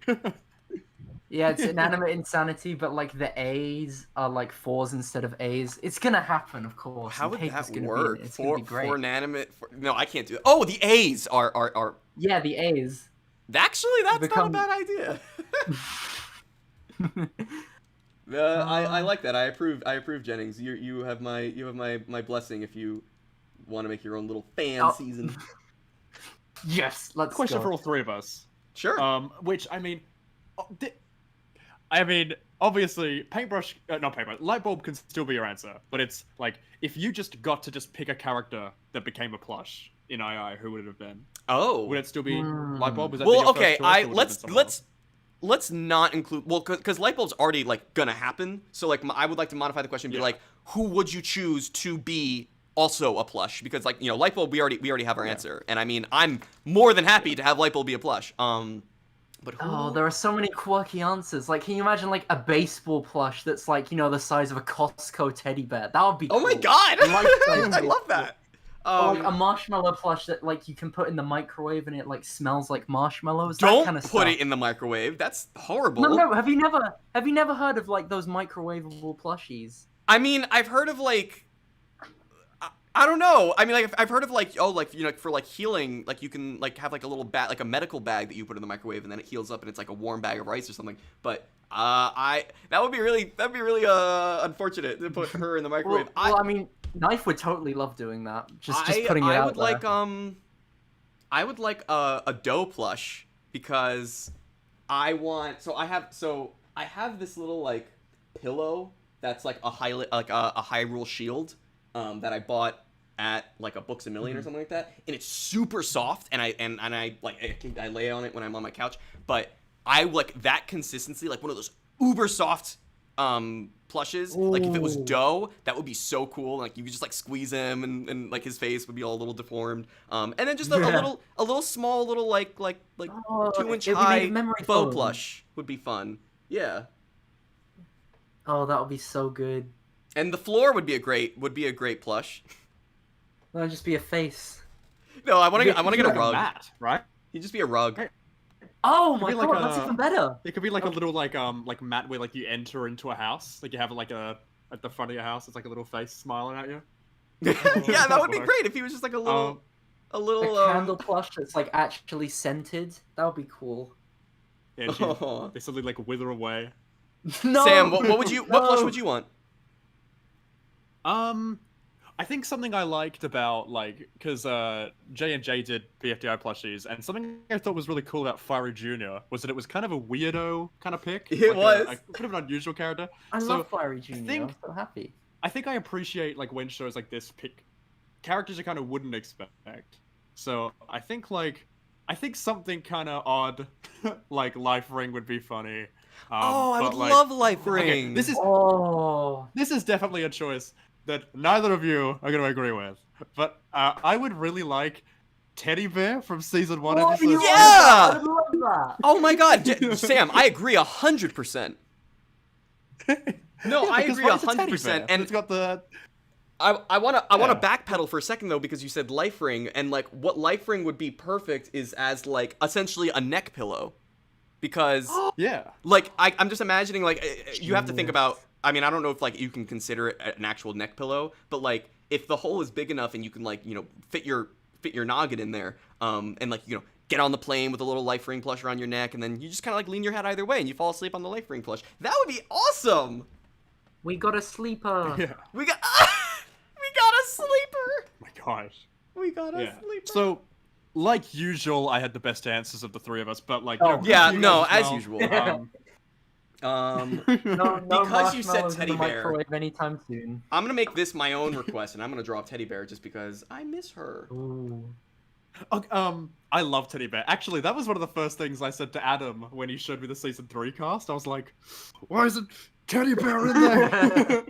Yeah, it's Inanimate Insanity, but like the A's are like 4s instead of A's. It's gonna happen, of course. How and would paper's that gonna work? It's gonna be For great. inanimate? No, I can't do it. Oh, the A's are. Yeah, the A's. Actually, that's Become- not a bad idea. I like that. I approve, Jennings. You have my blessing if you want to make your own little fan Oh. season. Yes, let's Question go. for all 3 of us. Sure. Which I mean, obviously, not paintbrush, Lightbulb can still be your answer, but it's like if you just got to just pick a character that became a plush in II, who would it have been? Oh. Would it still be Hmm. Lightbulb? Was that Well, your first okay. choice, or would it have been someone else? Let's not include because Lightbulb's already like gonna happen. So like I would like to modify the question and be Yeah. like, who would you choose to be also a plush? Because like Lightbulb we already have our Yeah. answer, and I mean I'm more than happy to have Lightbulb be a plush. But who? Oh, there are so many quirky answers. Like, can you imagine like a baseball plush that's like the size of a Costco teddy bear? That would be. Oh my cool. god! Life-size I love that. Or like a marshmallow plush that like you can put in the microwave and it like smells like marshmallows. Don't that kind of put stuff. it in the microwave. That's horrible. No. Have you never heard of like those microwavable plushies? I mean, I've heard of like, I don't know. I mean, like I've heard of like, for like healing, like you can like have like a little bag, like a medical bag that you put in the microwave and then it heals up and it's like a warm bag of rice or something. But that would be really unfortunate to put her in the microwave. Well, I mean, Knife would totally love doing that. Just putting it I out would there. like I would like a dough plush because I have this little like pillow that's like a Hyrule shield that I bought at like a Books a Million or something like that, and it's super soft, and I lay on it when I'm on my couch, but I like that consistency, like one of those uber soft plushes. Like if it was Ooh. dough, that would be so cool. Like you could just like squeeze him and like his face would be all a little deformed. And then just a little small little like Oh, 2-inch it would be made high of memory bow foam. plush would be fun. Yeah. Oh, that would be so good. And the floor would be a great plush. That would just be a face. No, I want to get a Like rug. mat, right? He'd just be a rug. Right. Oh Could my be like god, that's even better. It could be like a little like mat where like you enter into a house, like you have like at the front of your house, it's like a little face smiling at you. Yeah, that would be great if he was just like a little A candle plush that's like actually scented. That would be cool. Yeah, they suddenly like wither away. No. Sam, what plush No. would you want? I think something I liked about because J&J did BFDI plushies, and something I thought was really cool about Fiery Jr. was that it was kind of a weirdo kind of pick. It was. a bit of an unusual character. I So, love Fiery Jr. think- I'm so happy. I think I appreciate like when shows like this pick characters you kind of wouldn't expect. So I think something kind of odd like Life Ring would be funny. I but, would like- love Life Okay, Ring. this is definitely a choice that neither of you are going to agree with. But I would really like Teddy Bear from season 1 Oh, episode. you Yeah! I love that. Oh my god, Sam, I agree 100%. No, Yeah, I because agree mine's a teddy 100%. bear, And it's got the I want to Yeah. backpedal for a second though, because you said Life Ring, and like what Life Ring would be perfect is as like essentially a neck pillow, because yeah. like I'm just imagining like you have to think Genius. about. I mean, I don't know if like you can consider it an actual neck pillow, but like if the hole is big enough and you can like fit your noggin in there, and like get on the plane with a little Life Ring plush around your neck, and then you just kind of like lean your head either way and you fall asleep on the Life Ring plush. That would be awesome. We got a sleeper. Yeah. We got a sleeper. My gosh. We got a Yeah. sleeper. So, like usual, I had the best answers of the three of us, but like Oh. Yeah, you no, guys as well. usual. No Because you said marshmallows in teddy the bear. microwave anytime soon. I'm gonna make this my own request, and I'm gonna draw up Teddy Bear just because I miss her. Ooh. Okay, I love Teddy Bear. Actually, that was one of the first things I said to Adam when he showed me the season 3 cast. I was like, "Why isn't Teddy Bear in there?"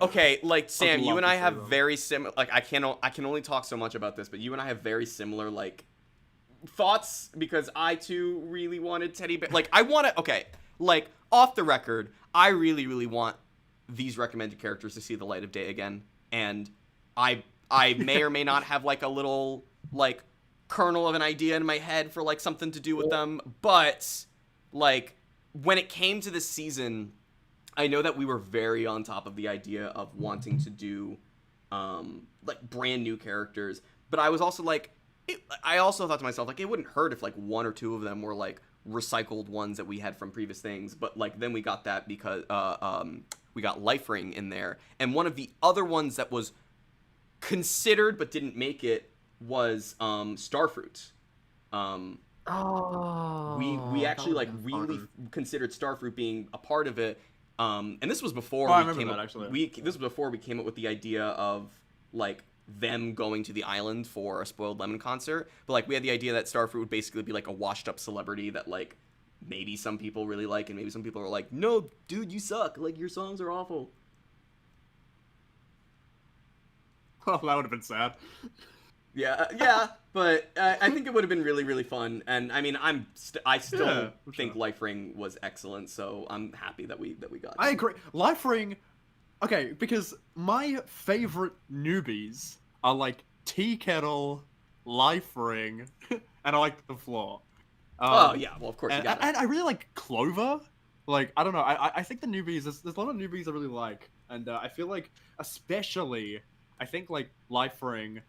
Okay, like Sam, you love and to I see have them. very similar. Like I can only talk so much about this, but you and I have very similar like thoughts because I too really wanted Teddy Bear. Like I want to. Okay, like off the record, I really want these recommended characters to see the light of day again, and I may or may not have like a little like kernel of an idea in my head for like something to do with them, but like when it came to this season, I know that we were very on top of the idea of wanting to do like brand new characters, but I was also like I also thought to myself like it wouldn't hurt if like one or two of them were like recycled ones that we had from previous things, but like then we got that because we got Life Ring in there, and one of the other ones that was considered but didn't make it was Starfruit. We actually like really considered Starfruit being a part of it, and this was before I we remember came that, up. actually. This was before we came up with the idea of like them going to the island for a Spoiled Lemon concert. But like we had the idea that Starfruit would basically be like a washed up celebrity that like maybe some people really like, and maybe some people are like, no, dude, you suck. Like your songs are awful. Well, that would have been sad. Yeah, but I think it would have been really fun. And I mean, I still Yeah, for think sure. Life Ring was excellent, so I'm happy that we got it. I agree. Life Ring. Okay, because my favorite newbies are like Tea Kettle, Life Ring, and I like the Floor. Oh yeah, well of course you and, got it. and I really like Clover. Like I don't know, I think the newbies there's a lot of newbies I really like, and I feel like especially I think like Life Ring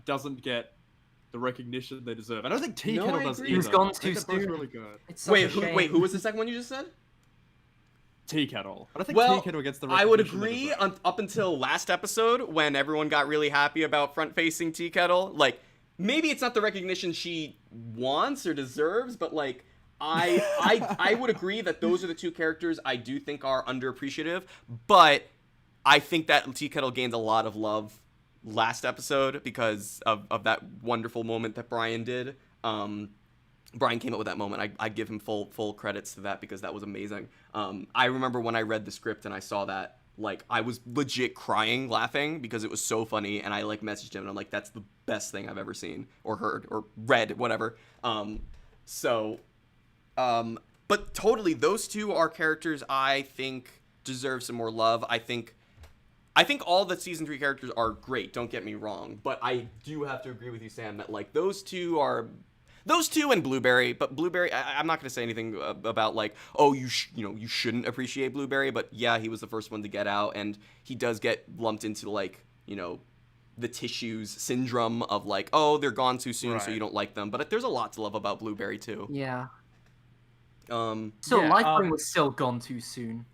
doesn't get the recognition they deserve. I don't think Tea No, Kettle I does agree. either. Who's gone I think too they're both soon. really good. It's such a shame. Who was the second one you just said? Tea Kettle. I don't think Well, Tea Kettle gets the I would recognition they agree deserve. up until last episode when everyone got really happy about front-facing Tea Kettle. Like, maybe it's not the recognition she wants or deserves, but like, I would agree that those are the two characters I do think are underappreciative. But I think that Tea Kettle gained a lot of love last episode because of that wonderful moment that Brian did. Brian came up with that moment. I give him full credits to that because that was amazing. I remember when I read the script and I saw that, like, I was legit crying, laughing because it was so funny. And I like messaged him and I'm like, that's the best thing I've ever seen or heard or read, whatever. But totally, those two are characters I think deserve some more love. I think all the season 3 characters are great. Don't get me wrong, but I do have to agree with you, Sam, that like those two and Blueberry. But Blueberry, I'm not going to say anything about like, oh, you shouldn't appreciate Blueberry. But yeah, he was the first one to get out, and he does get lumped into like the tissues syndrome of like, oh, they're gone too soon, so Right. you don't like them. But there's a lot to love about Blueberry too. Yeah. Um, Still, Yeah, Life Ring was still gone too soon.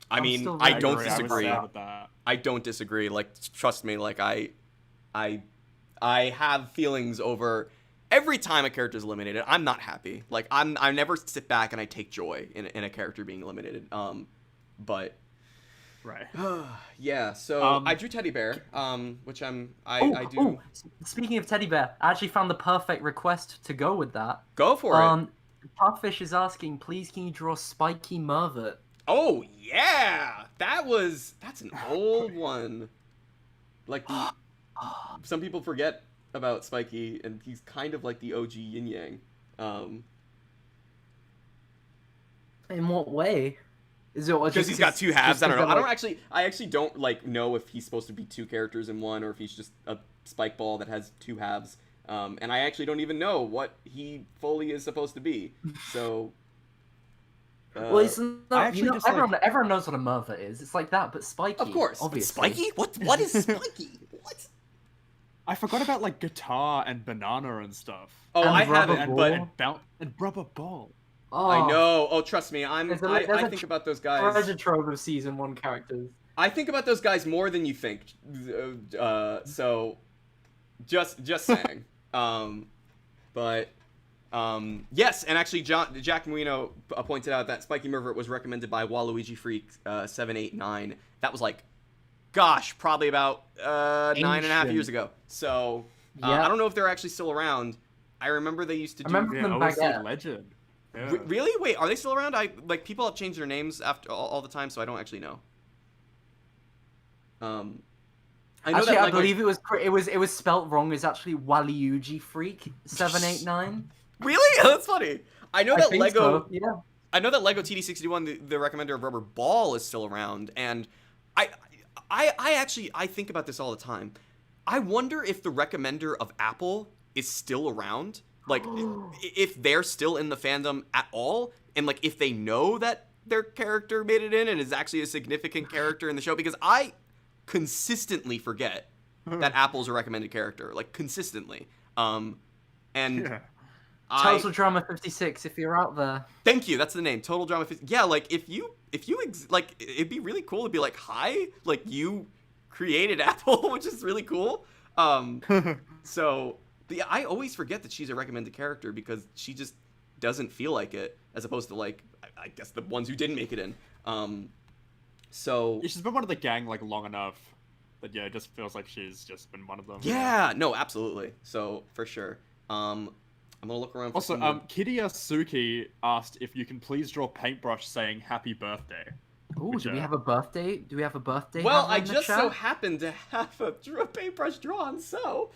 I I'm mean, still I very don't agree, I would disagree. say with that. I don't disagree. Like, trust me. Like, I have feelings over every time a character is eliminated. I'm not happy. Like, I never sit back and I take joy in a character being eliminated. But Right. yeah. So I drew Teddy Bear. Which I do. Oh, speaking of Teddy Bear, I actually found the perfect request to go with that. Go for it. Pufffish is asking, please can you draw Spiky Mervert? Oh yeah, that's an old one. Like some people forget about Spiky, and he's kind of like the OG Yin Yang. In what way? Is it Because he's got two halves. I don't know. Like, I actually don't like know if he's supposed to be two characters in one, or if he's just a spike ball that has two halves. And I actually don't even know what he fully is supposed to be. So. well, it's I not, actually just, everyone knows what a Mervert is. It's like that, but Spiky. Of course. But obviously. Spiky? What is Spiky? What? I forgot about like guitar and banana and stuff. Oh, And I rubber haven't, ball. but And rubber ball. Oh, I know. Oh, trust me. There's a- I there's a think about those treasure guys. trove of season 1 characters. I think about those guys more than you think. So, just saying. Yes, and actually, Jack Marino pointed out that Spiky Mervert was recommended by Waluigi Freak 789. That was like, gosh, probably about 9.5 years ago. So, Yeah. I don't know if they're actually still around. I remember they used to I do. remember Yeah, them OSC back. Legend. Yeah. Really? Wait, are they still around? People have changed their names after all the time, so I don't actually know. I know Actually, that I Lego. believe it was spelt wrong. It's actually Waliuji Freak 789. Really? That's funny. I know I that think Lego. so. Yeah. I know that Lego TD61, the recommender of rubber ball, is still around, and I actually think about this all the time. I wonder if the recommender of Apple is still around, like if they're still in the fandom at all, and like if they know that their character made it in and is actually a significant character in the show, because I consistently forget that Apple's a recommended character, like consistently. And Yeah. Total Drama 56. If you're out there. Thank you. That's the name. Total Drama. Yeah, like if you like, it'd be really cool to be like, hi, like you created Apple, which is really cool. So I always forget that she's a recommended character because she just doesn't feel like it, as opposed to like I guess the ones who didn't make it in. So Yeah, she's been one of the gang like long enough that it just feels like she's just been one of them. yeah, no, absolutely. So for sure. I'm gonna look around. For Also, some more. Kidia Suki asked if you can please draw paintbrush saying "Happy Birthday." Ooh, do we have a birthday? Do we have a birthday? Well, hammer I in the just chat? so happen to have a paintbrush drawn, so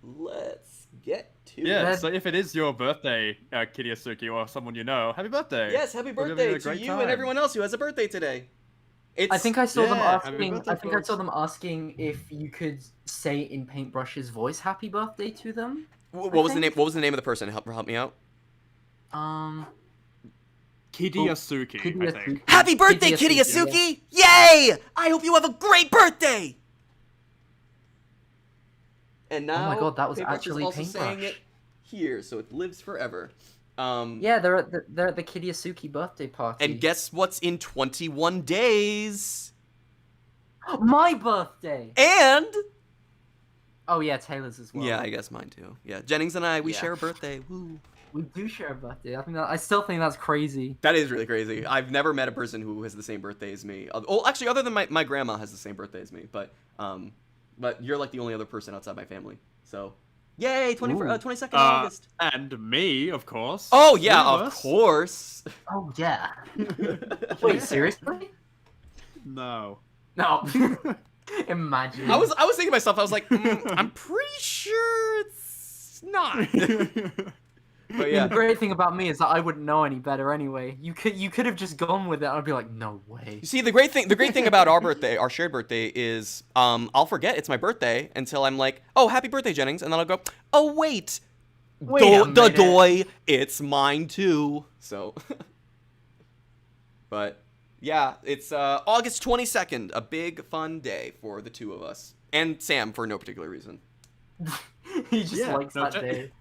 let's get to Yeah, it. so if it is your birthday, Kidia Suki, or someone you know, happy birthday! Yes, happy We're having birthday a to great you time. and everyone else who has a birthday today. I think I saw them Yeah, happy asking. birthday, I think I saw folks. them asking if you could say in Paintbrush's voice "Happy Birthday" to them. What was the name? What was the name of the person? Help me out. Kidia Suki, I Kidia think. Suki. Happy birthday, Kitty Kitty Yasuki! Yay! I hope you have a great birthday. And now, my God, that was Paintbrush actually is also saying Paintbrush. it here, so it lives forever. Yeah, they're at the Kidiasuki birthday party. And guess what's in 21 days? My birthday. And Oh yeah, Taylor's as well. yeah, I guess mine too. Yeah, Jennings and I, we Yeah. share a birthday. Woo. We do share a birthday. I still think that's crazy. That is really crazy. I've never met a person who has the same birthday as me. Oh, actually, other than my grandma has the same birthday as me, but you're like the only other person outside my family. So, yay, Ooh. 22nd August. And me, of course. Oh yeah, Three of us. course. Oh yeah. Wait, seriously? No. No. Imagine. I was thinking to myself, I was like, I'm pretty sure it's not. But yeah. The great thing about me is that I wouldn't know any better anyway. You could have just gone with it. I'd be like, no way. You see, the great thing about our shared birthday is, I'll forget it's my birthday until I'm like, oh, happy birthday, Jennings, and then I'll go, oh wait, Wait a the minute. doy, it's mine too. So, but yeah, it's August 22nd, a big fun day for the two of us and Sam for no particular reason. He just Yeah, likes no, that day.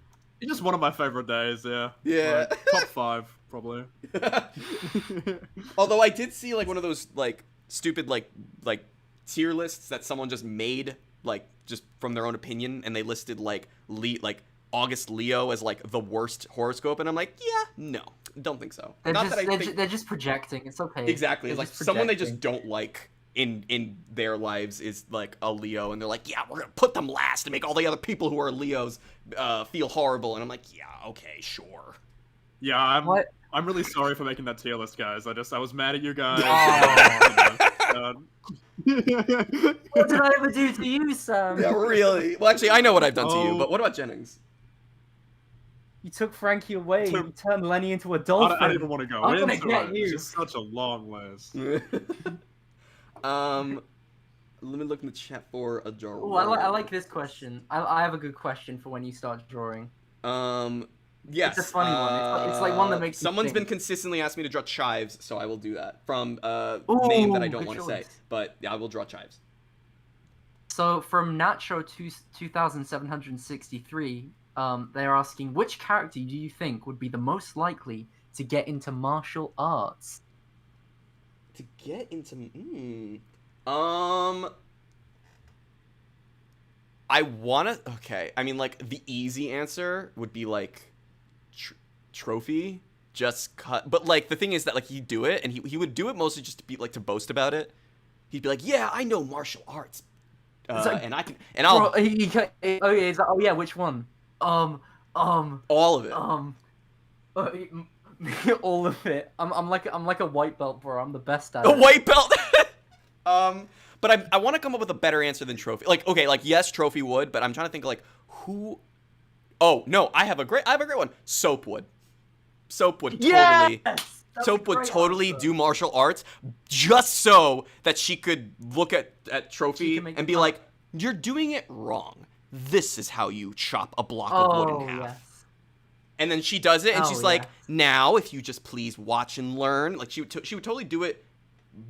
It's just one of my favorite days, yeah. Yeah. Like, top 5, probably. Although I did see like one of those like stupid like tier lists that someone just made like just from their own opinion, and they listed like August Leo as like the worst horoscope, and I'm like, yeah, no, don't think so. They're just projecting. It's okay. Exactly. It's They're like just someone they projecting. just don't like in their lives is like a Leo, and they're like, yeah, we're gonna put them last to make all the other people who are Leos feel horrible, and I'm like, yeah, okay, sure. Yeah, What? I'm really sorry for making that tier list, guys. I was mad at you guys. What did I ever do to you, Sam? Yeah, really. Well, actually, I know what I've done to you, Oh. but what about Jennings? You took Frankie away. Took- You turned Lenny into a I dolphin. don't even want to go I'm gonna into get it. you. It's just such a long list. Let me look in the chat for a jar. Oh, I like this question. I have a good question for when you start drawing. Yes. It's a funny one. It's like one that makes you Someone's been think. consistently asking me to draw chives, so I will do that from a Ooh, name that I don't good want to say. choice. But yeah, I will draw chives. So from Nacho 2763, they're asking which character do you think would be the most likely to get into martial arts? To get into I wanna. Okay, I mean, like the easy answer would be like trophy. Just cut. But like the thing is that like he'd do it, and he would do it mostly just to be like to boast about it. He'd be like, yeah, I know martial arts, like, and I can, and I'll Bro, oh yeah, oh yeah, which one? all of it. All of it. I'm like a white belt, bro. I'm the best at A it. white belt. But I want to come up with a better answer than Trophy. Like, okay, like yes, Trophy would, but I'm trying to think like who. Oh no, I have a great one. Soap would. Soap would totally. Yes! That's Soap a would great totally answer. do martial arts just so that she could look at She Trophy can make and be fun. like, "You're doing it wrong. This is how you chop a block of wood in Oh half." yes. And then she does it, and Oh, she's like, yes. "Now, if you just please watch and learn." Like she would totally do it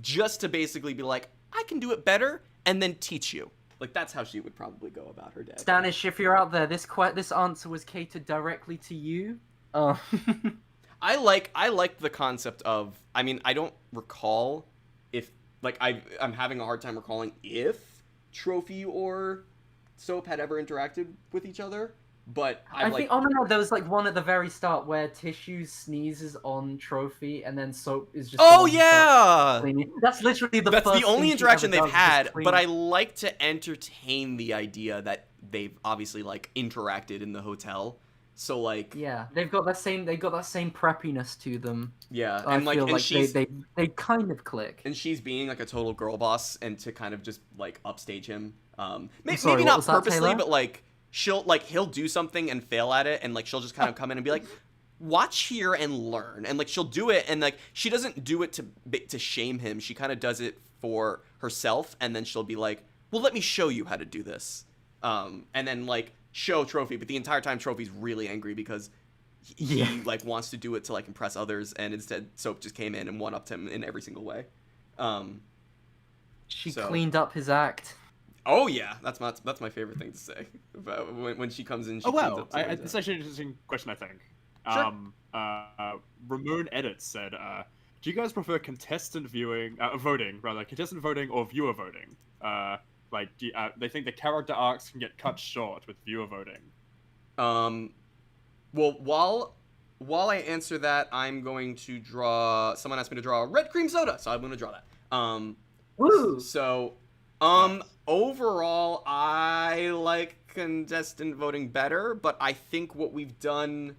just to basically be like, "I can do it better," and then teach you. Like that's how she would probably go about her day. Stanish, if you're out there, this answer was catered directly to you. I like the concept of. I mean, I don't recall if like I'm having a hard time recalling if Trophy or Soap had ever interacted with each other. But I think no, there was like one at the very start where Tissue sneezes on Trophy and then Soap is just. Oh the one who yeah, starts cleaning. That's literally the. that's first the only thing she interaction ever they've does, is had. clean. But I like to entertain the idea that they've obviously like interacted in the hotel. So like Yeah, they got that same preppiness to them. yeah, I and like feel and like she's they kind of click. and she's being like a total girl boss and to kind of just like upstage him. Maybe sorry, what not was that, purposely, Taylor? but like he'll do something and fail at it, and like she'll just kind of come in and be like, "Watch here and learn," and like she'll do it, and like she doesn't do it to shame him. She kind of does it for herself, and then she'll be like, "Well, let me show you how to do this," and then like show Trophy, but the entire time Trophy's really angry because he like wants to do it to like impress others, and instead Soap just came in and one-upped him in every single way. She so- cleaned up his act. Oh yeah, that's my favorite thing to say about when she comes in. She Oh cleans wow, up somebody's it's act. actually an interesting question. I think. Sure. Ramon Edits said, "Do you guys prefer contestant voting, contestant voting or viewer voting? They think the character arcs can get cut short with viewer voting." Well, while I answer that, I'm going to draw. Someone asked me to draw a red cream soda, so I'm going to draw that. Woo! So, Nice. overall, I like contestant voting better, but I think what we've done,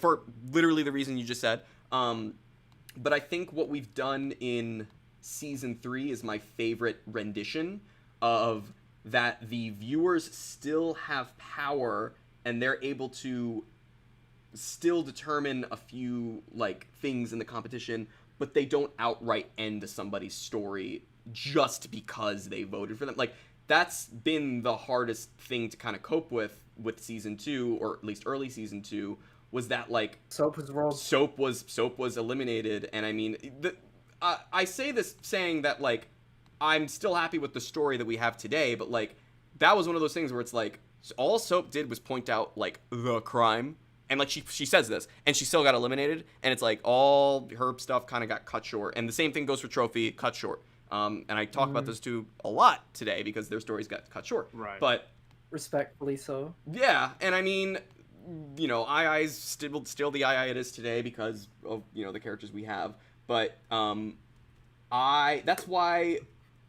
for literally the reason you just said, but I think what we've done in season 3 is my favorite rendition of that the viewers still have power and they're able to still determine a few like things in the competition, but they don't outright end somebody's story just because they voted for them. Like that's been the hardest thing to kind of cope with season 2, or at least early season 2, was that like Soap was rolled. Soap was eliminated. And I mean I say this saying that like I'm still happy with the story that we have today, but like that was one of those things where it's like all Soap did was point out like the crime, and like she says this and she still got eliminated, and it's like all her stuff kind of got cut short. And the same thing goes for Trophy, cut short. And I talk about those two a lot today because their stories got cut short. Right. But Respectfully so. yeah, and I mean, you know, II's still the II it is today because of, you know, the characters we have. But that's why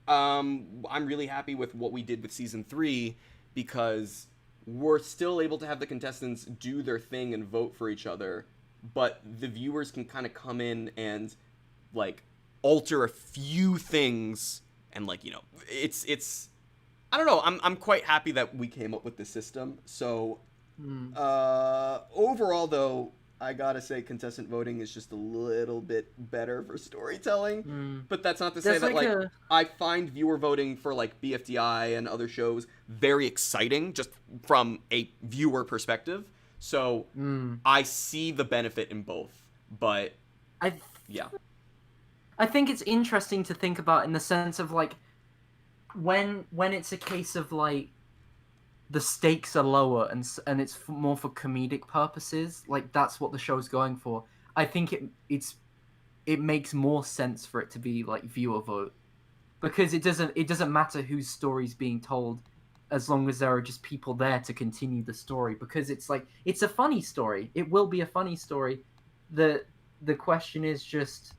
I'm really happy with what we did with season 3, because we're still able to have the contestants do their thing and vote for each other, but the viewers can kind of come in and like alter a few things, and like, you know, it's I don't know, I'm quite happy that we came up with this system. So overall though, I gotta say contestant voting is just a little bit better for storytelling. But that's not to say There's that like like I find viewer voting for like BFDI and other shows very exciting just from a viewer perspective. So I see the benefit in both. But yeah. I think it's interesting to think about in the sense of like when it's a case of like the stakes are lower and it's more for comedic purposes, like that's what the show's going for. I think it makes more sense for it to be like viewer vote, because it doesn't matter whose story's being told as long as there are just people there to continue the story, because it's like it's a funny story. It will be a funny story. The question is just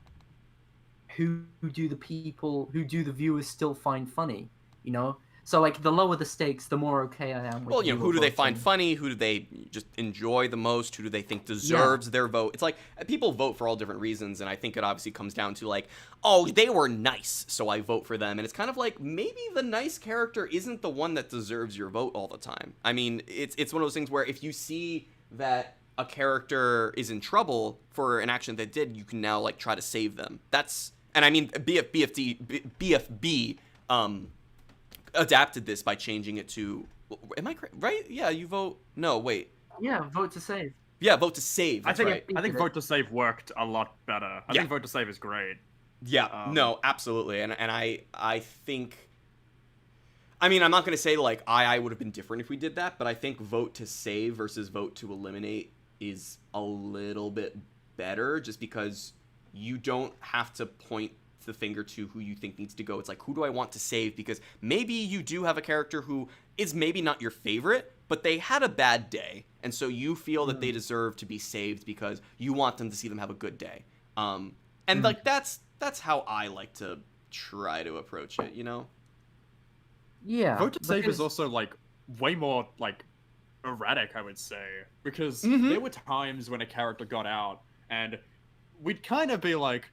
who do the viewers still find funny, you know? So like the lower the stakes, the more okay I am with Well, who do they find voting. funny? Who do they just enjoy the most? Who do they think deserves their vote? It's like people vote for all different reasons, and I think it obviously comes down to like, oh, they were nice, so I vote for them. And it's kind of like maybe the nice character isn't the one that deserves your vote all the time. I mean, it's one of those things where if you see that a character is in trouble for an action they did, you can now like try to save them. And I mean BFB adapted this by changing it to, am I correct? Right? Yeah, you vote. No, wait. Yeah, vote to save. Yeah, vote to save. I That's think right. I think vote to save worked a lot better. I Yeah. think vote to save is great. Yeah, no, absolutely. And I think, I mean, I'm not going to say like I would have been different if we did that, but I think vote to save versus vote to eliminate is a little bit better just because you don't have to point the finger to who you think needs to go. It's like, who do I want to save? Because maybe you do have a character who is maybe not your favorite, but they had a bad day, and so you feel that they deserve to be saved because you want them to see them have a good day. And like that's how I like to try to approach it, Yeah. Vote to save because- is also like way more like erratic, I would say, because Mhm. there were times when a character got out and we'd kind of be like,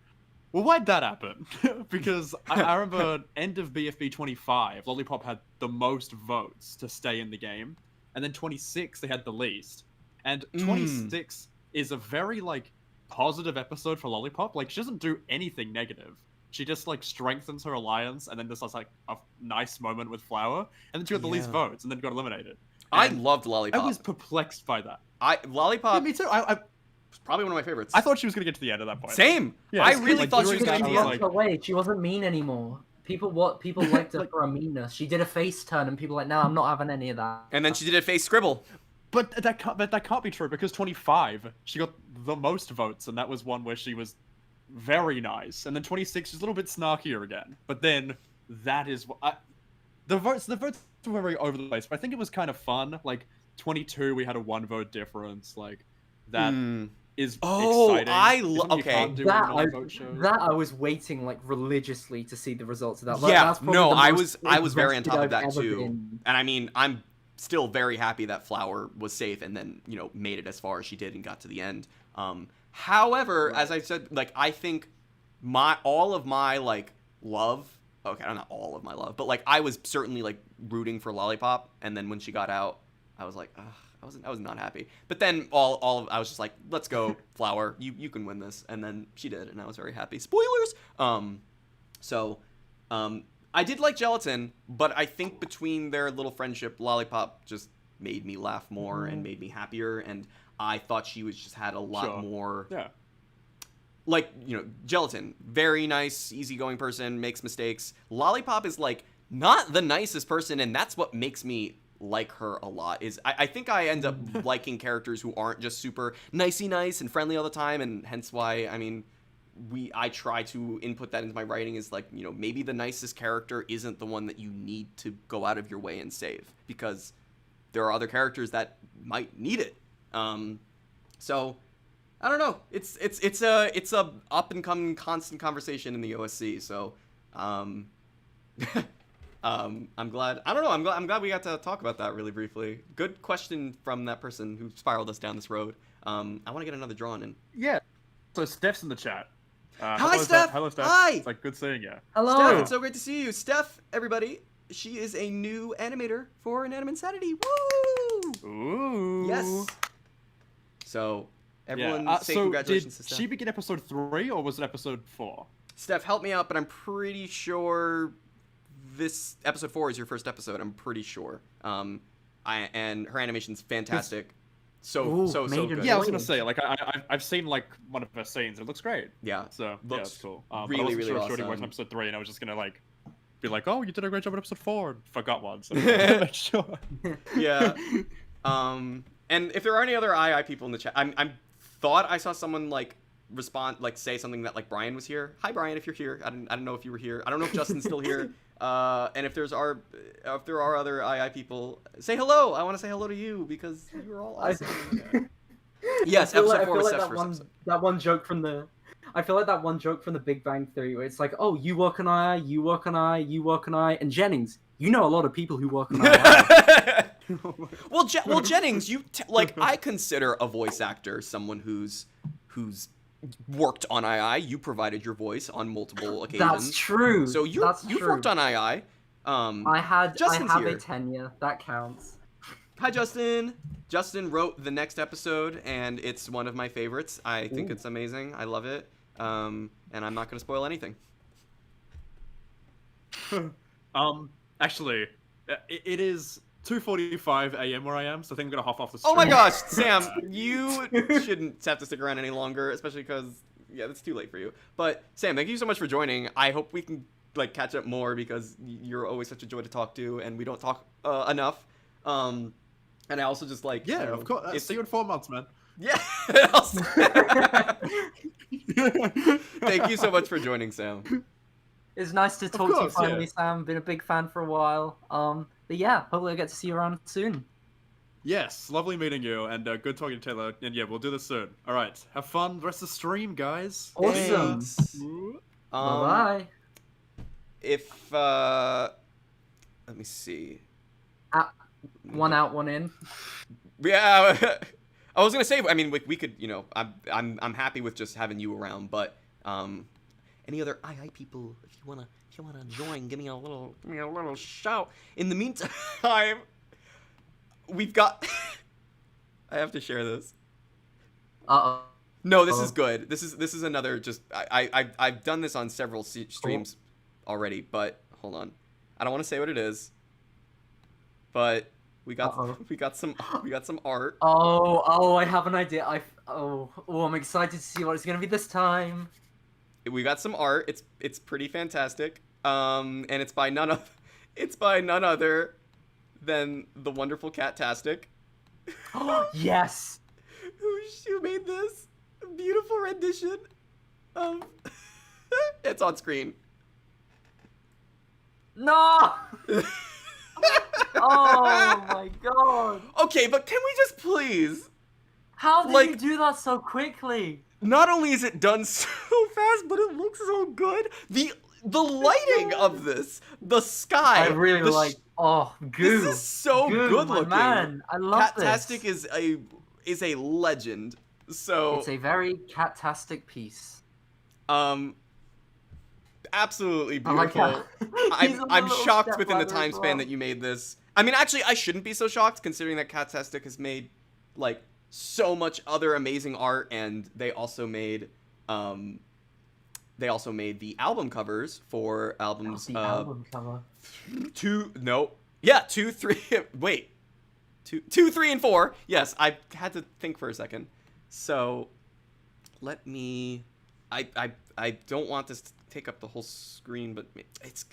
well, why'd that happen? Because I remember end of BFB 25, Lollipop had the most votes to stay in the game, and then 26 they had the least. And 26 is a very like positive episode for Lollipop. Like she doesn't do anything negative. She just like strengthens her alliance, and then this has like a nice moment with Flower, and then she got the least Yeah. votes, and then got eliminated. I And loved Lollipop. I was perplexed by that. Lollipop Yeah, me too. I was probably one of my favorites. I thought she was gonna get to the end of that point. Same. Yeah, I it's really like thought she was during going to that, be I the was end. like- away. She wasn't mean anymore. People liked her for her meanness. She did a face turn, and people were like, no, I'm not having any of that. And then she did a face scribble. But that can't be true because 25 she got the most votes, and that was one where she was very nice. And then 26 is a little bit snarkier again. But then that is what the votes were very over the place. But I think it was kind of fun. Like 22, we had a 1 vote difference. Like that is Oh, exciting. I Something you okay. can't do That in non-vote shows. I was waiting like religiously to see the results of that. Yeah, That's probably no, the I most was very on top of invested that I've ever too. been. And I mean, I'm still very happy that Flower was safe and then, made it as far as she did and got to the end. However, as I said, like I think all of my like love, okay, not all of my love, but like I was certainly like rooting for Lollipop, and then when she got out, I was like, ugh, I was not happy. But then I was just like, let's go, Flower, you can win this, and then she did, and I was very happy. Spoilers. I did like Gelatin, but I think between their little friendship, Lollipop just made me laugh more and made me happier, and I thought she just had a lot more. Yeah. Like, Gelatin, very nice, easygoing person, makes mistakes. Lollipop is like not the nicest person, and that's what makes me like her a lot. Is I think I end up liking characters who aren't just super nicey nice and friendly all the time, and hence why I try to input that into my writing is like, maybe the nicest character isn't the one that you need to go out of your way and save, because there are other characters that might need it. So I don't know. It's a up and coming constant conversation in the OSC. So I'm glad. I don't know. I'm glad we got to talk about that really briefly. Good question from that person who spiraled us down this road. I want to get another drawing in. Yeah. So Steph's in the chat. Hi, hello, Steph. Hello, Steph. Hi. It's like good seeing you. Hello. Steph, it's so great to see you. Steph, everybody, she is a new animator for Inanimate Insanity. Woo! Ooh. Yes. So everyone, Yeah. say So congratulations to did Steph. she begin episode 3 or was it episode 4? Steph, help me out, but I'm pretty sure this episode 4 is your first episode. I'm pretty sure. And her animation's fantastic. Ooh, So Maiden good. Yeah, I was gonna Voyage. say like I've seen like one of her scenes. It looks great. Yeah. So Looks it's cool. But I really, wasn't really sure if she already awesome. worked on episode 3, and I was just gonna like be like, oh, you did a great job in episode 4. And forgot one. So make sure. Yeah. And if there are any other II people in the chat, I'm thought I saw someone like respond, like say something that like Brian was here. Hi Brian, if you're here. I didn't know if you were here. I don't know if Justin's still here. And if there are other II people, say hello. I want to say hello to you because you're all awesome. Yes, I feel episode 4 was like Steph's that first one, episode. that one joke from the. I feel like that one joke from The Big Bang Theory where it's like, oh, you work on I, you work on I, you work on I, and Jennings, You know a lot of people who work on that. Well, Jennings, like I consider a voice actor someone who's worked on II. You provided your voice on multiple occasions. That's true. So you've worked on II. I have here. a tenure. That counts. Hi, Justin. Justin wrote the next episode, and it's one of my favorites. I think it's amazing. I love it. And I'm not going to spoil anything. Actually, it is 2:45 a.m. where I am, so I think I'm gonna hop off the stream. Oh my gosh, Sam, you shouldn't have to stick around any longer, especially because it's too late for you. But Sam, thank you so much for joining. I hope we can like catch up more because you're always such a joy to talk to, and we don't talk enough. And I also just like of course. See you in 4 months, man. Yeah. Thank you so much for joining, Sam. It's nice to talk to you finally, Sam. Been a big fan for a while. But yeah, hopefully I get to see you around soon. Yes, lovely meeting you, and good talking to Taylor. And yeah, we'll do this soon. All right, have fun the rest of the stream, guys. Awesome. Bye-bye. If let me see. One out, one in. Yeah, I was gonna say. I mean, we could. I'm happy with just having you around, but any other II people, if you wanna join, give me a little shout. In the meantime, we've got. I have to share this. No, this is good. This is another. Just I've done this on several streams already, but hold on. I don't want to say what it is, but we got some art. Oh, I have an idea. I'm excited to see what it's gonna be this time. We got some art. It's pretty fantastic. And it's by none other than the wonderful Catastic. Yes. Who made this beautiful rendition of it's on screen. No. Oh my god. Okay, but can we just please? How did you do that so quickly? Not only is it done so fast, but it looks so good. The lighting of this, the sky. I really like. Goo. This is so good looking. Man, I love Catastic this. is a legend. So it's a very catastic piece. Absolutely beautiful. I'm shocked within the time span that you made this. I mean, actually, I shouldn't be so shocked considering that Catastic has made like so much other amazing art, and they also made the album covers for albums. The album cover. 2, 3. Wait, 2, 3, and 4. Yes, I had to think for a second. So, let me. I don't want this to take up the whole screen, but it's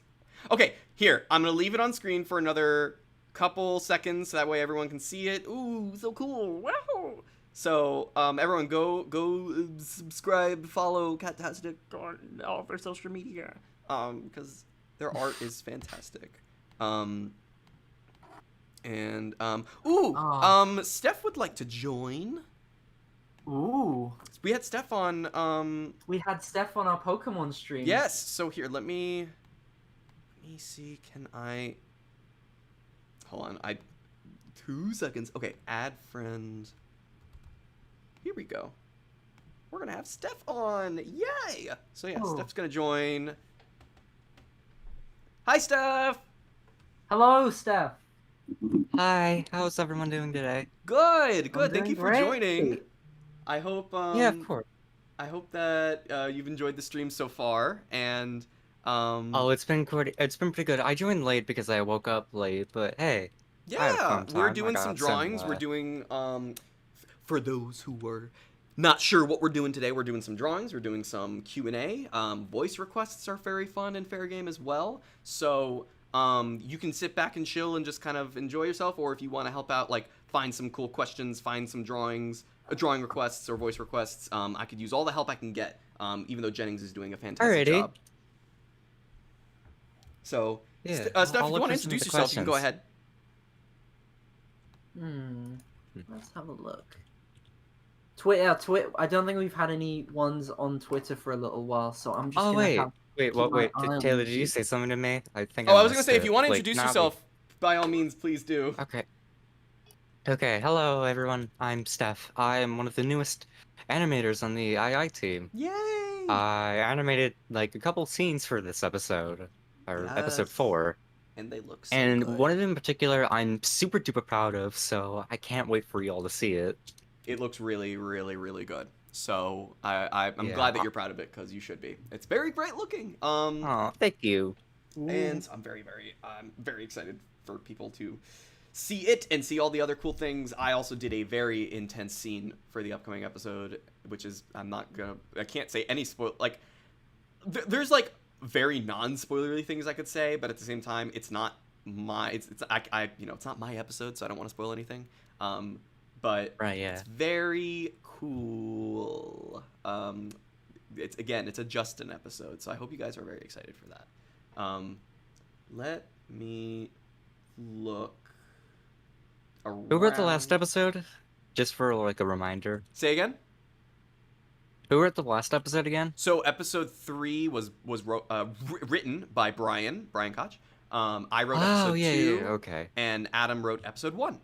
okay. Here, I'm gonna leave it on screen for another couple seconds, so that way everyone can see it. Ooh, so cool! Wow. So, everyone, go subscribe, follow Catastic on all of their social media, because their art is fantastic. Steph would like to join. Ooh. We had Steph on. We had Steph on our Pokemon stream. Yes. So here, let me see. Can I? Hold on. 2 seconds. Okay. Add friend. Here we go. We're gonna have Steph on. Yay! So yeah, Steph's gonna join. Hi, Steph. Hello, Steph. Hi. How's everyone doing today? Good. I'm Thank you for doing joining. great. I hope. Yeah, of course. I hope that you've enjoyed the stream so far, and Oh, it's been pretty good. I joined late because I woke up late, but hey. Yeah, we're doing some drawings. We're doing for those who were not sure what we're doing today, we're doing some drawings. We're doing some Q&A. Voice requests are very fun and fair game as well. So you can sit back and chill and just kind of enjoy yourself, or if you want to help out, like find some cool questions, find some drawing requests or voice requests. I could use all the help I can get, even though Jennings is doing a fantastic job. So, yeah, Steph, if you want to introduce yourself, you can go ahead. Let's have a look. Twitter. I don't think we've had any ones on Twitter for a little while, so I'm just gonna have Wait, what? My Wait, eye Taylor, will did you be- say something to me? I think Oh, I I was gonna missed say, if it. you want to Like, introduce Navi. yourself, by all means, please do. Okay. Okay, hello everyone. I'm Steph. I am one of the newest animators on the II team. Yay! I animated like a couple scenes for this episode, or episode Yes. 4. And they look so And good. one of them in particular I'm super duper proud of, so I can't wait for y'all to see it. It looks really, really, really good. So I'm Yeah. glad that you're proud of it, because you should be. It's very great looking. Oh, thank you. And I'm very excited for people to see it and see all the other cool things. I also did a very intense scene for the upcoming episode, which is I can't say any like there's like very non-spoilery things I could say, but at the same time it's not my it's not my episode, so I don't want to spoil anything. But Right, yeah. it's very cool. It's a Justin episode, so I hope you guys are very excited for that. Let me look around. Who wrote the last episode? Just for like a reminder. Say again? Who wrote the last episode again? So episode 3 was written by Brian Koch. I wrote episode 2. Yeah, okay. And Adam wrote episode 1.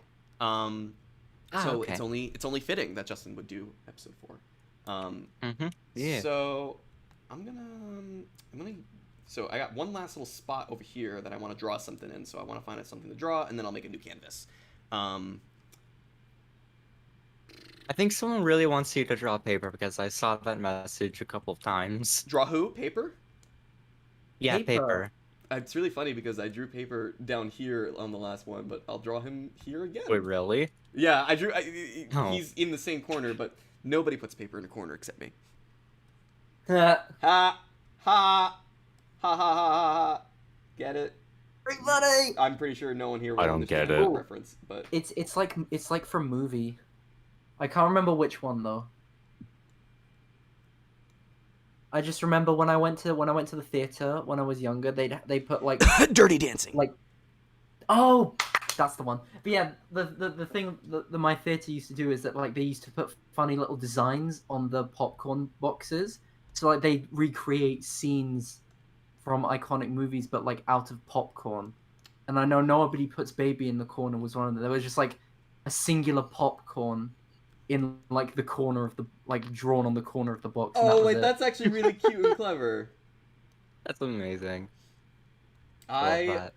So okay. it's only fitting that Justin would do episode 4. Yeah. So I'm gonna. So I got one last little spot over here that I want to draw something in. So I want to find something to draw, and then I'll make a new canvas. I think someone really wants you to draw paper because I saw that message a couple of times. Draw who? Paper? Yeah, Paper. paper. It's really funny because I drew paper down here on the last one, but I'll draw him here again. Wait, really? Yeah, I drew. Oh. He's in the same corner, but nobody puts paper in a corner except me. Everybody! Ha ha ha ha ha ha. Get it? I'm pretty sure no one here will I don't understand get that it. reference, but It's like from movie. I can't remember which one though. I just remember when I went to the theater when I was younger, they put like Dirty Dancing. like oh, that's the one. But yeah, the thing that my theater used to do is that like they used to put funny little designs on the popcorn boxes. So like they recreate scenes from iconic movies, but like out of popcorn. And I know nobody puts baby in the corner was one of them. There was just like a singular popcorn in like the corner of the like drawn on the corner of the box. And that Oh was wait, it. that's actually really cute and clever. That's amazing. I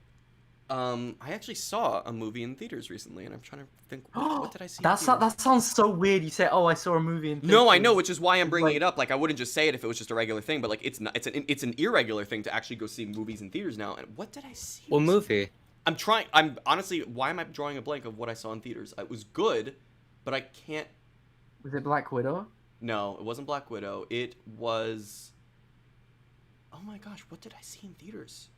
actually saw a movie in theaters recently, and I'm trying to think what did I see? That sounds so weird. You say, "Oh, I saw a movie in." No, I theaters." know, which is why I'm bringing Like- it up. Like, I wouldn't just say it if it was just a regular thing, but like, it's not. It's an irregular thing to actually go see movies in theaters now. And what did I see? What movie? I'm trying. I'm honestly. Why am I drawing a blank of what I saw in theaters? It was good, but I can't. Was it Black Widow? No, it wasn't Black Widow. It was. Oh my gosh! What did I see in theaters?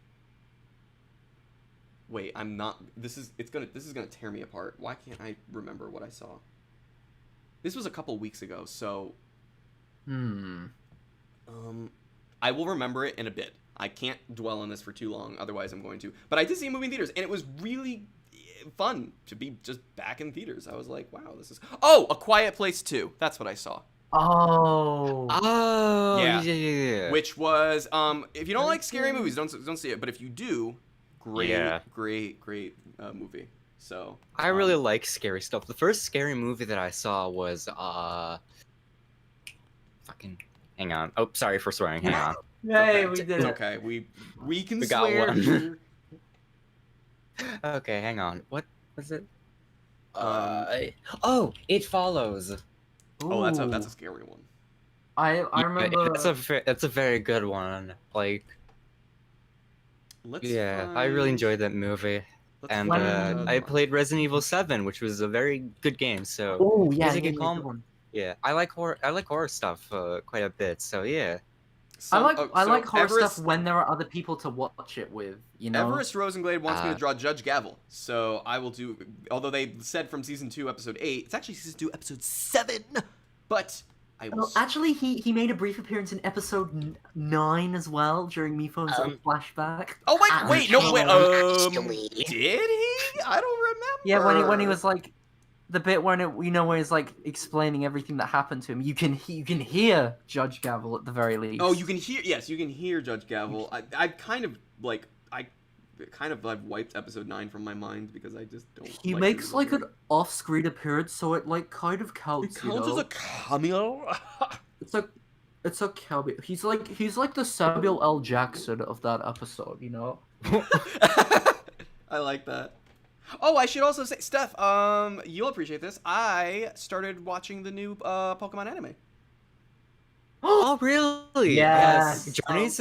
Wait, I'm not. This is gonna tear me apart. Why can't I remember what I saw? This was a couple weeks ago, so I will remember it in a bit. I can't dwell on this for too long, otherwise I'm going to. But I did see a movie in theaters, and it was really fun to be just back in theaters. I was like, wow, this is. Oh, A Quiet Place 2. That's what I saw. Oh. Oh, Yeah. yeah. Which was, if you don't like scary movies, don't see it. But if you do, great, Yeah. great movie. So I really like scary stuff. The first scary movie that I saw was fucking hang on. Oh, sorry for swearing. Hang on. Yay, okay. we did It's it. okay. We can We got swear. one. here. Okay, hang on. What was it? Um, It Follows. Oh, that's Ooh. a scary one. I Yeah, remember. that's a very good one. Like, Let's yeah, I really enjoyed that movie. And find- I played Resident Evil 7, which was a very good game. So Oh yeah, Music yeah, and yeah, calm- good one. yeah, I like horror stuff quite a bit. So yeah. I like horror Everest, stuff when there are other people to watch it with. You know. Everest Rosenglade wants me to Uh, draw Judge Gavel, so I will do. Although they said from season 2, episode 8, it's actually season 2, episode 7. But I will. Well, actually, he made a brief appearance in episode 9 as well during Mifo's flashback. Oh wait, no, wait. Actually. Did he? I don't remember. Yeah, when he was like, the bit when where he's like explaining everything that happened to him. You can hear Judge Gavel at the very least. Oh, you can hear. Yes, you can hear Judge Gavel. I've wiped episode 9 from my mind because I just don't. He like makes it like an anymore. off-screen appearance, so it like kind of counts. It counts as a cameo. It's a cameo. He's like the Samuel L. Jackson of that episode, you know. I like that. Oh, I should also say, Steph, you'll appreciate this. I started watching the new Pokemon anime. Oh, really? Yes. Journeys?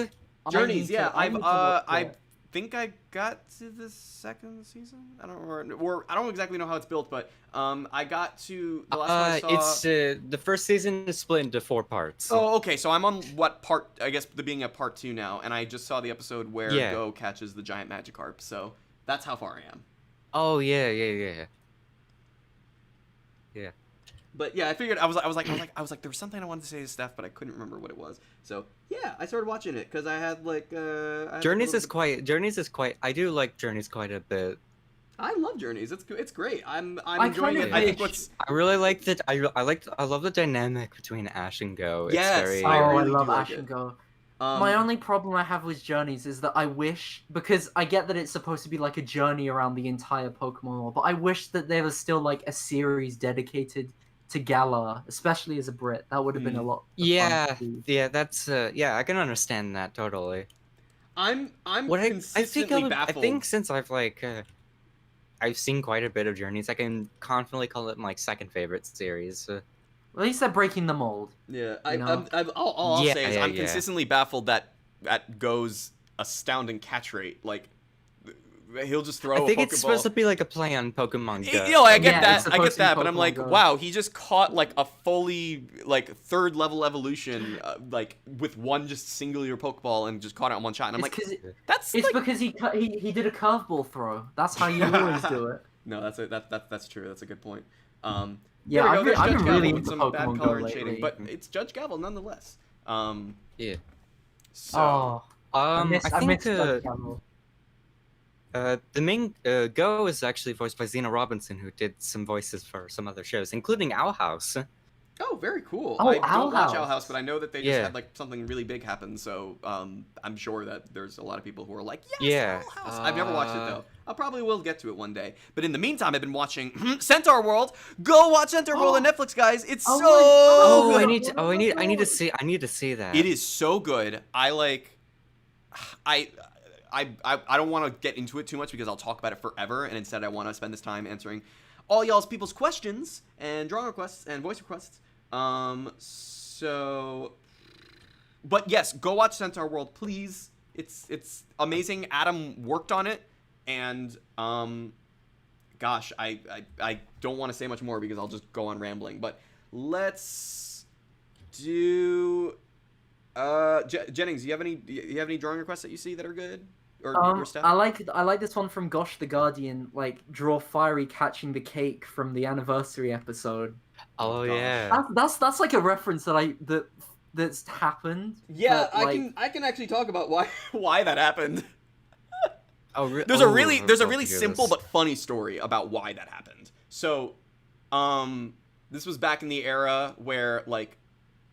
Journeys, yeah. I need to watch I that. think I got to the 2nd season. I don't remember, or I don't exactly know how it's built, but I got to the last one I saw. It's the first season is split into 4 parts. Oh, okay. So I'm on what part? I guess the beginning of part 2 now, and I just saw the episode where Go catches the giant Magikarp. So that's how far I am. Oh yeah. But yeah, I figured I was like there was something I wanted to say to Steph, but I couldn't remember what it was. So yeah, I started watching it because I had like Journeys is quite. I do like Journeys quite a bit. I love Journeys. It's great. I'm I enjoying kind it. of I think wish- what's I really like that. I love the dynamic between Ash and Go. It's Yes, very. I I really love do like Ash it. and Go. My only problem I have with Journeys is that I wish, because I get that it's supposed to be like a journey around the entire Pokemon world, but I wish that there was still like a series dedicated to Galar, especially as a Brit. That would have been a lot. Of Yeah, fun to do. yeah, that's I can understand that totally. I'm What I consistently think baffled. I think since I've seen quite a bit of Journeys, I can confidently call it my second favorite series. At least they're breaking the mold. Yeah, You know? all I'll Yeah, say is yeah, I'm yeah. consistently baffled at Go's astounding catch rate. Like he'll just throw. I think a it's Pokeball. supposed to be like a play on Pokemon Go. You know, I get Yeah, it's that. I supposed get to be that, but I'm Pokemon like, Go. wow, he just caught like a fully like 3rd level evolution, like with one just singular Pokeball and just caught it in one shot. And I'm It's like, 'cause that's It's like, because he did a curveball throw. That's how you always do it. no, that's true. That's a good point. Yeah, there we I've go. been- There's I've Judge been Gavel really with into some Pokemon bad Go color and lately. shading, but it's Judge Gavel nonetheless. Yeah. So Oh, I I think missed Judge Gavel. the main Go is actually voiced by Xena Robinson, who did some voices for some other shows, including Owl House. oh, very cool. Oh, I don't Owl watch House. Owl House, but I know that they just Yeah. had like something really big happen. So I'm sure that there's a lot of people who are like, yes, Yeah, Owl House. I've never watched it though. I probably will get to it one day. But in the meantime, I've been watching Centaur World. Go watch Centaur World on Netflix, guys. It's Oh so my- Oh, good. I need to see that. It is so good. I don't want to get into it too much because I'll talk about it forever, and instead I want to spend this time answering all y'all's people's questions and drawing requests and voice requests. But yes, go watch Centaur World, please. It's amazing. Adam worked on it, and gosh, I don't want to say much more because I'll just go on rambling. But let's do. Jennings, do you have any drawing requests that you see that are good, or your stuff? I like this one from Gosh the Guardian. Like, draw Fiery catching the cake from the anniversary episode. Oh gosh. yeah. That's like a reference that's happened. Yeah, but, like, I can actually talk about why that happened. There's Oh, a really I'd love to hear simple this. but funny story about why that happened. So, this was back in the era where like,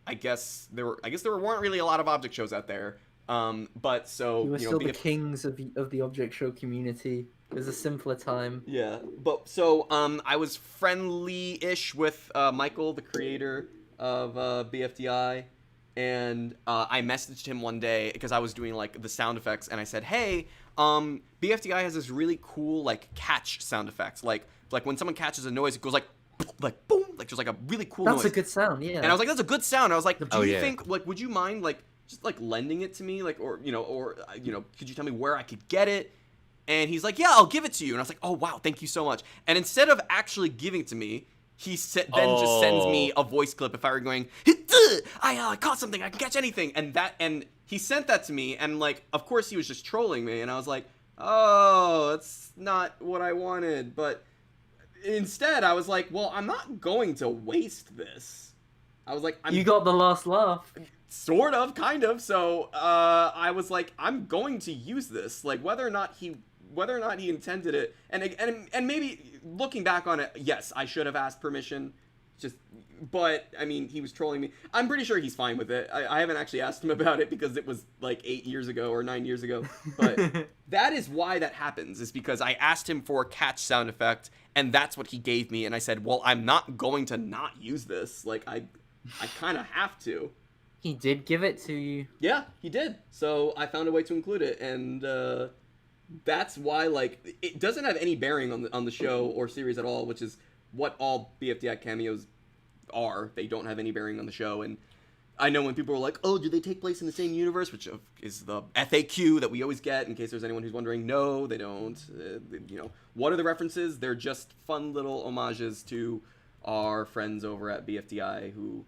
I guess there weren't really a lot of object shows out there. But so we were you still know, the kings of the object show community. It was a simpler time. yeah. But so I was friendly-ish with Michael, the creator of BFDI. And I messaged him one day because I was doing like the sound effects, and I said, "Hey, BFDI has this really cool like catch sound effects, like when someone catches a noise, it goes like boom, like just like a really cool That's noise." a good sound, yeah. And I was like, "That's a good sound." I was like, "Do Oh, you yeah. think like would you mind like just like lending it to me, like or could you tell me where I could get it?" And he's like, "Yeah, I'll give it to you." And I was like, "Oh wow, thank you so much." And instead of actually giving it to me, he then just sends me a voice clip if I were going, I caught something, I can catch anything. And he sent that to me, and like, of course he was just trolling me, and I was like, oh, that's not what I wanted. But instead I was like, well, I'm not going to waste this. I was like, You got the last laugh. kind of. So I was like, I'm going to use this. Like, whether or not he whether or not he intended it, and maybe looking back on it, yes, I should have asked permission. But I mean, he was trolling me. I'm pretty sure he's fine with it. I haven't actually asked him about it because it was like 8 years ago or 9 years ago. But that is why that happens, is because I asked him for a catch sound effect, and that's what he gave me. And I said, well, I'm not going to not use this. Like, I kind of have to. He did give it to you. Yeah, he did. So I found a way to include it, and that's why, like, it doesn't have any bearing on the show or series at all, which is what all BFDI cameos are. They don't have any bearing on the show. And I know when people are like, oh, do they take place in the same universe, which is the FAQ that we always get in case there's anyone who's wondering. No, they don't. You know, what are the references? They're just fun little homages to our friends over at BFDI who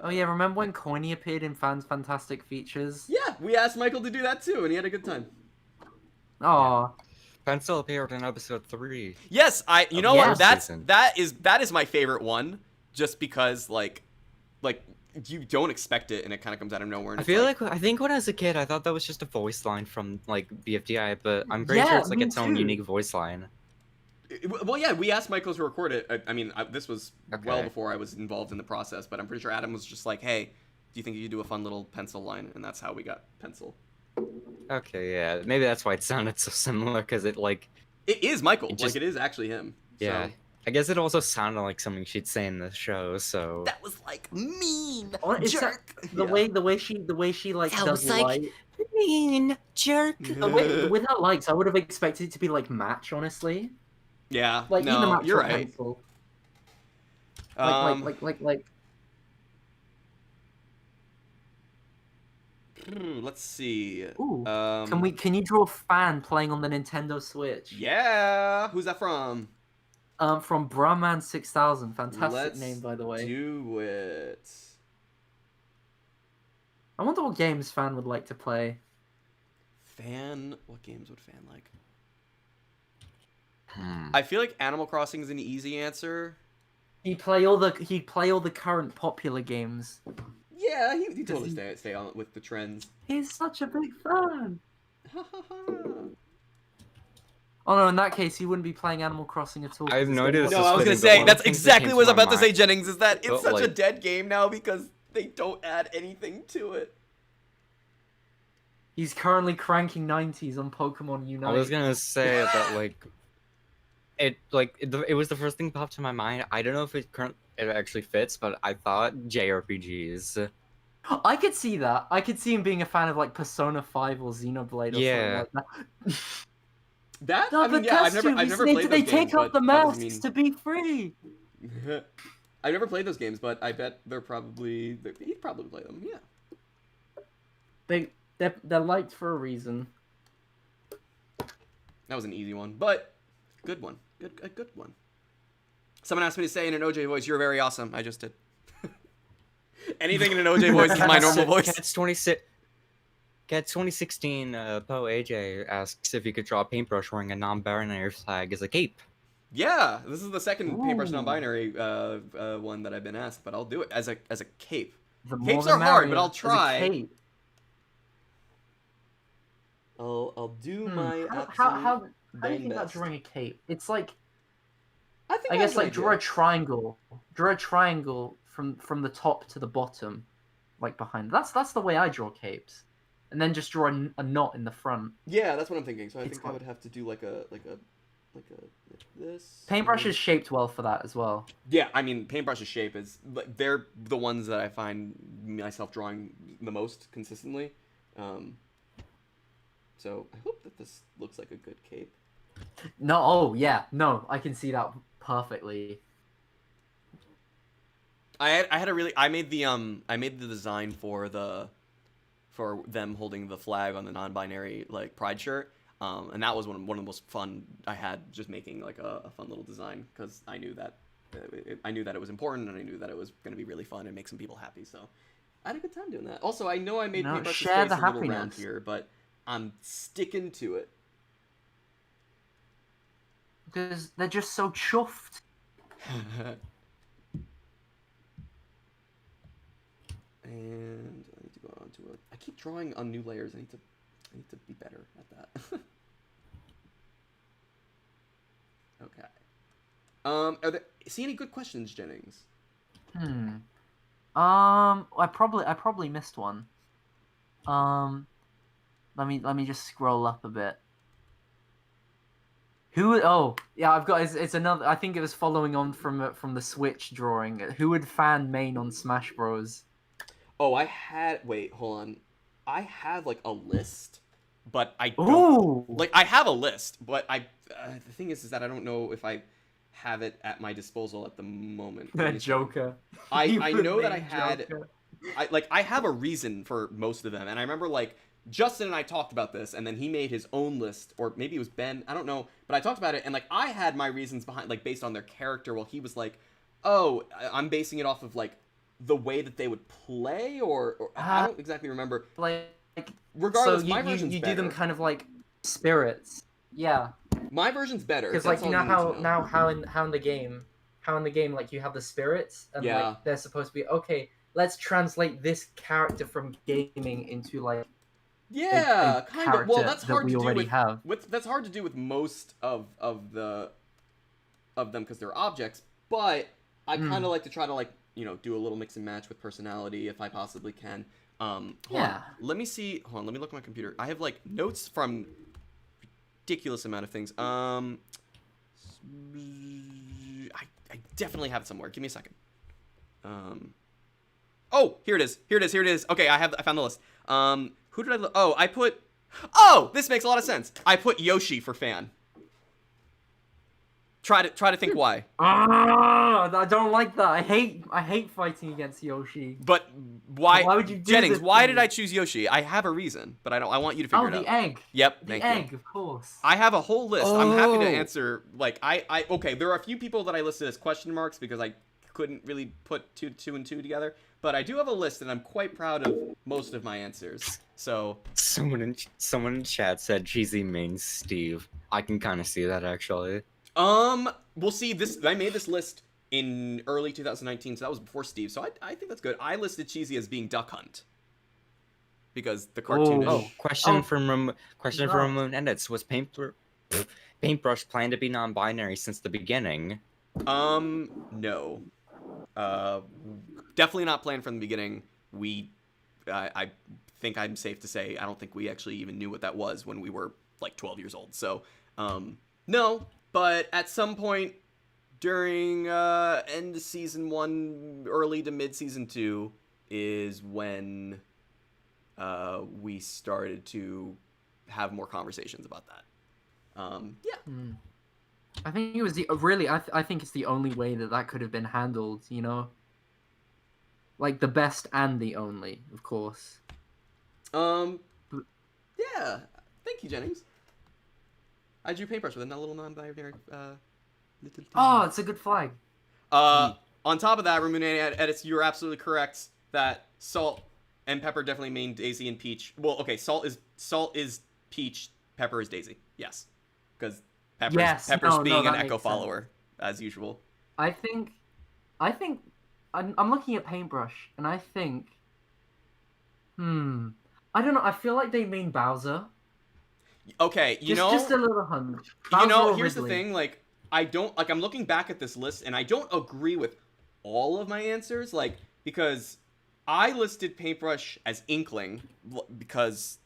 Oh yeah, remember when Coiny appeared in Fans Fantastic Features? yeah, we asked Michael to do that too, and he had a good time. Oh, Pencil appeared in episode 3. Yes, you know Yeah. what? Season. That is my favorite one, just because like you don't expect it and it kind of comes out of nowhere. And I it's feel like I think when I was a kid, I thought that was just a voice line from like BFDI, but I'm pretty sure Yeah, it's like me its own too. unique voice line. well, yeah, we asked Michael to record it. I mean, this was well Okay. before I was involved in the process, but I'm pretty sure Adam was just like, "Hey, do you think you could do a fun little pencil line?" And that's how we got pencil. Okay, yeah, maybe that's why it sounded so similar, because it like, It is Michael. It just- Like, it is actually him. yeah. So. I guess it also sounded like something she'd say in the show, so. That was like mean it's jerk. the way she like That does was like- light. Mean jerk. With her likes, I would have expected it to be like match, honestly. Yeah. Like either No, match you're or right. pencil. Um, Like. Let's see. Ooh. Um, Can you draw a fan playing on the Nintendo Switch? Yeah. Who's that from? From Brahman 6000. Fantastic Let's name, by the way. do it. I wonder what games fan would like to play. Fan. What games would fan like? Hmm. I feel like Animal Crossing is an easy answer. He'd play all the current popular games. Yeah, he Does totally he- stay on with the trends. He's such a big fan. Oh no, in that case, he wouldn't be playing Animal Crossing at all. I have 'cause no it's idea gonna this No, is I was gonna fitting, but say one of that's the things that exactly came what I was to my about to say, mind- Jennings. Is that it's But, such a like- dead game now because they don't add anything to it. He's currently cranking 90s on Pokemon Unite. I was gonna say that it was the first thing that popped to my mind. I don't know if it actually fits, but I thought JRPGs. I could see that. I could see him being a fan of like Persona 5 or Xenoblade or Yeah. something like that. That No, I mean, but yeah, I've never costumes, played they those games, take but off the that masks doesn't to be free. mean... I've never played those games, but I bet he'd probably play them. Yeah, They're liked for a reason. that was an easy one, but good one. A good one. Someone asked me to say in an OJ voice, "You're very awesome." I just did. Anything in an OJ voice is my normal voice. Cat's 2016, Poe AJ asks if he could draw a paintbrush wearing a non-binary flag as a cape. Yeah, this is the second paintbrush Ooh. non-binary one that I've been asked, but I'll do it as a cape. The more Capes the are hard, but merrier. I'll As a try. cape. I'll do my How absolute do you think about best. drawing a cape? It's like I think I have guess an like draw a idea. triangle. Draw a triangle from the top to the bottom, like behind. That's the way I draw capes, and then just draw a knot in the front. Yeah, that's what I'm thinking. So I It's think I hard. would have to do like this. Paintbrush and is shaped well for that as well. Yeah, I mean, paintbrush's shape is they're the ones that I find myself drawing the most consistently. So I hope that this looks like a good cape. No, oh yeah, no, I can see that perfectly. I made the design for them holding the flag on the non-binary like pride shirt. And that was one of the most fun I had, just making like a fun little design, because I knew that it was important, and I knew that it was going to be really fun and make some people happy. So I had a good time doing that. Also, I know I made No, Paintbrush's share face the a little round happiness. here, but I'm sticking to it. Because they're just so chuffed. And I need to go on to it. I keep drawing on new layers. I need to be better at that. Okay. See any good questions, Jennings? I probably missed one. Let me just scroll up a bit. Oh, yeah, I've got it's another. I think it was following on from the Switch drawing. Who would fan main on Smash Bros? Oh, wait, hold on. I had like a list, but I don't Ooh, like. I have a list, but the thing is that I don't know if I have it at my disposal at the moment. Let me see. Joker. I would know that I main had. Joker. I have a reason for most of them, and I remember like Justin and I talked about this, and then he made his own list, or maybe it was Ben, I don't know, but I talked about it, and like I had my reasons behind, like based on their character, while he was like, oh, I'm basing it off of like the way that they would play, or I don't exactly remember. Like, Regardless, so my version's you better. do them kind of like spirits. Yeah, My version's better. because That's like you all know need to how in the game like you have the spirits and Yeah. like they're supposed to be okay. Let's translate this character from gaming into like Yeah, a kind of. Well, character that's that hard we to do already have. that's hard to do with most of them because they're objects. But I kind of like to try to like do a little mix and match with personality if I possibly can. Hold on. Let me see. Hold on. Let me look at my computer. I have like notes from ridiculous amount of things. I definitely have it somewhere. Give me a second. Oh, here it is. Okay, I found the list. Who did I Oh, I put this makes a lot of sense. I put Yoshi for fan. Try to think why. I don't like that. I hate fighting against Yoshi. But why Why would you do Jennings, this why to did me? I choose Yoshi? I have a reason, but I want you to figure it out. The egg. Yep, The thank egg, you. of course. I have a whole list. I'm happy to Oh. answer. Like okay, there are a few people that I listed as question marks because I couldn't really put two and two together. But I do have a list, and I'm quite proud of most of my answers. So Someone in chat said cheesy means Steve. I can kind of see that actually. we'll see. I made this list in early 2019, so that was before Steve. So I think that's good. I listed Cheesy as being Duck Hunt because the cartoonish. Oh, question from No. Ramon Edits. Was Paintbrush planned to be non-binary since the beginning? No. Definitely not planned from the beginning. I think I'm safe to say I don't think we actually even knew what that was when we were like 12 years old. So, no. But at some point during end of season 1, early to mid season 2 is when we started to have more conversations about that. Yeah. I think it was I think it's the only way that could have been handled, you know? Like the best and the only, of course. Yeah. Thank you, Jennings. I drew Paintbrush with a little non-binary little Oh, it's a good flag. On top of that, Ramunani edits, you're absolutely correct that Salt and Pepper definitely mean Daisy and Peach. Well, okay, Salt is Peach, Pepper is Daisy. Yes. Because Pepper's being an Echo follower, as usual. I think I'm looking at Paintbrush, and I think, I don't know. I feel like they mean Bowser. Okay, just a little hunch. Here's the thing. Like, I'm looking back at this list, and I don't agree with all of my answers. Like, because I listed Paintbrush as Inkling because.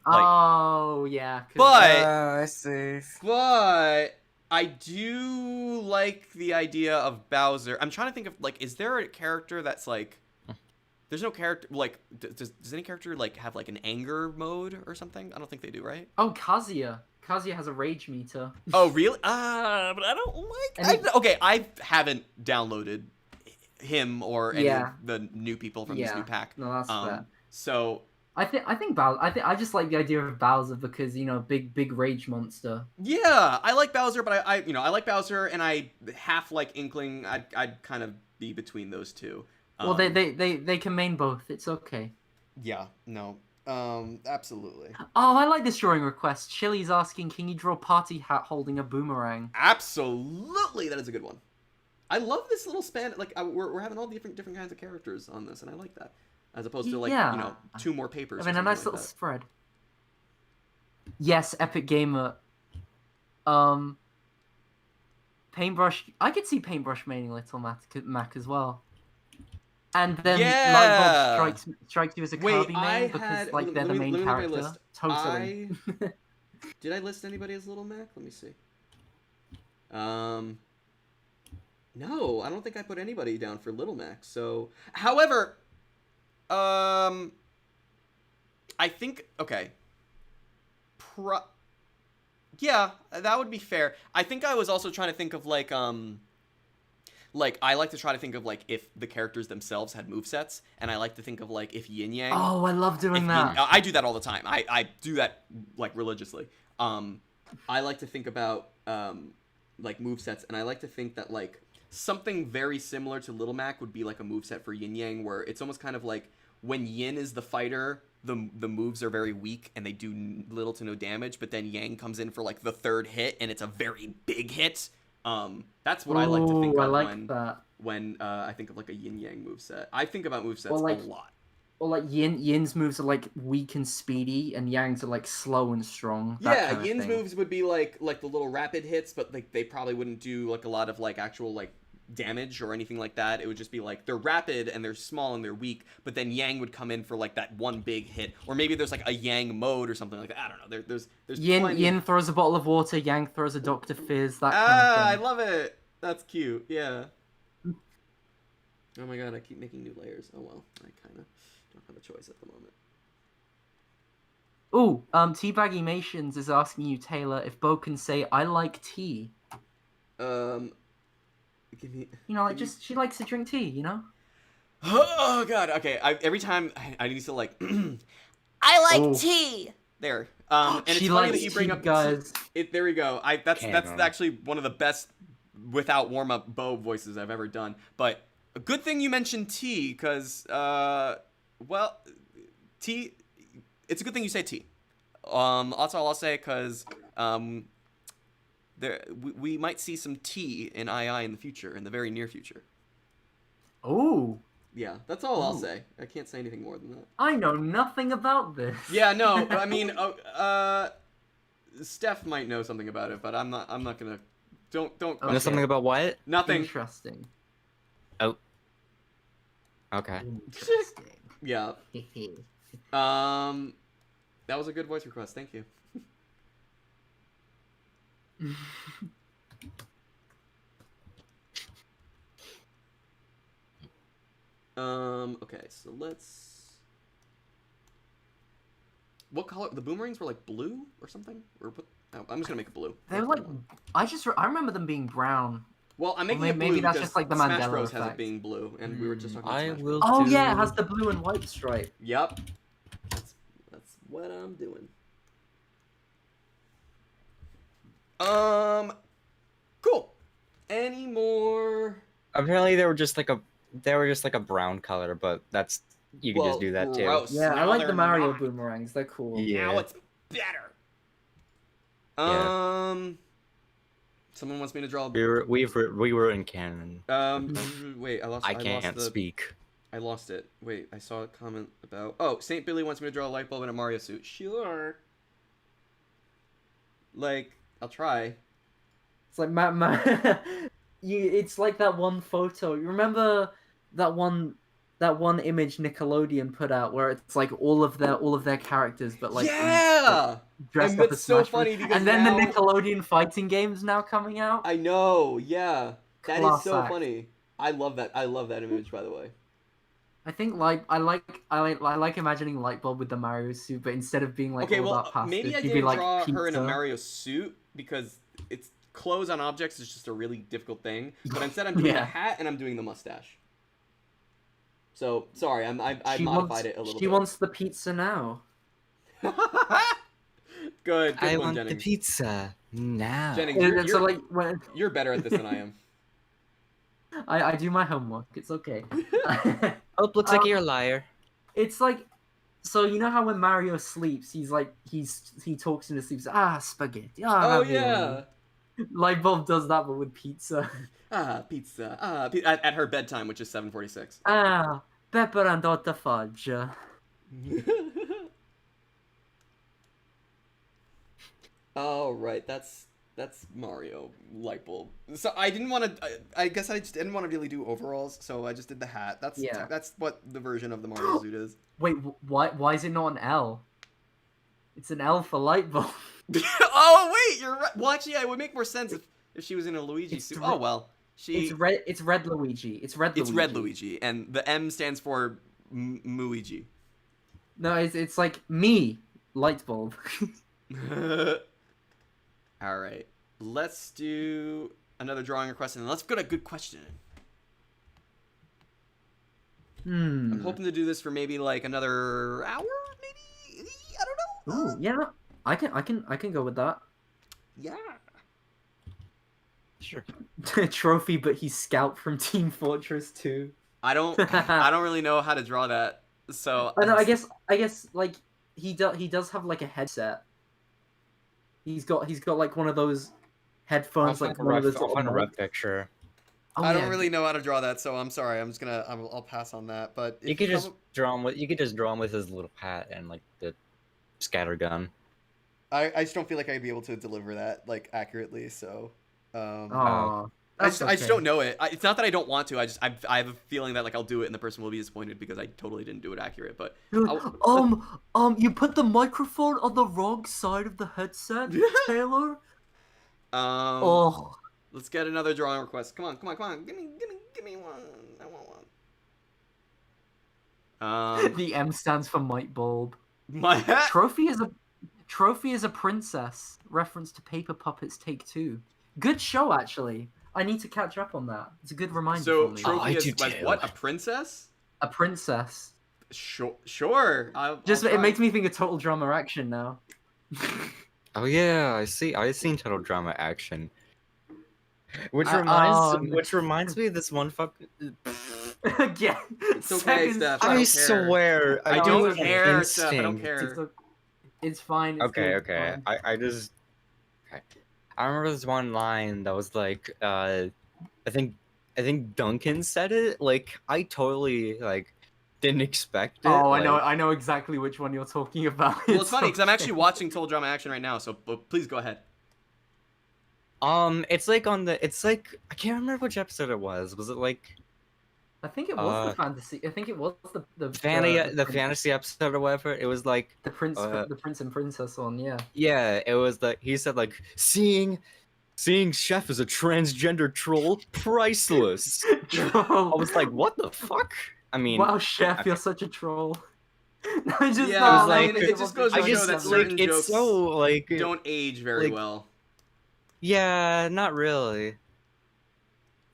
Like, oh yeah. But I see. But I do like the idea of Bowser. I'm trying to think of like, is there a character that's like, there's no character like, does any character like have like an anger mode or something? I don't think they do, right? Oh, Kazuya. Kazuya has a rage meter. Oh really? But I don't like. Okay, I haven't downloaded him or any of the new people from this new pack. No, that's fair. So. I think Bowser. I just like the idea of Bowser because big rage monster. Yeah, I like Bowser, but I like Bowser, and I half like Inkling. I'd kind of be between those two. Well, they can main both. It's okay. Yeah. No. Absolutely. Oh, I like this drawing request. Chili's asking, can you draw Party Hat holding a boomerang? Absolutely, that is a good one. I love this little span. Like we're having all different kinds of characters on this, and I like that. As opposed to like 2 more papers. I mean, a nice little spread. Yes, Epic Gamer. Paintbrush. I could see Paintbrush maining Little Mac as well. And then Yeah! Lightbulb strikes you as a Wait, Kirby I main because had... like they're the main let me look at my character. list. Totally. Did I list anybody as Little Mac? Let me see. No, I don't think I put anybody down for Little Mac. So, however, I think okay. Yeah, that would be fair. I think I was also trying to think of like I like to try to think of like if the characters themselves had movesets, and I like to think of like if yin yang. Oh, I love doing that. I do that all the time. I do that like religiously. I like to think about like movesets, and I like to think that like something very similar to Little Mac would be like a moveset for yin yang, where it's almost kind of like when yin is the fighter, the moves are very weak and they do little to no damage, but then yang comes in for like the third hit and it's a very big hit. That's what I like to think of when I think of like a yin yang moveset. I think about movesets a lot. Or like Yin's moves are like weak and speedy, and Yang's are like slow and strong. Yeah, Yin's moves would be like the little rapid hits, but like they probably wouldn't do like a lot of like actual like damage or anything like that. It would just be like they're rapid and they're small and they're weak, but then Yang would come in for like that one big hit, or maybe there's like a Yang mode or something like that. I don't know. There's Yin throws a bottle of water, Yang throws a Dr. Fizz. That kind of thing. I love it. That's cute. Yeah. Oh my god, I keep making new layers. Oh well, I kind of don't have a choice at the moment. Ooh, Teabaggimations is asking you, Taylor, if Beau can say, I like tea. Give me... You know, like, she likes to drink tea, you know? Oh god, okay. Every time I need to like... I like tea! There. And it's funny that you bring up... guys. There we go. That's actually one of the best without warm-up Beau voices I've ever done. But a good thing you mentioned tea, because, well, tea... It's a good thing you say tea. That's all I'll say, because we might see some tea in II in the future, in the very near future. Oh. Yeah, that's all I'll say. I can't say anything more than that. I know nothing about this. Yeah, no, I mean, Steph might know something about it, but I'm not gonna. Don't. Okay. Know something about what? Nothing. Interesting. Oh. Okay. Interesting. Yeah. That was a good voice request. Thank you. Okay, so let's... What color? The boomerangs were like blue or something? Or what? Oh, I'm just gonna make it blue. They were like... I remember them being brown. Well, I'm making it blue maybe that's because just like the Smash Mandela Bros effect. has it being blue, and we were just talking about Smash Bros. Oh yeah, it has the blue and white stripe. Yep. That's what I'm doing. Cool. Any more? Apparently they were just like a brown color, but that's you can just do that too. Gross. Yeah, Now I like the Mario not. boomerangs. They're cool. Yeah. Now it's better. Yeah. Someone wants me to draw. We were in canon. Wait, I can't speak. I lost it. Wait, I saw a comment about. Oh, Saint Billy wants me to draw a light bulb in a Mario suit. Sure. Like, I'll try. It's like it's like that one photo. You remember that one image Nickelodeon put out where it's like all of their characters, but like dressed and up that's as so Smash funny Bros. because And then now... the Nickelodeon fighting games now coming out. I know, yeah, that is so Class funny. I love that. I love that image, by the way. I think I like imagining Lightbulb with the Mario suit, but instead of being like all that past maybe I he'd didn't be like draw pizza. her in a Mario suit because it's clothes on objects is just a really difficult thing. But instead, I'm doing the hat and I'm doing the mustache. So sorry, I modified it a little bit. She wants the pizza now. Good I one, want Jennings. the pizza now. Jennings, So like you're better at this than I am. I do my homework. It's okay. Oh, it looks like you're a liar. It's like, so you know how when Mario sleeps, he talks in his sleep. Spaghetti. Oh yeah. Lightbulb does that, but with pizza. Pizza. At her bedtime, which is 7:46. Pepper and Dr. Fudge. All right, that's That's Mario light bulb. So I didn't want to. I guess I just didn't want to really do overalls, so I just did the hat. That's what the version of the Mario suit is. Wait, why is it not an L? It's an L for light bulb. Oh wait, you're right. Well, actually, it would make more sense if she was in a Luigi suit. Oh well, It's red. It's red Luigi. It's red Luigi. It's red Luigi, and the M stands for Muigi. No, it's like me, light bulb. All right, let's do another drawing request, and let's get a good question. I'm hoping to do this for maybe like another hour, maybe. I don't know. Ooh, yeah, I can go with that. Yeah. Sure. Trophy, but he's Scout from Team Fortress 2. I don't really know how to draw that, so. I know. I guess like he does have like a headset. He's got like one of those headphones, I'll like find one of those. I'll find a rough picture. Oh, I yeah. don't really know how to draw that, so I'm sorry. I'll pass on that. But You could just draw him with. You could just draw him with his little hat and like the scatter gun. I just don't feel like I'd be able to deliver that like accurately. So. Aw, I just that's don't okay. know it. It's not that I don't want to. I have a feeling that like I'll do it and the person will be disappointed because I totally didn't do it accurate. But You put the microphone on the wrong side of the headset, Taylor. Oh, let's get another drawing request. Come on. Give me one. I want one. the M stands for Might Bulb. My hat. Trophy is a princess. Reference to Paper Puppets Take 2. Good show, actually. I need to catch up on that. It's a good reminder So for me. Trophy I is do like too. what? A princess? A princess. Sure. I'll It try. makes me think of Total Drama Action now. Oh yeah, I see. I've seen Total Drama Action. Which oh, reminds me of this one fucking. Again. It's okay, Steph. I I don't care. swear. I Oh, don't it's okay. care, Steph. I don't Instinct. care. It's fine. It's Okay, good, okay. fine. I just. Okay. I remember this one line that was like, I think Duncan said it. Like, I totally like didn't expect it. Oh, like, I know exactly which one you're talking about. Well, it's funny because I'm okay. actually watching Total Drama Action right now. So please go ahead. It's like it's like I can't remember which episode it was. Was it like I think it was the fantasy. I think it was the fantasy episode or whatever? It was like the prince and princess one. Yeah. yeah, it was like he said like seeing Chef as a transgender troll, priceless. I was like, what the fuck? I mean, wow, Chef, you're such a troll. No, it's just Yeah, not, I mean, it just goes to I show just that like certain it's jokes so like don't age very like, well. yeah, not really.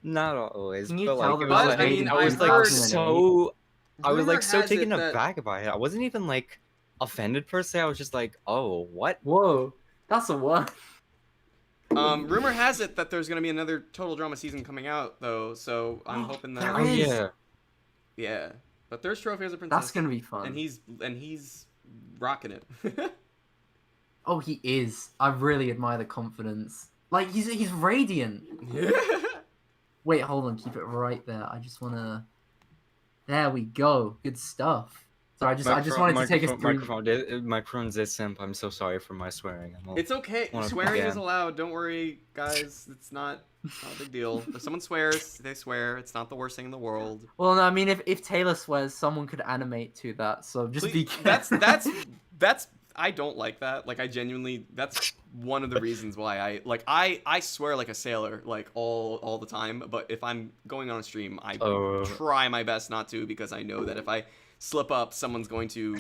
Not always, Can you but tell like it them was But, like I mean, I was I've like heard- so I was Rumor like so has taken it that- aback by it. I wasn't even like offended per se. I was just like, oh, what? Whoa, that's a what? Rumor has it that there's gonna be another Total Drama season coming out though, so I'm hoping that. There Oh is. yeah. Yeah, but there's Trophy as a princess. That's gonna be fun. And he's rocking it. Oh, he is. I really admire the confidence. Like he's radiant. Wait, hold on. Keep it right there. I just wanna. There we go. Good stuff. So I just wanted to take us through. Microphone's a simp. I'm so sorry for my swearing. It's okay. Wanna- Swearing yeah. is allowed. Don't worry, guys. It's not a big deal. If someone swears, they swear. It's not the worst thing in the world. Well, no, I mean, if Taylor swears, someone could animate to that. So just be Please- careful. that's I don't like that. Like I genuinely, that's one of the reasons why I swear like a sailor like all the time. But if I'm going on a stream, I try my best not to because I know that if I slip up, someone's going to,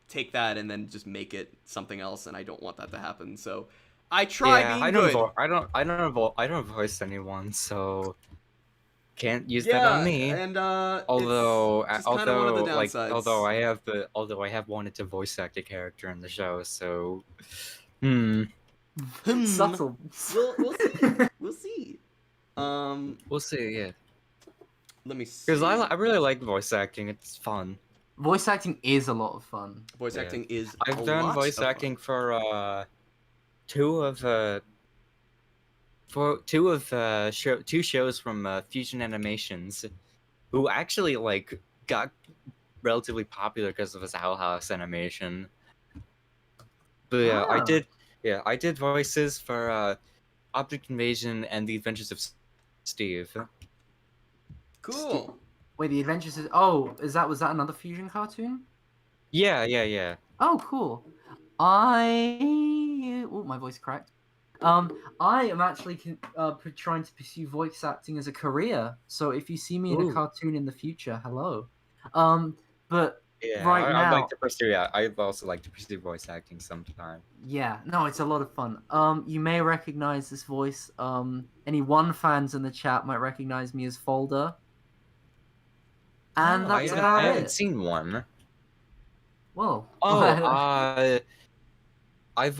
take that and then just make it something else, and I don't want that to happen. So I try being good. I don't voice anyone, so can't use that on me. And Although it's just kinda one of the like downsides. although I have wanted to voice act a character in the show, so Subtle. We'll see. we'll see. Yeah, Let me see. because I really like voice acting. It's fun. Voice acting is a lot of fun. Voice Yeah. acting is. I've a done lot voice of fun. acting for two shows from Fusion Animations, who actually like got relatively popular because of his Owl House animation. But yeah, I Ah. did. Yeah, I did voices for Object Invasion and The Adventures of Steve. Cool. Wait, The Adventures is... Oh, was that another Fusion cartoon? Yeah. Oh, cool. Oh, my voice cracked. I am actually trying to pursue voice acting as a career. So if you see me in a Ooh. cartoon in the future, hello. But Yeah, right I'd now, like to pursue. Yeah, I'd also like to pursue voice acting sometime. yeah, no, it's a lot of fun. You may recognize this voice. Any One fans in the chat might recognize me as Folder. And Oh, that's I about I haven't it. seen one. Well, Oh, I've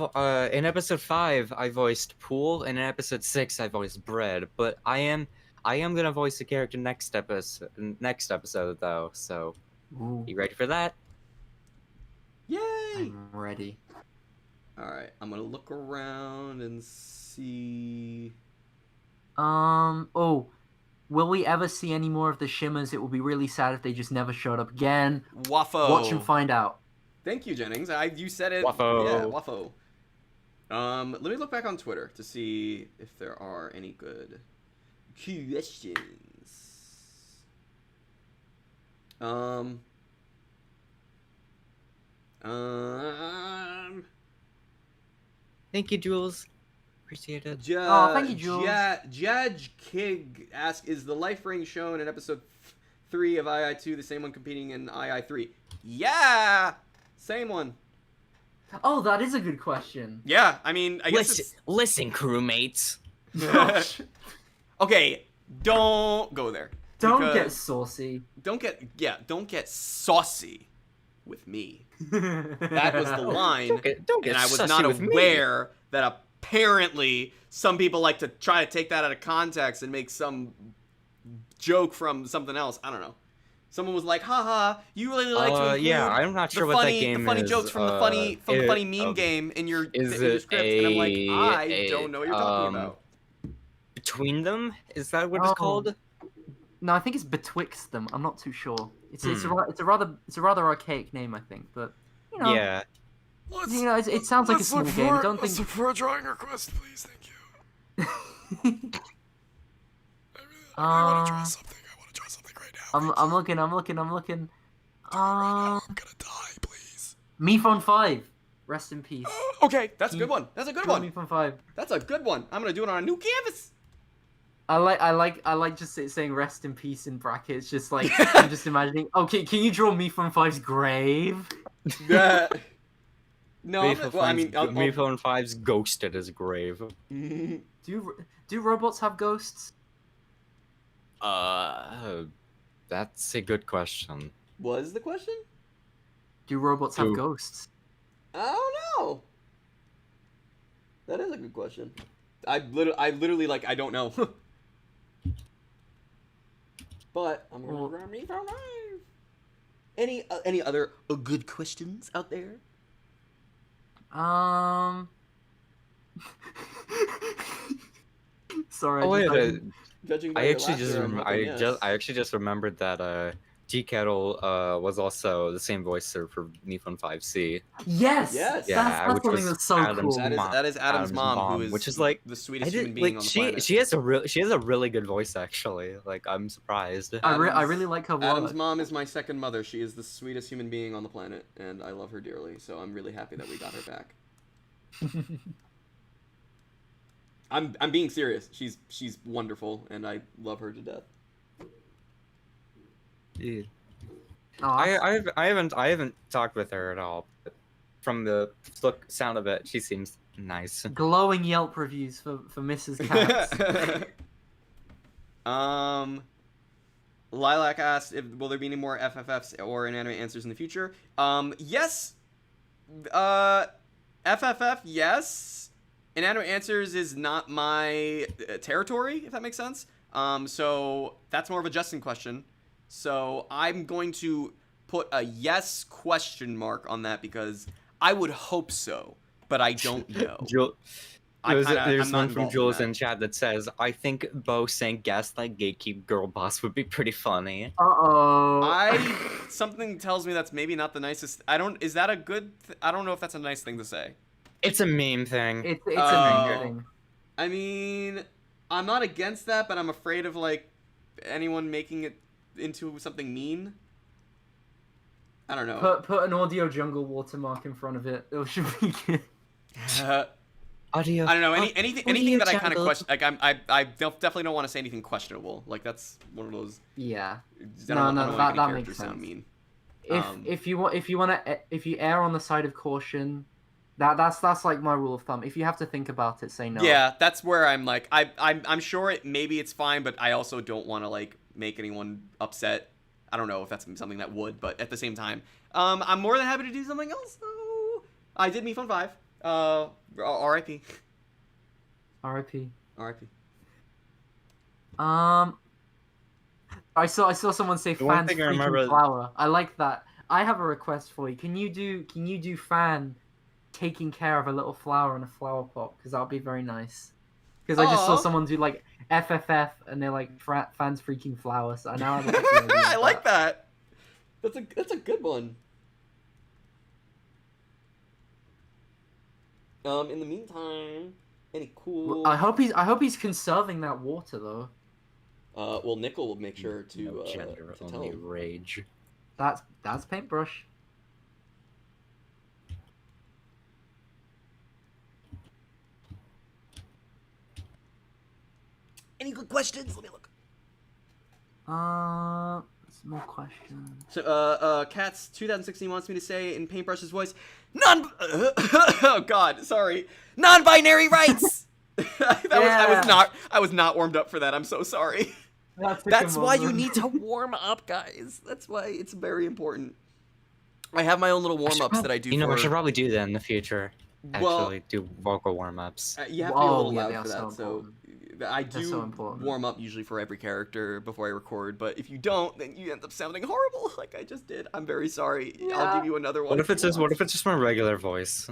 in episode 5 I voiced Pool, and in episode 6 I voiced Bread. But I am gonna voice a character next episode though. So Ooh, you ready for that? Yay! I'm ready. All right, I'm gonna look around and see. Oh, will we ever see any more of the Shimmers? It will be really sad if they just never showed up again. Waffo. Watch and find out. Thank you, Jennings. You said it. Waffo. Yeah, Waffo. Let me look back on Twitter to see if there are any good questions. Thank you, Jules. Appreciate it. Oh, thank you, Jules. Judge Kig asks, is the Life Ring shown in episode 3 of II2 the same one competing in II3? Yeah! Same one. Oh, that is a good question. Yeah, I mean, I guess Listen, crewmates. it's... Okay, don't go there. Don't because- get saucy. Don't get saucy with me. That was the line. Don't get And I was sussy not with me. aware that apparently some people like to try to take that out of context and make some joke from something else. I don't know. Someone was like, haha, you really like to include yeah, I'm not sure what that game the funny is. jokes from the funny meme game in your script. And I'm like, I don't know what you're talking about. Between them? Is that what it's called? No, I think it's betwixt them. I'm not too sure. It's a rather archaic name, I think. But you know, Yeah. it sounds like a small game. Don't think. Look for a drawing request, please. Thank you. I want to draw something. I want to draw something right now. I'm looking. I'm gonna die, please. Mephone 5. Rest in peace. Okay, that's a good one. That's a good Draw one. Mephone 5. That's a good one. I'm gonna do it on a new canvas. I like just saying rest in peace in brackets. Just like I'm just imagining. Okay, can you draw Mephone 5's grave? No, I mean, Mephone 5's ghosted his grave. Do robots have ghosts? That's a good question. was the question? Do robots have Do- ghosts? I don't know. That is a good question. I literally like I don't know. But I'm gonna grab me from live. Any other good questions out there? Sorry. Oh wait, Judging by I your actually laughter, I'm hoping yes. I actually just remembered that G Kettle was also the same voicer for Mephone 5C. Yes. Yes. Yeah, That's which something was that's so Adam's cool. mom. That is Adam's mom, who is which is like the sweetest human being on the she planet. she has a really good voice actually. Like I'm surprised. I really like her work. Adam's mom is my second mother. She is the sweetest human being on the planet, and I love her dearly. So I'm really happy that we got her back. I'm being serious. She's wonderful, and I love her to death. Yeah. Aw, I haven't talked with her at all. But from the sound of it, she seems nice. glowing Yelp reviews for Mrs. Katz. Lilac asked, will there be any more FFFs or Inanimate Answers in the future? Yes. FFF, yes. Inanimate Answers is not my territory, if that makes sense. So that's more of a Justin question. So I'm going to put a yes question mark on that because I would hope so, but I don't know. There's I'm not one from involved Jules in in chat that says, I think Beau saying Gaslight Gatekeep Girl Boss would be pretty funny. Uh-oh. Something tells me that's maybe not the nicest. Is that a good? I don't know if that's a nice thing to say. It's a meme thing. It's Oh. a meme thing. I mean, I'm not against that, but I'm afraid of like anyone making it into something mean. I don't know. Put an Audio Jungle watermark in front of it. It should be good. Audio. I don't know. Audio Anything that I kind of jungle. question. Like I definitely don't want to say anything questionable. Like that's one of those. Yeah. I don't want that any makes characters sound sense. mean. If you err on the side of caution, that's like my rule of thumb. If you have to think about it, say no. Yeah, that's where I'm like I'm sure maybe it's fine, but I also don't want to like make anyone upset. I don't know if that's something that would, but at the same time, I'm more than happy to do something else. So I did Meet Fun 5. R.I.P. R.I.P. R.I.P. I saw someone say The one fans thing I freaking remember- flower. I like that. I have a request for you. Can you do fan taking care of a little flower in a flower pot? Because that would be very nice. Because I just saw Aw. someone do like FFF and they're like fans freaking flowers. So now I like the idea of I like that. That's a good one. In the meantime, any cool? I hope he's conserving that water though. Well, Nickel will make sure to No gender, to tell only him. rage. That's paintbrush. Any good questions? Let me look. Some more questions. So, Cats 2016 wants me to say in Paintbrush's voice, oh God, sorry, non-binary rights. I was not warmed up for that. I'm so sorry. That's why you need to warm up, guys. That's why it's very important. I have my own little warm-ups that I do. You know, for... I should probably do that in the future. Well, Actually, do vocal warm-ups. you have to be a little yeah, loud they are for that. so So important. I They're do so important. warm up usually for every character before I record. But if you don't, then you end up sounding horrible, like I just did. I'm very sorry. I'll Yeah. give you another one. What if it's just my regular voice?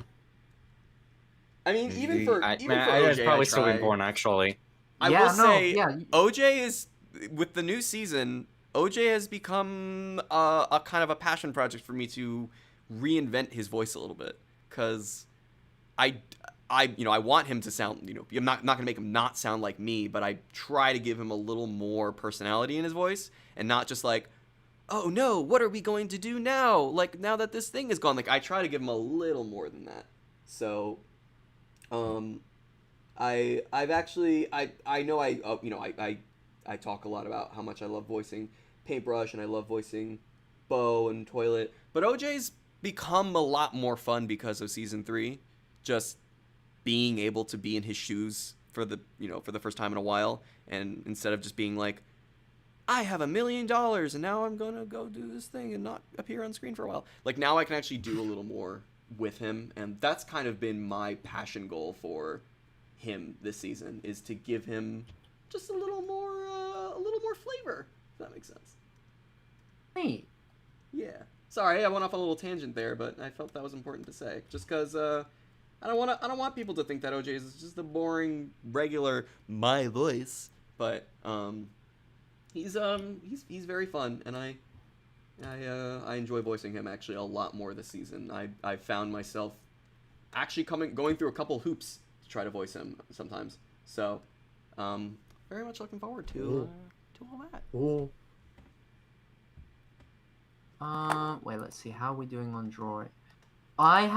I mean, even for I'd OJ, probably I still be try. born actually. I Yeah, will no, say, yeah. OJ is with the new season. OJ has become a kind of a passion project for me to reinvent his voice a little bit, because I want him to sound, I'm not gonna make him not sound like me, but I try to give him a little more personality in his voice, and not just like, oh no, what are we going to do now? Like, now that this thing is gone, like I try to give him a little more than that. So, I've actually I know I talk a lot about how much I love voicing Paintbrush and I love voicing Beau and Toilet, but OJ's become a lot more fun because of season 3. Just being able to be in his shoes for the first time in a while, and instead of just being like, I have $1 million and now I'm gonna go do this thing and not appear on screen for a while. Like, now I can actually do a little more with him, and that's kind of been my passion goal for him this season, is to give him just a little more flavor, if that makes sense. Neat. Yeah. Sorry, I went off on a little tangent there, but I felt that was important to say. Just because I don't want people to think that OJ is just a boring, regular my voice. But he's very fun, and I enjoy voicing him actually a lot more this season. I found myself actually going through a couple hoops to try to voice him sometimes. So very much looking forward to all that. Ooh. Wait, let's see. How are we doing on drawing? I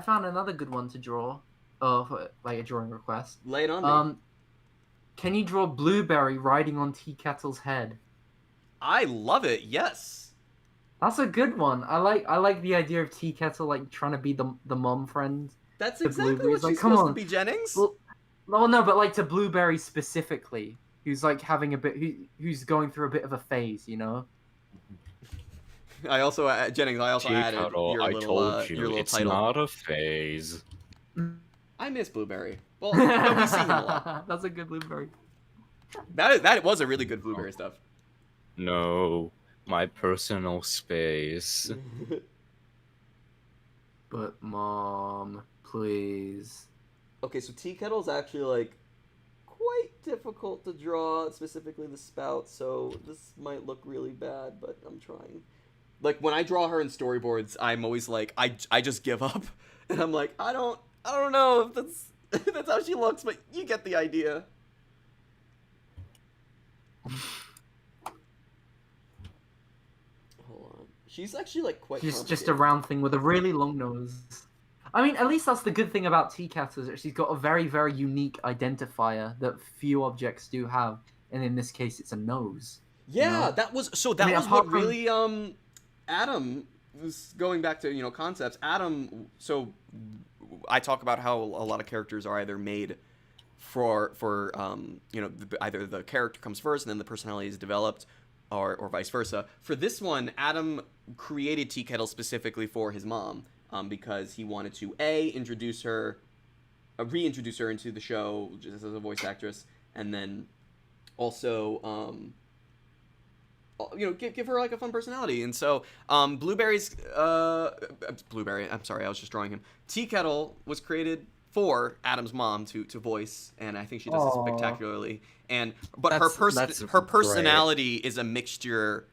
found another good one to draw. For, like a drawing request. Lay it on me. Can you draw Blueberry riding on Tea Kettle's head? I love it. Yes. That's a good one. I like the idea of Tea Kettle like trying to be the mom friend. That's The exactly Blueberry's what like, she's come supposed on. to be, Jennings. Well, no, but like to Blueberry specifically, who's like having who's going through a bit of a phase, you know. I also added your I little, told you, your little it's title. not a phase. I miss Blueberry. Well, but we see him a lot. That's a good Blueberry. That was a really good Blueberry stuff. No, my personal space. But mom, please. Okay, so Tea Kettle's actually like quite difficult to draw, specifically the spout. So this might look really bad, but I'm trying. Like when I draw her in storyboards, I'm always like, I just give up, and I'm like, I don't I don't know if that's that's how she looks, but you get the idea. Hold on. She's actually like quite. Just a complicated. round thing with a really long nose. I mean, at least that's the good thing about T-Cat is that she's got a very, very unique identifier that few objects do have, and in this case, it's a nose. Yeah, know? that was so. That I mean, was apart what from- really was going back to concepts. Adam. So I talk about how a lot of characters are either made for either the character comes first and then the personality is developed, or vice versa. For this one, Adam created Tea Kettle specifically for his mom, because he wanted to reintroduce her into the show just as a voice actress, and then also give her like a fun personality. And so Blueberry, I'm sorry, I was just drawing him. Tea Kettle was created for Adam's mom to voice, and I think she does it Aw. spectacularly. But That's her great. personality is a mixture.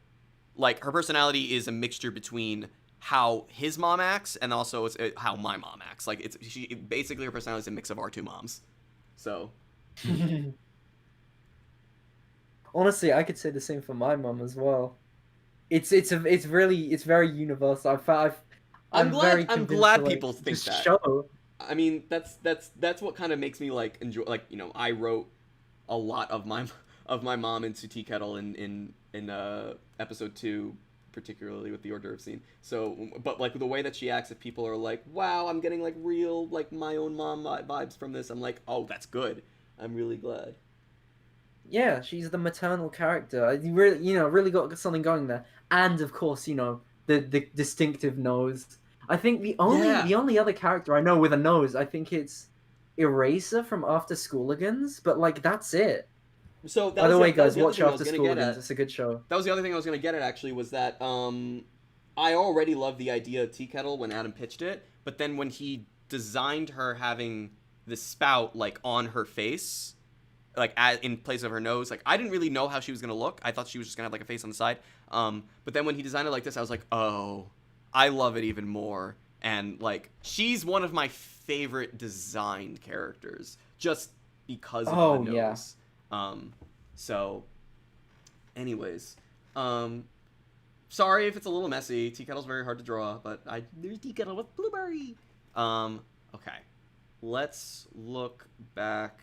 Like, her personality is a mixture between how his mom acts and also how my mom acts. Like, basically her personality is a mix of our two moms. So Honestly, I could say the same for my mum as well. It's very universal. I'm very glad convinced to, like, people think just that. Show. I mean, that's what kind of makes me like enjoy. Like, I wrote a lot of my mom into Tea Kettle in episode 2, particularly with the hors d'oeuvre scene. So, but like the way that she acts, if people are like, "Wow, I'm getting like real like my own mom vibes from this," I'm like, "Oh, that's good. I'm really glad." Yeah, she's the maternal character. You really got something going there. And of course, the distinctive nose. I think the only other character I know with a nose, I think it's Eraser from After Schooligans, but like that's it. So By the way, guys, that was watch the other After thing I was gonna get Schooligans. at. It's a good show. That was the other thing I was going to get at, actually, was that I already loved the idea of Tea Kettle when Adam pitched it, but then when he designed her having the spout, like, on her face, like, in place of her nose, like, I didn't really know how she was going to look. I thought she was just going to have, like, a face on the side. But then when he designed it like this, I was like, oh, I love it even more. And, like, she's one of my favorite designed characters, just because of the nose. Yeah. So, anyways, sorry if it's a little messy. Tea Kettle's very hard to draw, but there's Tea Kettle with Blueberry. Okay, let's look back.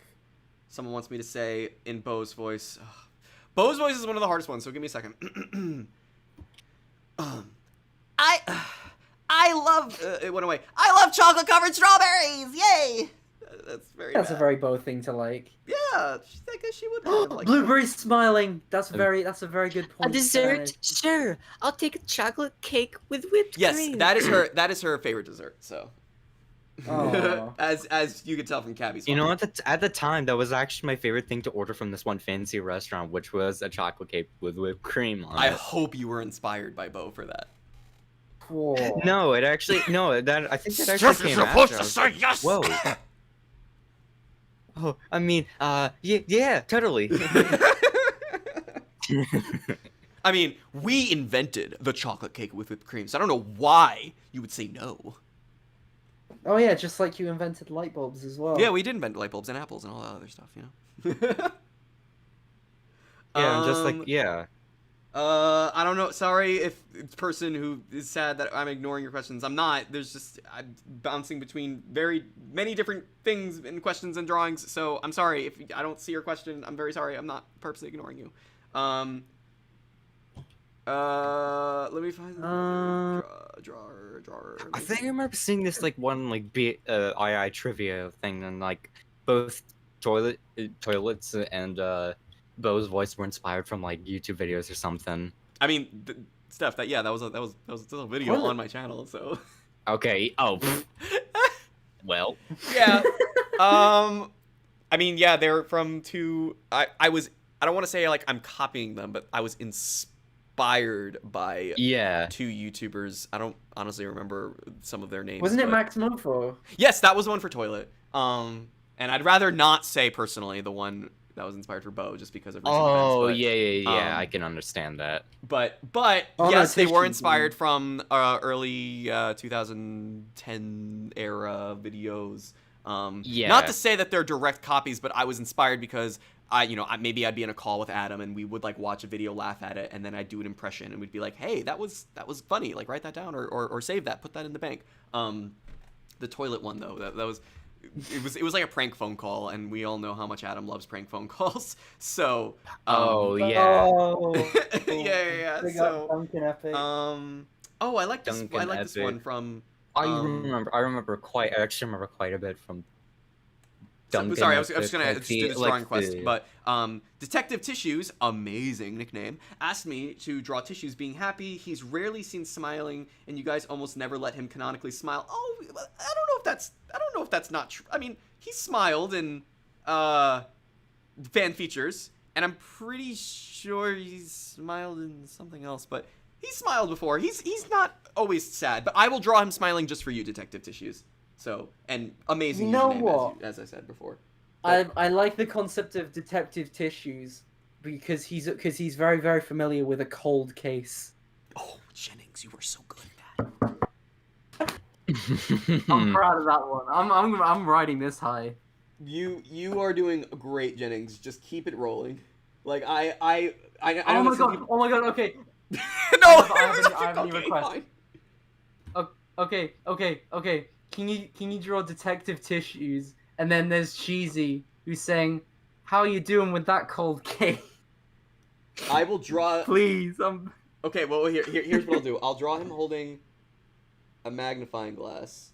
Someone wants me to say in Beau's voice. Ugh. Beau's voice is one of the hardest ones, so give me a second. I love. It went away. I love chocolate covered strawberries. Yay! That's That's a very Beau thing to like. Yeah, I guess she would have like Blueberry's smiling. That's a very good point. A dessert? Sure. I'll take a chocolate cake with whipped Yes, cream. that is her favorite dessert. So, Aw. as you can tell from Cabby's. You know, at the time, that was actually my favorite thing to order from this one fancy restaurant, which was a chocolate cake with whipped cream on I it. hope you were inspired by Beau for that. Cool. No, I think that actually came after. I was say yes. Whoa. Oh, I mean, yeah, totally. I mean, we invented the chocolate cake with whipped cream, so I don't know why you would say no. Oh yeah, just like you invented light bulbs as well. Yeah, we did invent light bulbs and apples and all that other stuff, Yeah, just like, yeah. I don't know. Sorry if it's a person who is sad that I'm ignoring your questions. I'm not. I'm bouncing between very many different things and questions and drawings. So I'm sorry if I don't see your question. I'm very sorry. I'm not purposely ignoring you. Let me find the drawer. I think I remember seeing this like one like II trivia thing, and like both toilets and Beau's voice were inspired from like YouTube videos or something. I mean, Steph, that was a video Toilet. on my channel. So Okay. Oh. Well. yeah. I mean, yeah, they're from two. I don't want to say like I'm copying them, but I was inspired by Yeah. two YouTubers. I don't honestly remember some of their names. Wasn't it but- Max Mofo? Yes, that was the one for toilet. And I'd rather not say personally the one that was inspired for Beau, just because of recent Oh, events. yeah, um, I can understand that. But Oh, no, yes, they were tissues, inspired from early 2010 era videos. Yeah. Not to say that they're direct copies, but I was inspired because maybe I'd be in a call with Adam and we would like watch a video, laugh at it, and then I'd do an impression and we'd be like, hey, that was funny, like write that down or save that, put that in the bank. The toilet one though, that was. It was like a prank phone call, and we all know how much Adam loves prank phone calls. So, Oh, yeah. Oh, yeah. Big So, up Duncan Epic. oh, I like this. Duncan I like this Epic. one from. I remember quite. I actually remember quite a bit from. Duncan Sorry, I was just Epic, gonna like just do this like drawing quest, the- but Detective Tissues, amazing nickname, asked me to draw Tissues being happy. He's rarely seen smiling, and you guys almost never let him canonically smile. Oh, I don't know if that's not true. I mean, he smiled in fan features, and I'm pretty sure he's smiled in something else, but he smiled before. He's not always sad, but I will draw him smiling just for you, Detective Tissues. So, and amazing You know username, what? as I said before. I like the concept of Detective Tissues because he's very, very familiar with a cold case. Oh, Jennings, you were so good at that. I'm proud of that one. I'm riding this high. You are doing great, Jennings. Just keep it rolling. Like I Oh know my that god! some Oh my god! Okay. no, I have any okay, requests. fine. Okay. Can you draw Detective Tissues? And then there's Cheesy who's saying, "How you doing with that cold case?" I will draw. Please, Okay, well here's what I'll do. I'll draw him holding a magnifying glass.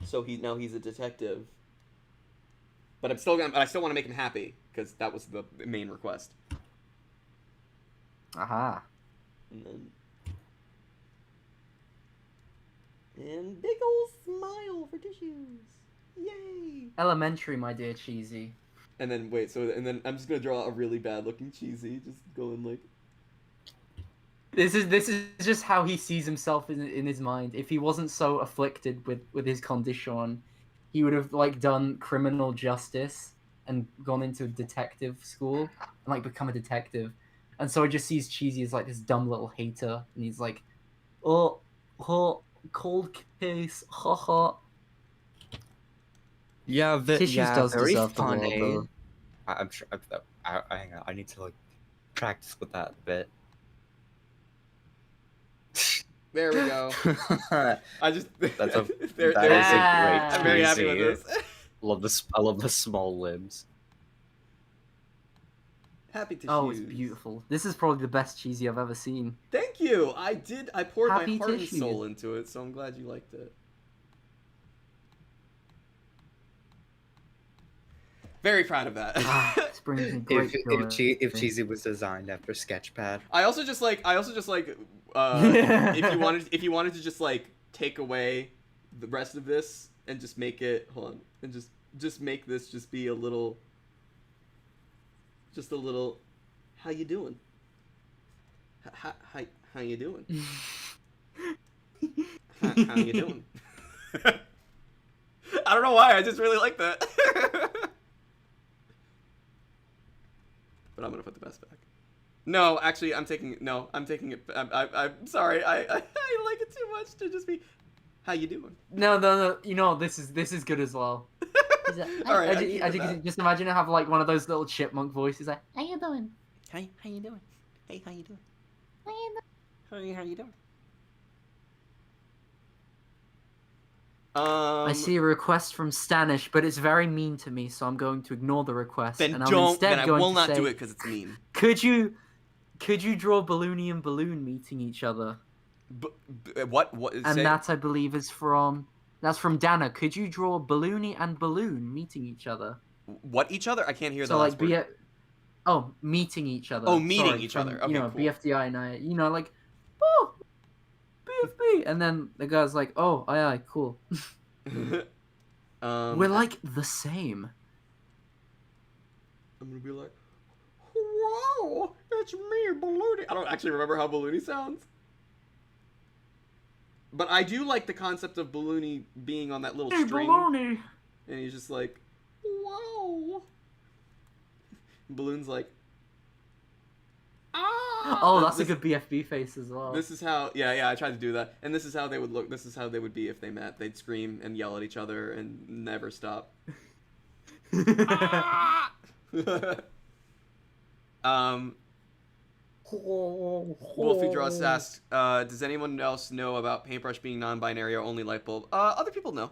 So he's a detective. But I still want to make him happy because that was the main request. Aha. And big ol' smile for Tissues. Yay! Elementary, my dear Cheesy. And then then I'm just gonna draw a really bad looking Cheesy, just going like. This is just how he sees himself in his mind. If he wasn't so afflicted with his condition, he would have like done criminal justice and gone into detective school and like become a detective. And so he just sees Cheesy as like this dumb little hater, and he's like, oh, cold case, haha. Yeah, Tissues does very deserve the world, funny. though. I'm sure. Hang on, I need to like practice with that a bit. There we go. I just. That is a there- great. I'm very happy Cheesy. with this. I love the small limbs. Happy Tissues. Oh, it's beautiful. This is probably the best Cheesy I've ever seen. Thank you. I poured Happy my heart and Tissues. soul into it, so I'm glad you liked it. Very proud of that. This brings me great joy. If Cheesy was designed after Sketchpad. I also just like if you wanted to just like take away the rest of this and just make it and just make this just be a little how you doing? How you doing? how you doing? I don't know why, I just really like that. But I'm gonna put the best back. No, actually, I'm taking it. I'm sorry. I like it too much to just be. How you doing? No. You know this is good as well. All right. Just imagine I have like one of those little chipmunk voices. Like, How you doing? How you doing? Hey, how you doing? How you doing? How you doing? I see a request from Stanish, but it's very mean to me, so I'm going to ignore the request. Then and I'm don't. instead Then I going will to not say, do it because it's mean. Could you draw Balloony and Balloon meeting each other? What? And Say, that I believe is from Dana. Could you draw Balloony and Balloon meeting each other? what each other? I can't hear the So last like word. meeting each other. Oh, meeting Sorry, each from, other. Okay, you know, cool. BFDI and I. You know, like, oh, BFB, and then the guy's like, oh, aye, cool. We're like the same. I'm gonna be like, whoa, it's me, Balloony. I don't actually remember how Balloony sounds. But I do like the concept of Balloony being on that little Hey, string. Balloony. And he's just like, whoa. Balloon's like, Oh, that's a good BFB face as well. This is how, yeah, I tried to do that. And this is how they would look. This is how they would be if they met. They'd scream and yell at each other and never stop. Wolfie Dross asks, does anyone else know about paintbrush being non-binary or only light bulb? Other people know.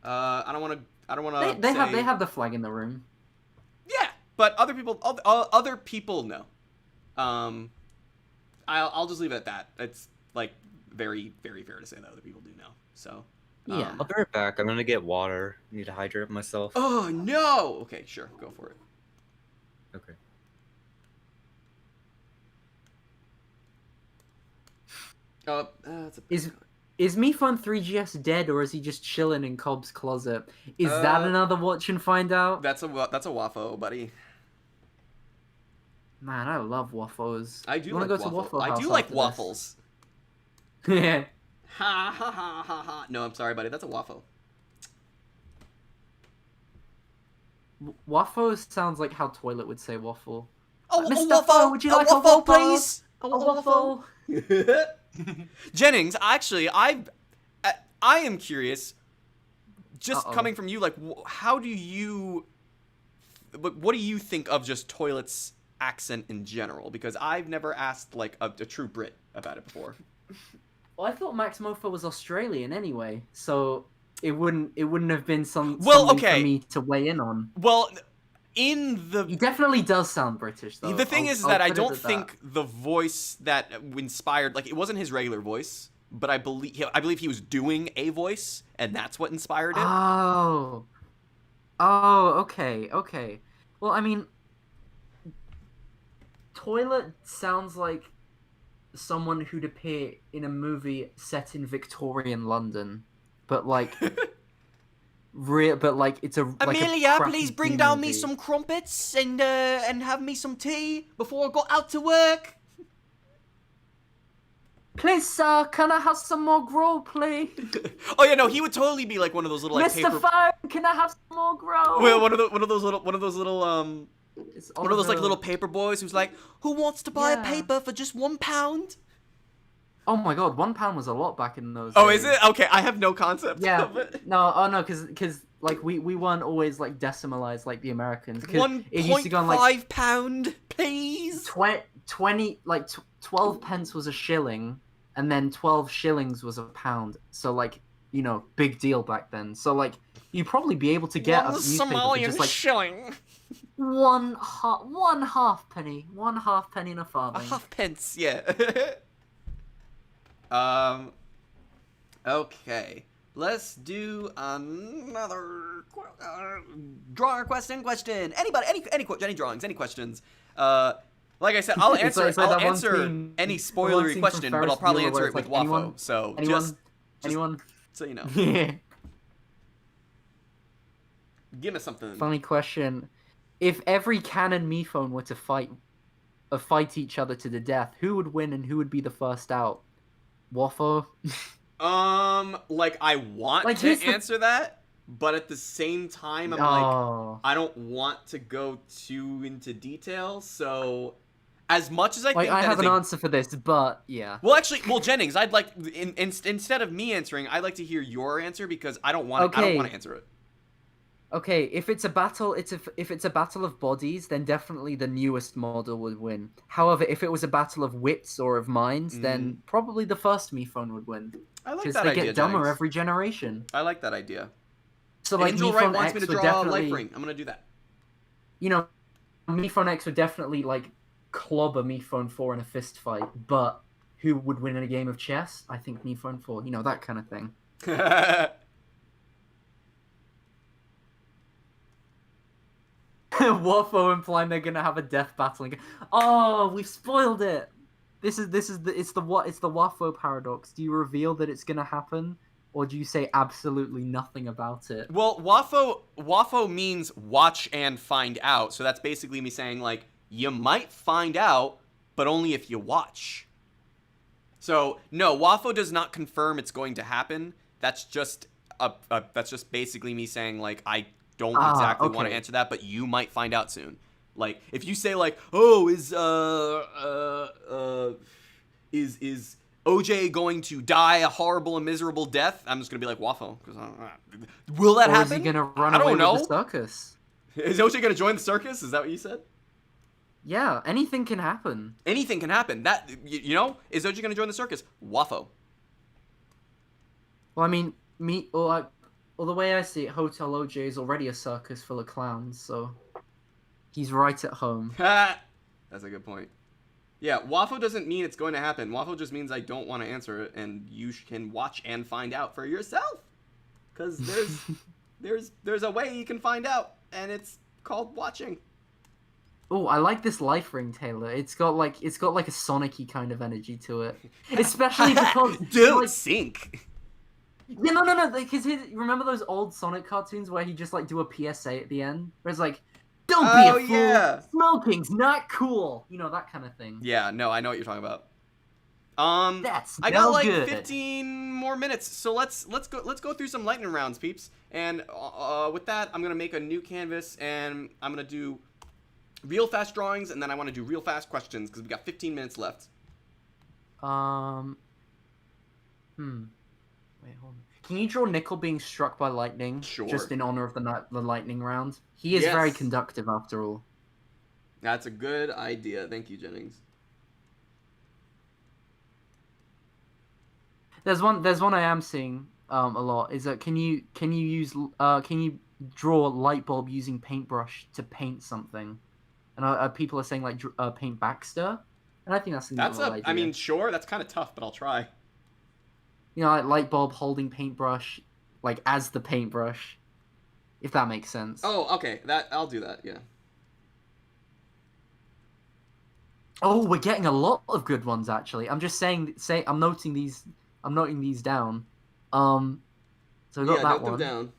I don't want to. They have the flag in the room. Yeah, but other people know. I'll just leave it at that. It's like very, very fair to say that other people do know. So Yeah. I'll be right back. I'm gonna get water. I need to hydrate myself. Oh no! Okay, sure, go for it. Okay. That's a Is MePhone 3GS dead, or is he just chilling in Cobb's closet? Is that another watch and find out? That's a waffle, buddy. Man, I love waffles. I do You wanna like go to waffles. Waffle I House do like after this? waffles. Yeah. Ha ha ha ha ha. No, I'm sorry, buddy. That's a waffle. Waffles sounds like how Toilet would say waffle. Oh, Mr. a waffle! Phone, would you like a waffle, waffle? please? A waffle. Jennings, actually, I am curious. Just Uh-oh. coming from you, like, how do you? What do you think of just Toilet's accent in general? Because I've never asked like a true Brit about it before. Well, I thought Max Mofa was Australian anyway, so it wouldn't have been something okay. for me to weigh in on. Well, in the He definitely does sound British, though. The thing is I'll that I put it don't at that. think the voice that inspired, like, it wasn't his regular voice, but I believe he was doing a voice, and that's what inspired it. Oh, okay. Well, I mean, Toilet sounds like someone who'd appear in a movie set in Victorian London, but like, it's a Amelia, crappy please bring B down me movie. some crumpets and have me some tea before I go out to work. Please, sir, can I have some more gruel, please? Oh yeah, no, he would totally be like one of those little like Mr. paper. Phone, can I have some more gruel? Well, one of those little It's one of those like Oliver. little paper boys who's like, who wants to buy a Yeah. paper for just £1? Oh my god, £1 was a lot back in those Oh, days. is it? Okay, I have no concept Yeah. of it. No, because like we weren't always like decimalized like the Americans. 'Cause it used to go on like £1.5, please. 20 like 12 pence was a shilling, and then 12 shillings was a pound. So like, you know, big deal back then. So like, you'd probably be able to get a One newspaper for Somalian just like shilling. one half penny and a A farthing. halfpence, yeah. Okay. Let's do another drawer question. Anybody, any drawings, any questions? Like I said, I'll It's answer. like that I'll one answer scene- any the one spoilery scene question, from but I'll Ferris probably Bueller answer where it it's with like, Waffo. So just anyone? so you know, Yeah. give me something. Funny question. If every canon MePhone were to fight each other to the death, who would win and who would be the first out? Waffo? Like I want Like, to here's the- answer that, but at the same time, I'm like, I don't want to go too into detail. So, as much as I Like, think I that have is an a answer for this, but yeah. Well, actually, Jennings, I'd like instead of me answering, I'd like to hear your answer because I don't want Okay. to answer it. Okay, if it's a battle, if it's a battle of bodies, then definitely the newest model would win. However, if it was a battle of wits or of minds, then probably the first MePhone would win. I like Because that they idea. get dumber Jennings. every generation. I like that idea. So like Angel Wright MePhone wants X me to would draw a definitely, life ring. I'm gonna do that. you know, MePhone X would definitely like clobber MePhone 4 in a fist fight. But who would win in a game of chess? I think MePhone 4. You know, that kind of thing. Waffo implying they're gonna have a death battle. Oh, we've spoiled it. It's the Waffo paradox. Do you reveal that it's gonna happen, or do you say absolutely nothing about it? Well, Waffo means watch and find out. So that's basically me saying like you might find out, but only if you watch. So no, Waffo does not confirm it's going to happen. That's just basically me saying like I don't exactly want to okay. answer that, but you might find out soon. Like, if you say like, "Oh, is OJ going to die a horrible and miserable death?" I'm just gonna be like, "Waffle," because will that Or happen? is he gonna run I away don't know. with the circus? Is OJ gonna join the circus? Is that what you said? Yeah, anything can happen. Anything can happen. That you know, is OJ gonna join the circus? Waffle. Well, I mean, well, the way I see it, Hotel OJ is already a circus full of clowns, so he's right at home. Ha! That's a good point. Yeah, Waffle doesn't mean it's going to happen. Waffle just means I don't want to answer it, and you can watch and find out for yourself. Because there's a way you can find out, and it's called watching. Oh, I like this life ring, Taylor. It's got like a Sonic-y kind of energy to it, especially because Don't like, sink. yeah, no, because remember those old Sonic cartoons where he just like do a PSA at the end, where it's like, "Don't be a fool. Yeah. Smoking's not cool." You know, that kind of thing. Yeah, no, I know what you're talking about. That's I got no like good. 15 more minutes, so let's go through some lightning rounds, peeps. And with that, I'm gonna make a new canvas, and I'm gonna do real fast drawings, and then I want to do real fast questions because we got 15 minutes left. Wait, hold on. Can you draw Nickel being struck by lightning? Sure. Just in honor of the lightning round. He is very Yes. conductive, after all. That's a good idea. Thank you, Jennings. There's one I am seeing a lot. Is that can you draw light bulb using paintbrush to paint something? And people are saying like paint Baxter, and I think that's a That's neat idea. I mean, sure, that's kind of tough, but I'll try. You know, like light bulb holding paintbrush, like as the paintbrush, if that makes sense. Oh, okay. I'll do that. Yeah. Oh, we're getting a lot of good ones actually. I'm just I'm noting these down. So we got that note one. them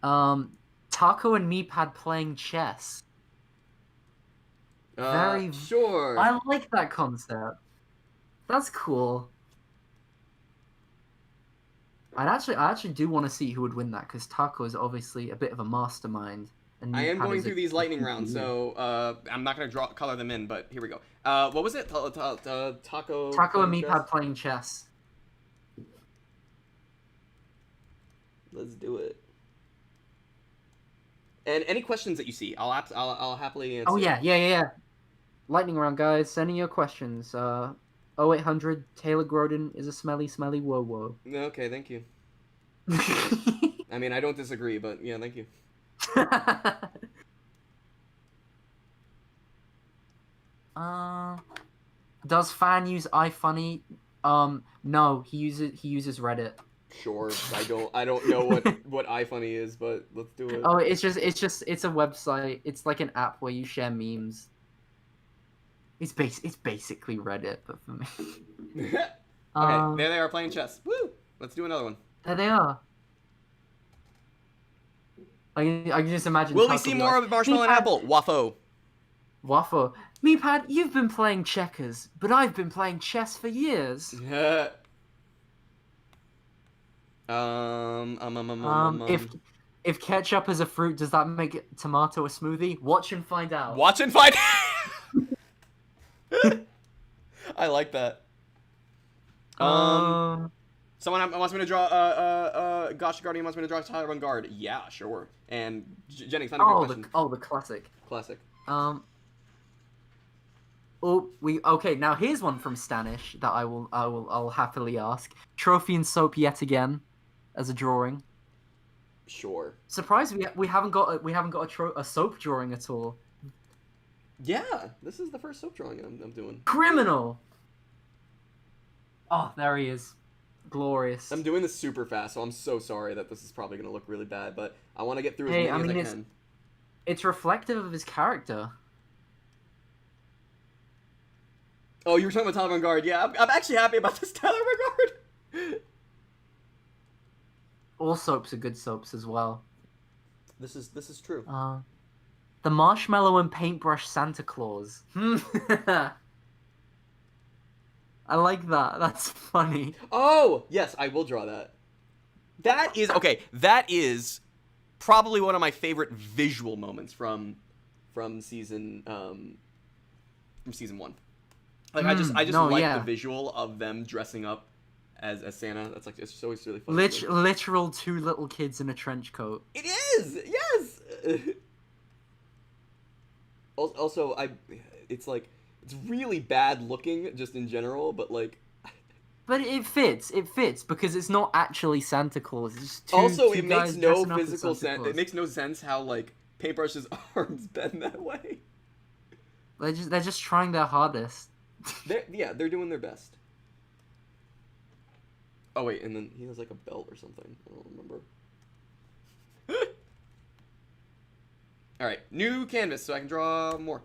down. Taco and Meepad playing chess. Very Sure. I like that concept. That's cool. I actually do want to see who would win that because Taco is obviously a bit of a mastermind. And I am Meepad going is through these lightning rounds, so I'm not gonna color them in, but here we go. What was it? Taco. Taco and Meepad playing chess. Let's do it. And any questions that you see, I'll happily answer. Oh yeah. Lightning round, guys. Send in your questions. 0800 Taylor Grodin is a smelly whoa whoa. Okay, thank you. I mean, I don't disagree, but yeah, thank you. Does fan use iFunny? No, he uses Reddit. Sure, I don't know what iFunny is, but let's do it. Oh, it's a website. It's like an app where you share memes. It's basically Reddit, but for me. Okay, there they are playing chess. Woo! Let's do another one. There they are. I can just imagine. Will we Taco see be more like, of Marshmallow and "Meepad, Apple? Waffo. Waffle. Meepad, you've been playing checkers, but I've been playing chess for years. If ketchup is a fruit, does that make it tomato a smoothie? Watch and find out. Watch and find. I like that. Someone wants me to draw. Gosh Guardian wants me to draw Tyler on guard. Yeah, sure. And Jennings, find a good question. The classic. Classic. Okay. Now here's one from Stanish that I'll happily ask. Trophy and soap yet again, as a drawing. Sure. Surprised we haven't got a soap drawing at all. Yeah, this is the first soap drawing I'm doing. Criminal. Oh, there he is. Glorious. I'm doing this super fast, so I'm so sorry that this is probably gonna look really bad, but I want to get through as many as I can. It's reflective of his character. Oh, you were talking about Tyler Van Guard. Yeah, I'm actually happy about this Tyler Van Guard. All soaps are good soaps as well. This is true. The marshmallow and paintbrush Santa Claus. I like that. That's funny. Oh, yes, I will draw that. That is probably one of my favorite visual moments from from season 1. Like I just no, like yeah. the visual of them dressing up as Santa. That's like it's always really funny. Literal two little kids in a trench coat. It is, yes. Also, it's like it's really bad looking just in general, but like. But it fits because it's not actually Santa Claus. It's just Also, two it makes guys no dressing up as physical Santa sense. Claus. It makes no sense how like Paintbrush's arms bend that way. They're just trying their hardest. They're doing their best. Oh wait, and then he has like a belt or something. I don't remember. All right, new canvas so I can draw more.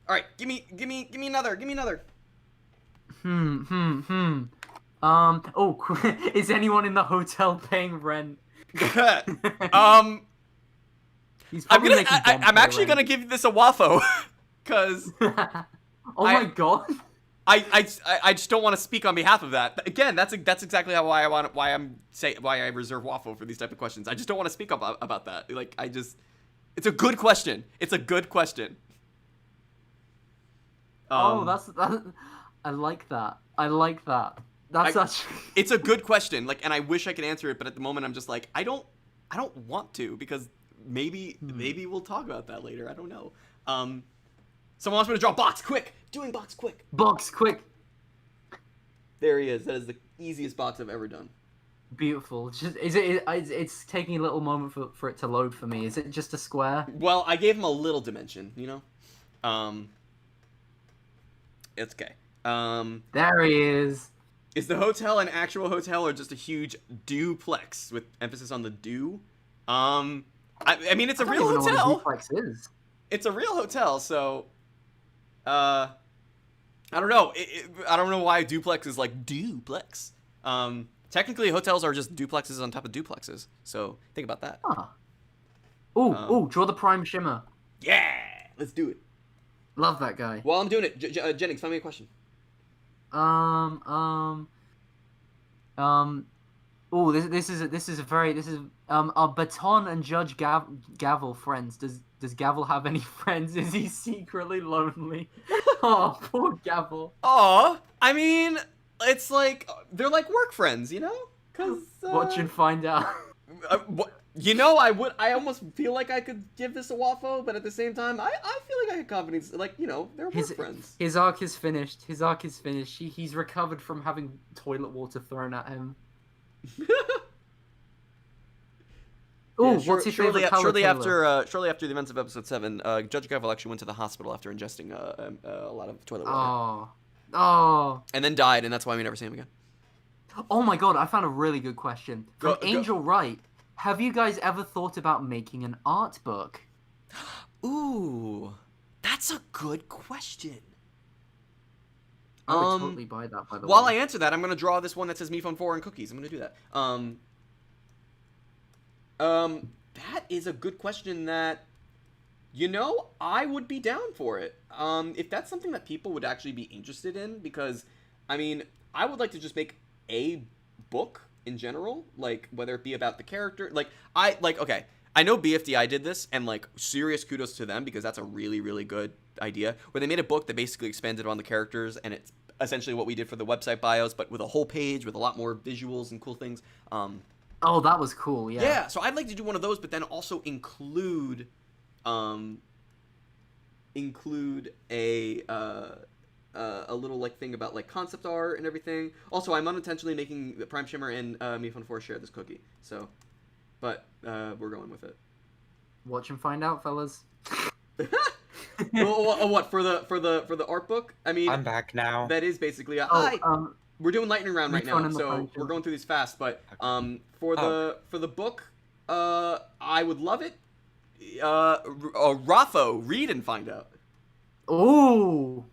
All right, give me another. Oh, is anyone in the hotel paying rent? He's I'm probably making I'm actually gonna give this a waffo, cause. Oh my god. I just don't want to speak on behalf of that. But again, that's exactly why I reserve waffle for these type of questions. I just don't want to speak about that. Like it's a good question. It's a good question. I like that. That's actually. It's a good question. Like, and I wish I could answer it, but at the moment I'm just like I don't want to because maybe we'll talk about that later. I don't know. Someone wants me to draw box quick. Doing box quick. Box quick. There he is. That is the easiest box I've ever done. Beautiful. It's taking a little moment for it to load for me. Is it just a square? Well, I gave him a little dimension, you know? It's okay. There he is. Is the hotel an actual hotel or just a huge duplex with emphasis on the do? I mean, it's a real hotel. I don't even know what a duplex is. It's a real hotel, so I don't know. I don't know why duplex is like duplex. Technically, hotels are just duplexes on top of duplexes. So think about that. Huh. Ooh, draw the prime shimmer. Yeah, let's do it. Love that guy. While I'm doing it, Jennings, find me a question. Oh, this is are Baton and Judge Gavel friends? Does Gavel have any friends? Is he secretly lonely? Oh, poor Gavel. Aw, I mean, it's like they're like work friends, you know? Cause watch and find out. You know, I almost feel like I could give this a waffo, but at the same time, I feel like I had confidence. Like, you know, they're work friends. His arc is finished. He's recovered from having toilet water thrown at him. What's your favorite color? Shortly after the events of episode 7, Judge Gavel actually went to the hospital after ingesting a lot of toilet water. Oh. And then died, and that's why we never see him again. Oh my god, I found a really good question from Angel Wright. Have you guys ever thought about making an art book? Ooh, that's a good question. I would totally buy that, by the way. While I answer that, I'm going to draw this one that says Me Phone 4 and cookies. I'm going to do that. That is a good question that, you know, I would be down for it. If that's something that people would actually be interested in, because, I mean, I would like to just make a book in general, like, whether it be about the character, okay, I know BFDI did this, and, like, serious kudos to them, because that's a really, really good idea, where they made a book that basically expanded on the characters, and it's essentially what we did for the website bios, but with a whole page, with a lot more visuals and cool things. Oh, that was cool, yeah. Yeah, so I'd like to do one of those, but then also include a little like thing about like concept art and everything. Also, I'm unintentionally making the Prime Shimmer and Me Fun 4 share this cookie. So, but we're going with it. Watch and find out, fellas. What for the art book? I mean, I'm back now. That is basically we're doing lightning round right now, so we're going through these fast. But for the book, I would love it. Raffo, read and find out. Ooh.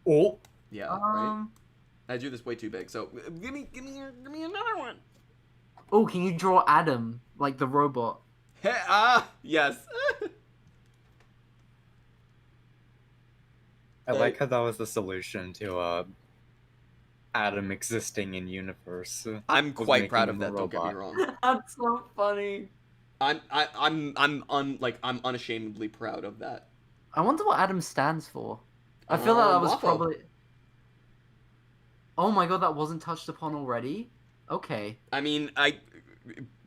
Oh. Yeah, right. I drew this way too big, so give me another one. Oh, can you draw Adam like the robot? Yes. I like how that was the solution to Adam existing in universe. I'm quite proud of that. Don't get me wrong. That's so funny. I'm unashamedly proud of that. I wonder what Adam stands for. I feel like that was Waffle. probably. Oh my god, that wasn't touched upon already. Okay. I mean,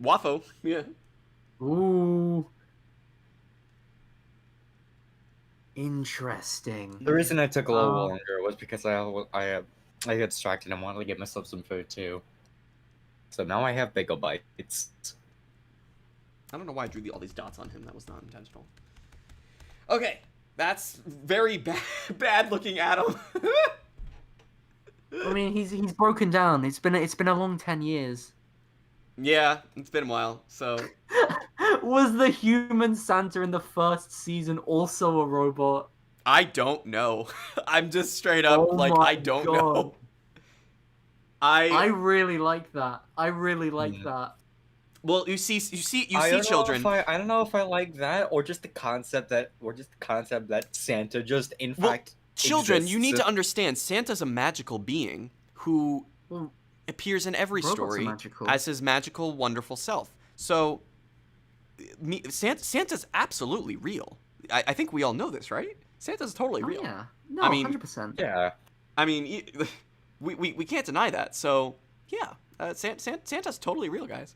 Waffo, yeah. Ooh. Interesting. The reason I took a little Um, longer was because I got distracted and wanted to get myself some food too. So now I have bagel bites. I don't know why I drew all these dots on him. That was not intentional. Okay, that's very bad looking Adam. I mean, he's broken down. It's been a long 10 years. Yeah, it's been a while. So Was the human Santa in the first season also a robot? I don't know. I'm just straight up Oh like my I don't God. know. I really like that. I really like that. Well, you see I don't know children. I don't know if I like that or just the concept that Santa just in Well, fact Children, you need exists. to understand Santa's a magical being who Well, appears in every robots are story magical. as his magical, wonderful self. So, Santa's absolutely real. I think we all know this, right? Santa's totally Oh, real. yeah. No, I mean- 100%. Yeah. I mean, we can't deny that. So, yeah, Santa's totally real, guys.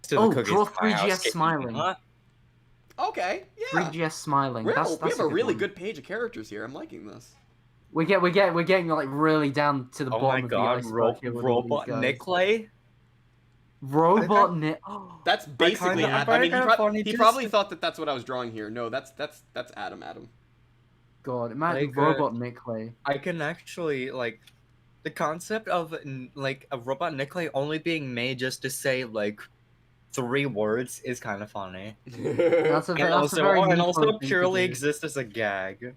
Still the Oh, cookies draw in my house 3GS get smiling. eaten, huh? Okay, yeah. 3GS smiling. We That's have a a really one. good page of characters here. I'm liking this. We're getting like really down to the Oh bottom my of the god, iceberg here with all these robot guys. Nikolai? Robot Nick. That's basically kinda- Adam. I I mean, kinda funny he just- probably thought that that's what I was drawing here. No, that's Adam. God, imagine Like, Robot Nikolai. I can actually like the concept of like a robot Nikolai only being made just to say like 3 words is kind of funny. That's a And very also Nikolai thing to purely do. exists as a gag.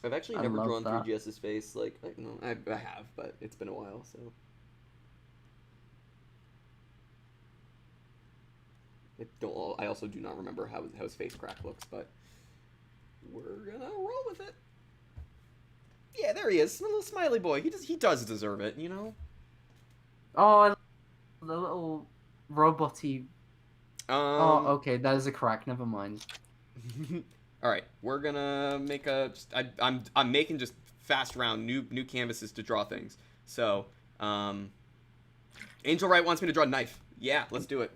I've actually I never love drawn that. 3GS's face. Like, I have, but it's been a while. So. I also do not remember how his face crack looks, but we're gonna roll with it. Yeah, there he is, a little smiley boy. He does deserve it, you know. Oh, the little roboty. Oh, Um. okay, that is a crack. Never mind. All right, we're gonna make a. I'm making just fast round new canvases to draw things. So, Angel Wright wants me to draw a knife. Yeah, let's do it.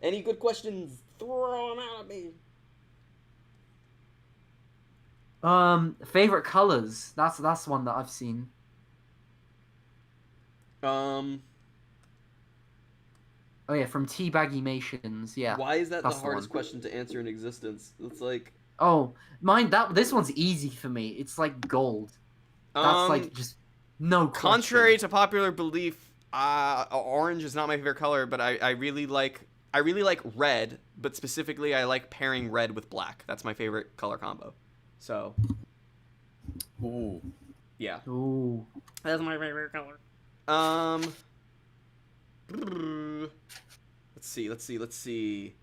Any good questions? Throw them out at me. Favorite colors. That's one that I've seen. Um, Oh yeah, from Teabaggimations. Yeah. why is that the that's the hardest one. question to answer in existence? It's like, Oh, this one's easy for me. It's like gold. That's like just no question. contrary to popular belief, orange is not my favorite color, but I really like red, but specifically I like pairing red with black. That's my favorite color combo. So, Ooh. yeah. Ooh. That's my favorite color. Let's see.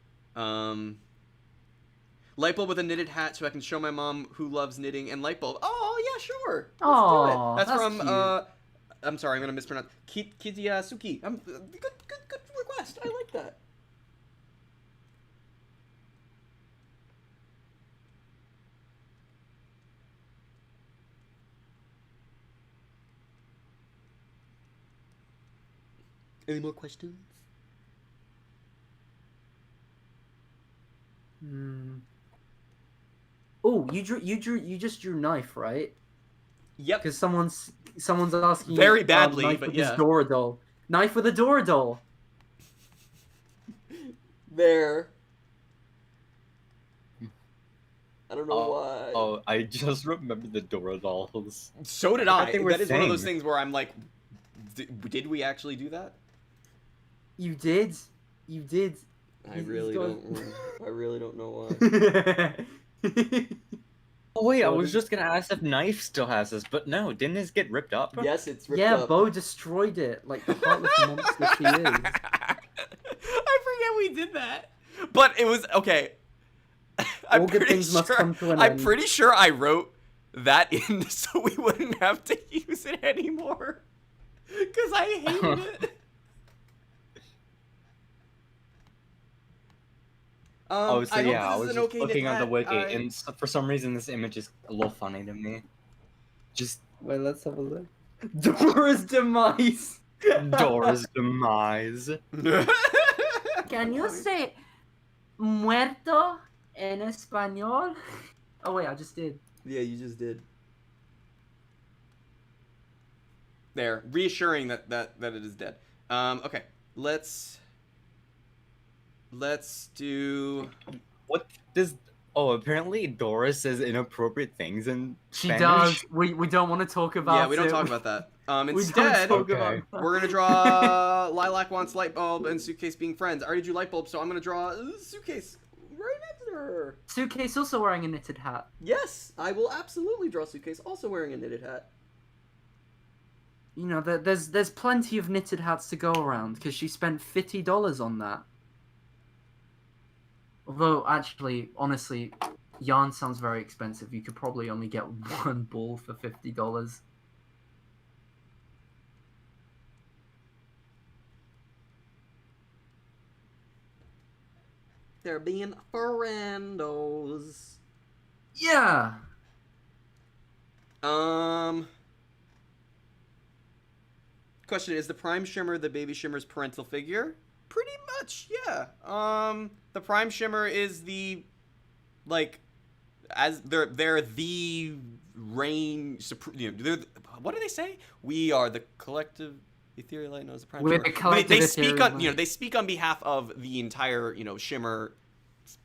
Light bulb with a knitted hat so I can show my mom who loves knitting and light bulb. Oh, yeah, sure. Let's do Aw, it. That's that's from, cute. I'm sorry, I'm going to mispronounce. Kizuyasuki. Good request. I like that. Any more questions? Oh, you just drew knife, right? Yep. Because someone's asking you, Very badly, knife but with yeah. this Doradol. Knife with a Doradol. There. I don't know why. Oh, I just remembered the Dora dolls. So did I I. thought they were That is one of those thing. things where I'm like, did we actually do that? You did. I He's really got- don't. I really don't know why. Oh wait, I Oh, was did- just gonna ask if Knife still has this, but no, didn't his get ripped up? Yes, it's ripped Yeah, up. Beau destroyed it like the heartless monster she is. I forget we did that, but it was okay. All good things must come to an I'm end. pretty sure I wrote that in so we wouldn't have to use it anymore, because I hated it. Oh, so I hope yeah, I this was is an just okay looking knit on the hat. wiki, and for some reason this image is a little funny to me. Just Wait, let's have a look. Dora's demise. Dora's demise. Can you say muerto en español? Oh wait, I just did. Yeah, you just did. There, reassuring that it is dead. Okay, let's do. What does? Oh, apparently Dora says inappropriate things in She Spanish. does. We don't want to talk about Yeah, we don't it. talk about that. We Instead, don't talk Okay. about we're gonna draw Lilac wants light bulb and Suitcase being friends. I already drew light bulb, so I'm gonna draw Suitcase right next to her. Suitcase also wearing a knitted hat. Yes, I will absolutely draw Suitcase also wearing a knitted hat. You know, there's plenty of knitted hats to go around because she spent $50 on that. Although, actually, honestly, yarn sounds very expensive. You could probably only get one ball for $50. They're being friendos. Yeah. Question, is the Prime Shimmer the Baby Shimmer's parental figure? Pretty much, yeah. The Prime Shimmer is the, like, as they're the reign, you know, what do they say? We are the collective ethereal light knows the Prime We're Shimmer. the collective They speak ethereal on, you know, light. they speak on behalf of the entire, you know, Shimmer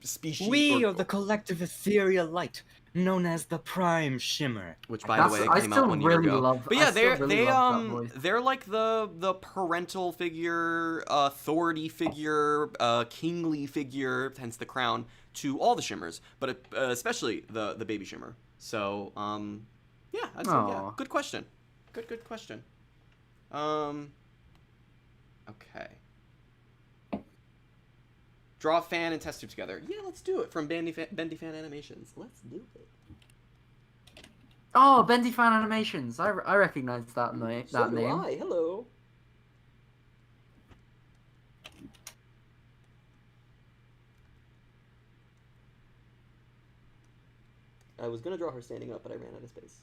species. We are the collective ethereal light, known as the Prime Shimmer. Which, by the way, I came still out 1 year really ago. love. But yeah, I still really love that voice. they're like the parental figure, authority figure, kingly figure, hence the crown, to all the Shimmers, but especially the Baby Shimmer. So yeah, I'd say yeah. Aw. Good question. Good question. Okay. Draw a fan and test tube together. Yeah, let's do it. From Bendy Fan Animations. Let's do it. Oh, Bendy Fan Animations. I recognize that name. So do I. Hello. I was gonna draw her standing up, but I ran out of space.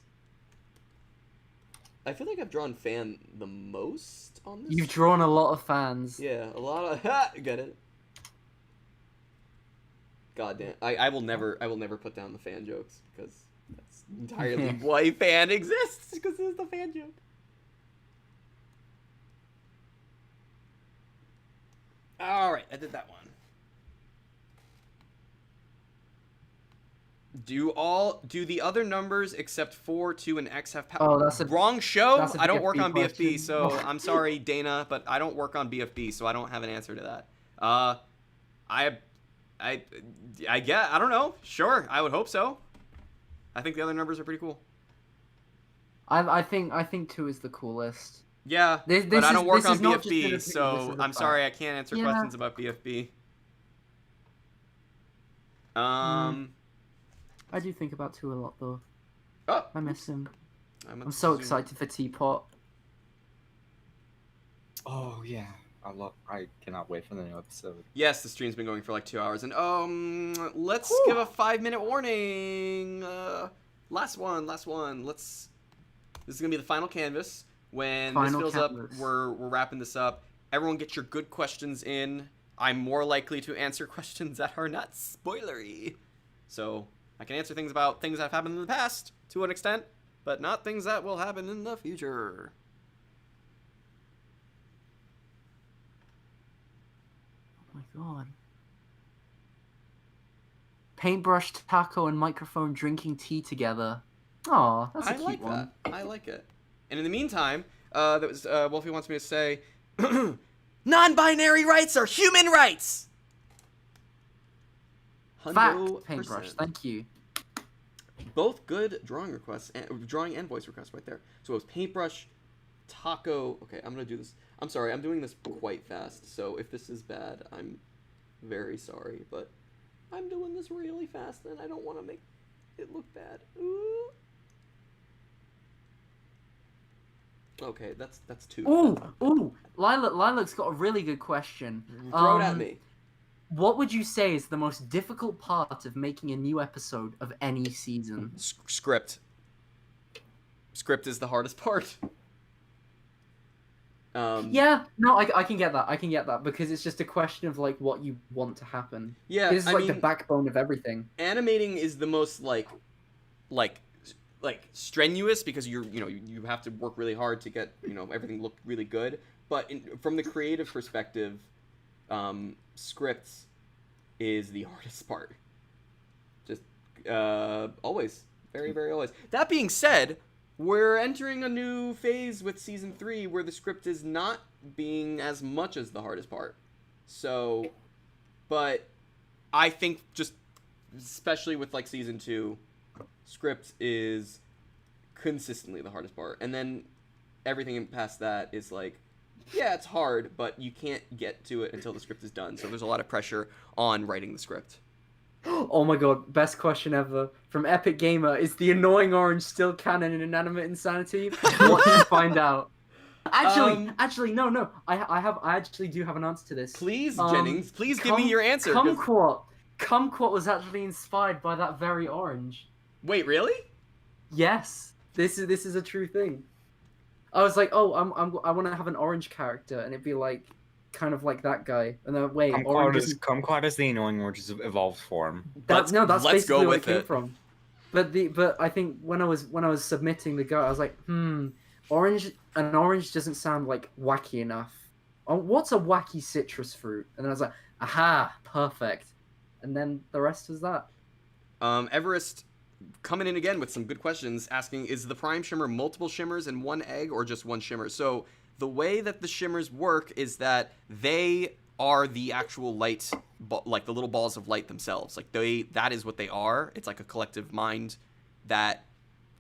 I feel like I've drawn fan the most on this. You've drawn a lot of fans. Yeah, a lot of. Ha! Get it? God damn! I will never put down the fan jokes because that's entirely why fan exists, because it's the fan joke. All right, I did that one. Do the other numbers except 4, 2, and X have power? Oh, that's a wrong show. that's a I don't work BFB on BFB, question. so I'm sorry, Dana, but I don't work on BFB, so I don't have an answer to that. I get. I don't know. Sure, I would hope so. I think the other numbers are pretty cool. I think 2 is the coolest. Yeah, This but I is- don't work this on is not just an BFB, opinion, this so is a I'm fact. sorry I can't answer Yeah. questions about BFB. I do think about 2 a lot though. Oh, I miss him. I'm I'm so excited for Teapot. Oh yeah, I cannot wait for the new episode. Yes, the stream's been going for like 2 hours, and let's give a 5-minute warning. Last one. This is gonna be the final canvas. When this Final fills canvas. up, we're wrapping this up. Everyone, get your good questions in. I'm more likely to answer questions that are not spoilery, so I can answer things about things that have happened in the past to an extent, but not things that will happen in the future. Oh my god. Paintbrush, taco, and microphone drinking tea together. Aw, that's a I cute like one. that. I like it. And in the meantime, that was Wolfie wants me to say, non-binary rights are human rights. Fact, 100%. Paintbrush. Thank you. Both good drawing requests, drawing and voice requests right there. So it was paintbrush, taco. Okay, I'm gonna do this. I'm sorry, I'm doing this quite fast. So if this is bad, I'm very sorry, but I'm doing this really fast, and I don't want to make it look bad. Ooh. Okay, that's 2. Ooh, Lilac's got a really good question. Throw it at me. What would you say is the most difficult part of making a new episode of any season? Script. Script is the hardest part. Yeah, no, I can get that. I can get that because it's just a question of like what you want to happen. Yeah, This is I like the mean, backbone of everything. animating is the most like strenuous because you have to work really hard to get everything look really good. But from the creative perspective, scripts is the hardest part. Just always, very very always. That being said, we're entering a new phase with season 3 where the script is not being as much as the hardest part. So, but I think just especially with like season 2, script is consistently the hardest part, and then everything past that is like, yeah, it's hard, but you can't get to it until the script is done. So there's a lot of pressure on writing the script. Oh my god, best question ever from Epic Gamer: is the annoying orange still canon in Inanimate Insanity? What did you find out? Actually, no. I actually do have an answer to this. Please, Jennings, please give me your answer. 'Cause- Kumquat was actually inspired by that very orange. Wait, really? Yes, this is a true thing. I was like, oh, I want to have an orange character, and it'd be like, kind of like that guy. And then wait, orange isn't... Kumquat is the annoying orange's evolved form. That's let's basically go where it with came it. from. But I think when I was submitting the go, I was like, orange doesn't sound like wacky enough. Oh, what's a wacky citrus fruit? And then I was like, aha, perfect. And then the rest was that. Everest coming in again with some good questions, asking, is the prime shimmer multiple shimmers in one egg or just one shimmer? So the way that the shimmers work is that they are the actual light, like the little balls of light themselves. Like that is what they are. It's like a collective mind that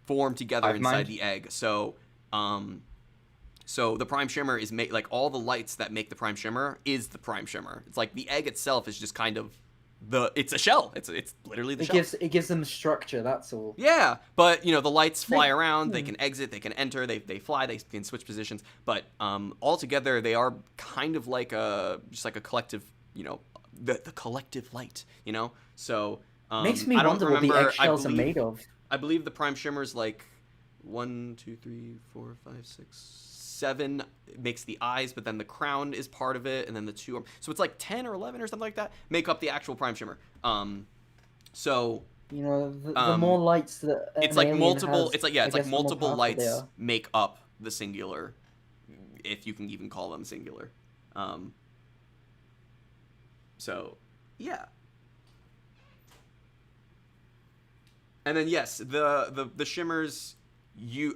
form together inside the egg. So the prime shimmer is like all the lights that make the prime shimmer is the prime shimmer. It's like the egg itself is just kind of it's a shell. It's literally the shell. It gives them structure. That's all. Yeah, but the lights fly around. They can exit. They can enter. They fly. They can switch positions. But altogether, they are kind of like just like a collective. The collective light. So Makes me I don't wonder what the remember. eggshells are made of. I believe the prime shimmer's like 1, 2, 3, 4, 5, 6, 7 makes the eyes, but then the crown is part of it, and then the 2 so it's like 10 or 11 or something like that make up the actual prime shimmer. So the more lights that it's an like alien multiple. has, It's like I it's like guess the more multiple powerful they lights are. make up the singular, if you can even call them singular. So yeah. And then yes, the shimmers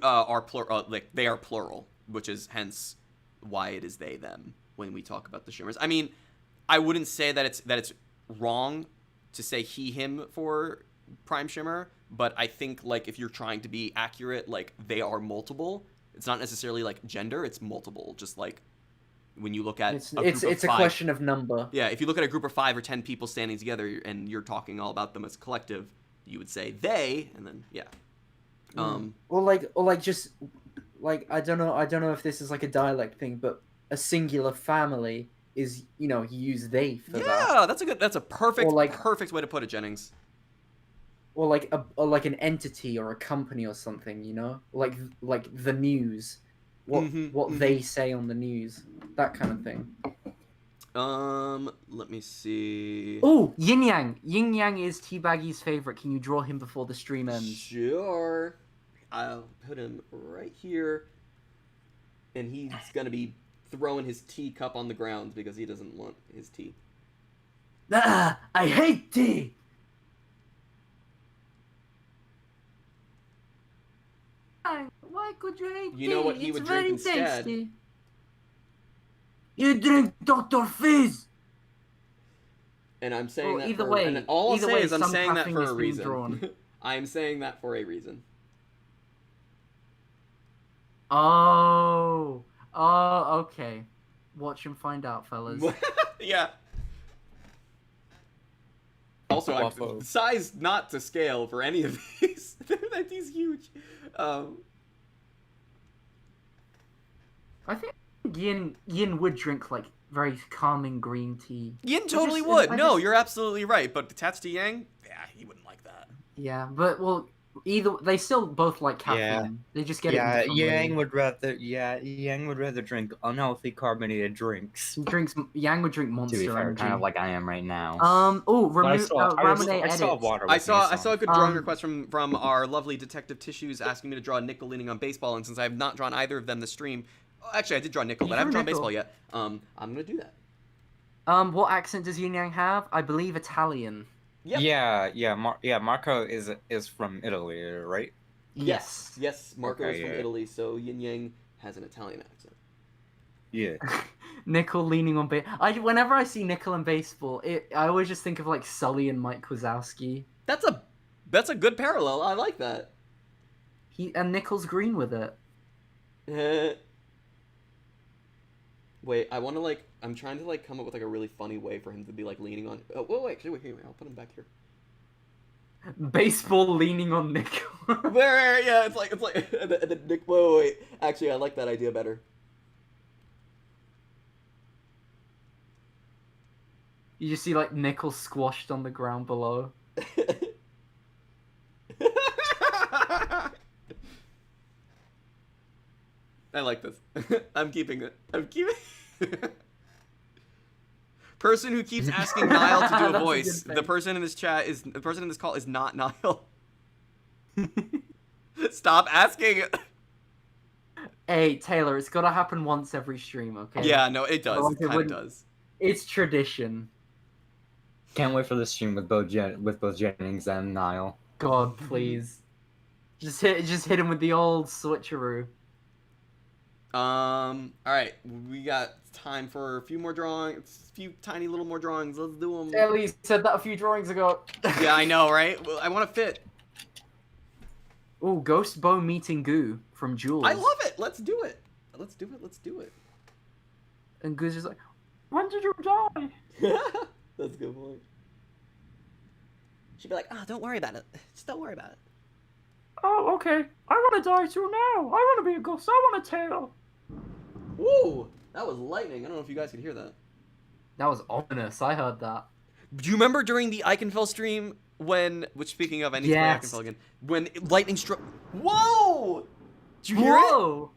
are plural. Like they are plural, which is hence why it is they them when we talk about the shimmers. I mean, I wouldn't say that it's wrong to say he him for prime shimmer, but I think like if you're trying to be accurate, like they are multiple. It's not necessarily like gender; it's multiple. Just like when you look at It's a group of a 5, question of number. Yeah, if you look at a group of 5 or 10 people standing together and you're talking all about them as a collective, you would say they, and then yeah. Or like just like I don't know if this is like a dialect thing, but a singular family is you use they for that. Yeah, that's a perfect Or like- perfect way to put it, Jennings. Or like an entity or a company or something, like the news, what they say on the news, that kind of thing. Let me see. Oh, Yin Yang. Yin Yang is Teabaggy's favorite. Can you draw him before the stream ends? Sure. I'll put him right here, and he's gonna be throwing his teacup on the ground because he doesn't want his tea. Ah, I hate tea. Why could you hate tea? You know what he It's would drink very instead? tasty. You drink Dr. Fizz. And I'm saying Well, that either for, way- and all I'll either say way, is I'm some saying that caffeine for is a being reason. drawn. I'm saying that for a reason. Oh, okay. Watch and find out, fellas. Yeah. Also, Waffle. size not to scale for any of these. He's huge. I think Yin would drink like very calming green tea. Yin totally just- would. I No, just- you're absolutely right. But attached to Yang, yeah, he wouldn't like that. Yeah, but well, either they still both like caffeine. Yeah. They just get it in Yeah, different ways. Yang would rather drink unhealthy carbonated drinks. Yang would drink To Monster be fair, Energy. kind of like I am right now. Oh, But I Ramune I still have edits. water. I with me, so- saw a good drawing Um, request from our lovely detective Tissues asking me to draw Nickel leaning on baseball, and since I have not drawn either of them this stream, actually I did draw Nickel, You but I haven't drew drawn Nickel. baseball yet. I'm gonna do that. What accent does Yin Yang have? I believe Italian. Yep. Yeah. Marco is from Italy, right? Yes. Yes, Marco Okay, is from yeah. Italy, so Yin Yang has an Italian accent. Yeah. Nickel leaning on whenever I see Nickel in baseball, I always just think of like Sully and Mike Wazowski. That's a good parallel. I like that. And Nickel's green with it. Wait, I'm trying to come up with a really funny way for him to be leaning on. Oh, wait, actually, wait, I'll put him back here. Baseball leaning on Nickel. There, yeah, it's like the Nick. Wait, actually, I like that idea better. You just see Nickel squashed on the ground below. I like this. I'm keeping it. Person who keeps asking Niall to do That's a a voice. good The thing. person in this call is not Niall. Stop asking. Hey, Taylor, it's gotta happen once every stream, okay? Yeah, no, it does. Otherwise It it kind of wouldn't- does. It's tradition. Can't wait for the stream with both Jennings and Niall. God, please. Just hit him with the old switcheroo. All right, we got time for a few more drawings, a few tiny little more drawings. Let's do them. Taylor, you said that a few drawings ago. Yeah, I know, right? Well, I want to fit. Ooh, Ghost Beau meeting Goo from Jules. I love it. Let's do it. Let's do it. And Goo's just like, when did you die? That's a good point. She'd be like, don't worry about it. Just don't worry about it. Oh, okay. I want to die too now. I want to be a ghost. I want a tail. Woo! That was lightning. I don't know if you guys could hear that. That was ominous. I heard that. Do you remember during the Eichenfeld stream which speaking of, I need to play Yes. Eichenfeld again, when lightning struck? Whoa! Did you hear it? Whoa!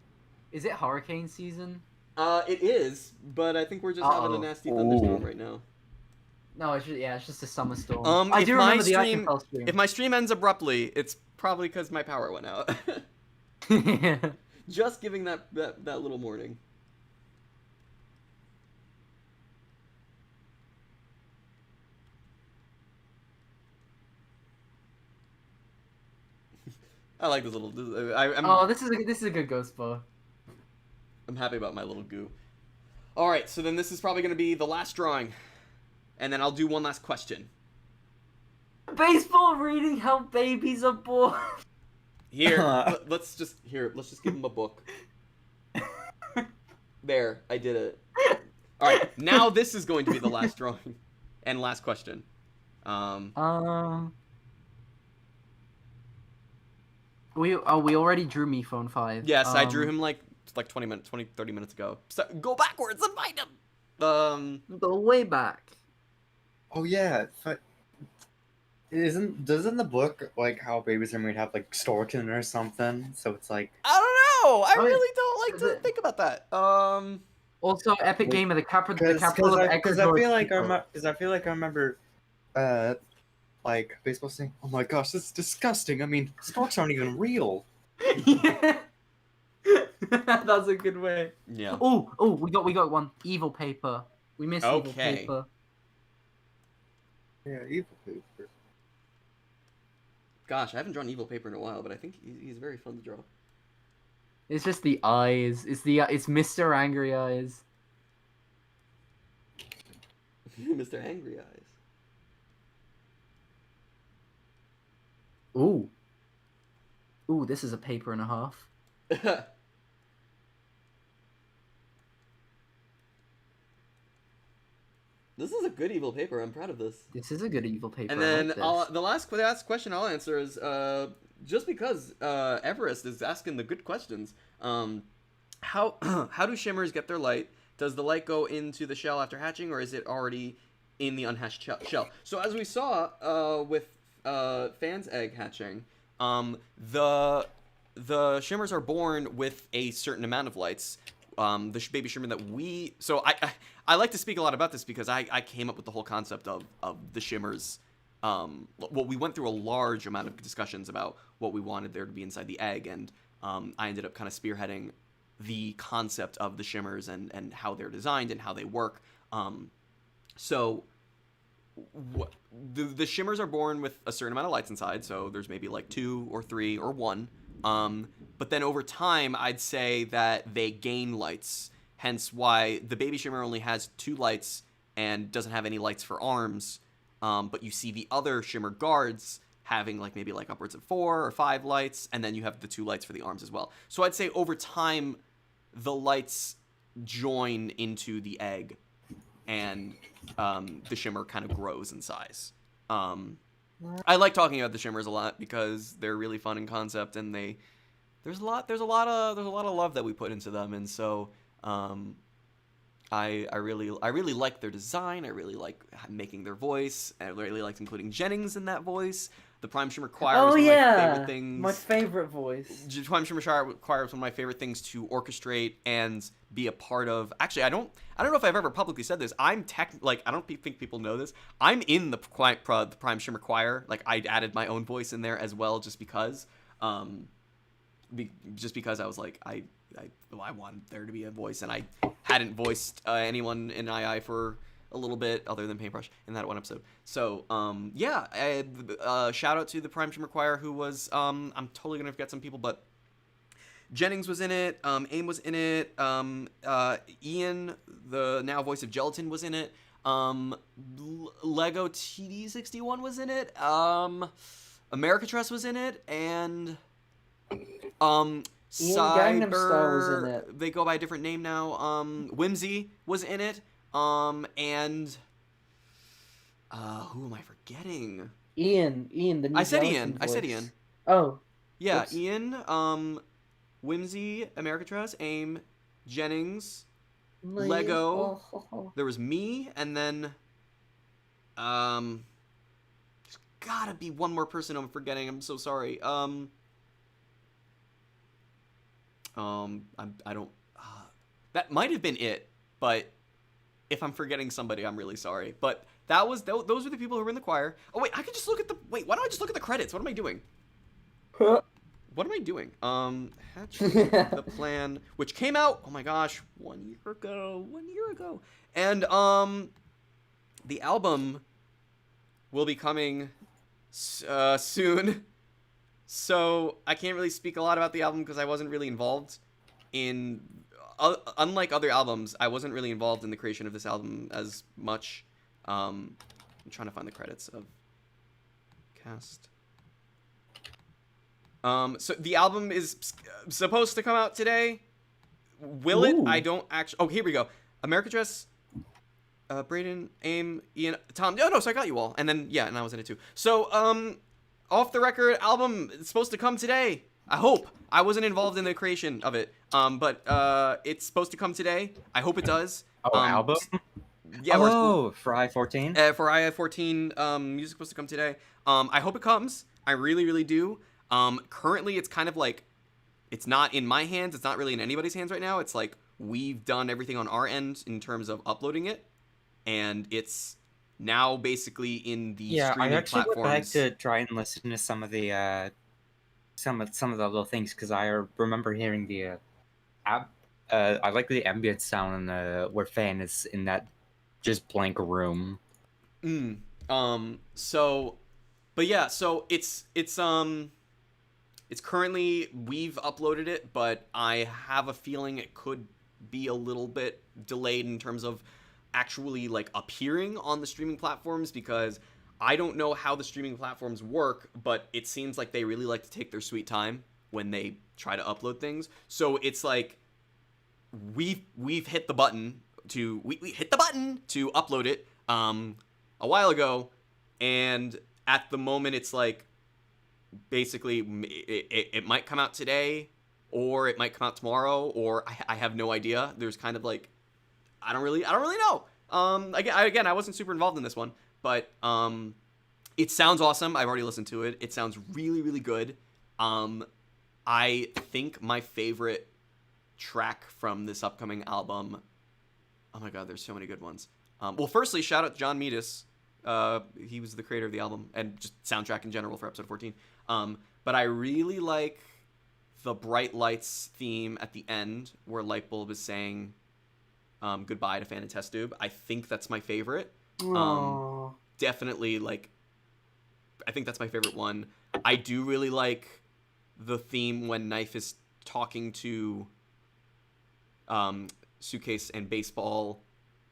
Is it hurricane season? It is, but I think we're just having a Uh-oh. nasty thunderstorm right now. No, it's just a summer storm. I If do my remember the stream, Eichenfeld stream. if my stream ends abruptly, it's probably because my power went out. Just giving that little warning. I like this little. Oh, this is a good ghost Beau. I'm happy about my little goo. All right, so then this is probably going to be the last drawing, and then I'll do one last question. Baseball reading how babies are born. Here, let's just give him a book. There, I did it. All right, now this is going to be the last drawing and last question. We already drew me phone 5. Yes, I drew him like 30 minutes ago. So go backwards and find him. Go way back. Oh yeah, doesn't the book how babies are made have Storkin or something? So it's I don't know. I Right. really don't like Is to it- think about that. Also, epic game of the capital because of I Ecuador. feel like I remember baseball saying, "Oh my gosh, this is disgusting. I mean, storks aren't even real." Yeah. That's a good way. Yeah. Oh, we got one. Evil paper. We missed evil Okay. paper. Yeah, evil paper. Gosh, I haven't drawn evil paper in a while, but I think he's very fun to draw. It's just the eyes. It's Mr. Angry Eyes. Mr. Angry Eyes. Ooh, this is a paper and a half. This is a good evil paper. I'm proud of this. This is a good evil paper. And I then like this. the last question I'll answer is just because Everest is asking the good questions. How do shimmers get their light? Does the light go into the shell after hatching, or is it already in the unhatched shell? So as we saw with Fan's egg hatching, the shimmers are born with a certain amount of lights. The baby shimmer that we... So I like to speak a lot about this because I came up with the whole concept of the shimmers. Well, we went through a large amount of discussions about what we wanted there to be inside the egg, and I ended up kind of spearheading the concept of the shimmers and how they're designed and how they work. So the shimmers are born with a certain amount of lights inside, so there's maybe like 2 or 3 or 1. But then over time, I'd say that they gain lights, hence why the baby shimmer only has 2 lights and doesn't have any lights for arms. But you see the other shimmer guards having like maybe like upwards of 4 or 5 lights, and then you have the 2 lights for the arms as well. So I'd say over time, the lights join into the egg, and the shimmer kind of grows in size. I like talking about the shimmers a lot because they're really fun in concept, and there's a lot of love that we put into them, and so I really like their design. I really like making their voice. I really liked including Jennings in that voice. The Prime Shimmer Choir was one of my favorite things. My favorite voice. Prime Shimmer Choir was one of my favorite things to orchestrate and be a part of. Actually, I don't know if I've ever publicly said this. I don't think people know this. I'm in the Prime Shimmer Choir. Like, I added my own voice in there as well, just because. Just because I was like, I wanted there to be a voice, and I hadn't voiced anyone in II for a little bit other than Paintbrush in that one episode. So shout out to the Prime Shimmer Choir, who was I'm totally gonna forget some people, but Jennings was in it, AIM was in it, Ian, the now voice of Gelatin, was in it, Lego TD61 was in it, Americatress was in it, and Ian Gangnam Style was in it. They go by a different name now. Whimsy was in it. And who am I forgetting? Ian, the new I said Gelatin Ian. voice. Oh. Yeah, Oops. Ian, Whimsy, Americatress, AIM, Jennings, Me. Lego. Oh. There was me, and then there's gotta be one more person I'm forgetting. I'm so sorry. I don't. That might have been it, but if I'm forgetting somebody, I'm really sorry. But those were the people who were in the choir. Oh wait, I could just look at the. Wait, why don't I just look at the credits? What am I doing? What am I doing? Hatching the Plan, which came out. Oh my gosh, 1 year ago. 1 year ago, and the album will be coming soon. So I can't really speak a lot about the album because I wasn't really involved in, unlike other albums, I wasn't really involved in the creation of this album as much. I'm trying to find the credits of cast. So the album is supposed to come out today. Will it? I don't actually. Oh, here we go. Americatress, Brayden, AIM, Ian, Tom. No, so I got you all, and then yeah, and I was in it too. So off the record album is supposed to come today. I hope. I wasn't involved in the creation of it. But it's supposed to come today. I hope it does. Album? Yeah. For I-14? For I-14, music's supposed to come today. I hope it comes. I really, really do. Currently it's kind of like, it's not in my hands. It's not really in anybody's hands right now. It's like, we've done everything on our end in terms of uploading it. And it's now basically in the streaming I actually platforms. went back to try and listen to some of the little things because I remember hearing the I like the ambient sound where Fan is in that just blank room. So, but yeah, so it's currently, we've uploaded it, but I have a feeling it could be a little bit delayed in terms of actually like appearing on the streaming platforms, because I don't know how the streaming platforms work, but it seems like they really like to take their sweet time when they try to upload things. So it's like we've hit the button to we hit the button to upload it a while ago, and at the moment it's like basically it might come out today, or it might come out tomorrow, or I have no idea. There's kind of like I don't really know. Again, I wasn't super involved in this one, but it sounds awesome. I've already listened to it. It sounds really, really good. I think my favorite track from this upcoming album. Oh my God, there's so many good ones. Well, firstly, shout out to John Meadis. He was the creator of the album and just soundtrack in general for episode 14. But I really like the Bright Lights theme at the end where Lightbulb is saying goodbye to Fan and Test Tube. I think that's my favorite. Definitely, like, I think that's my favorite one. I do really like the theme when Knife is talking to Suitcase and Baseball.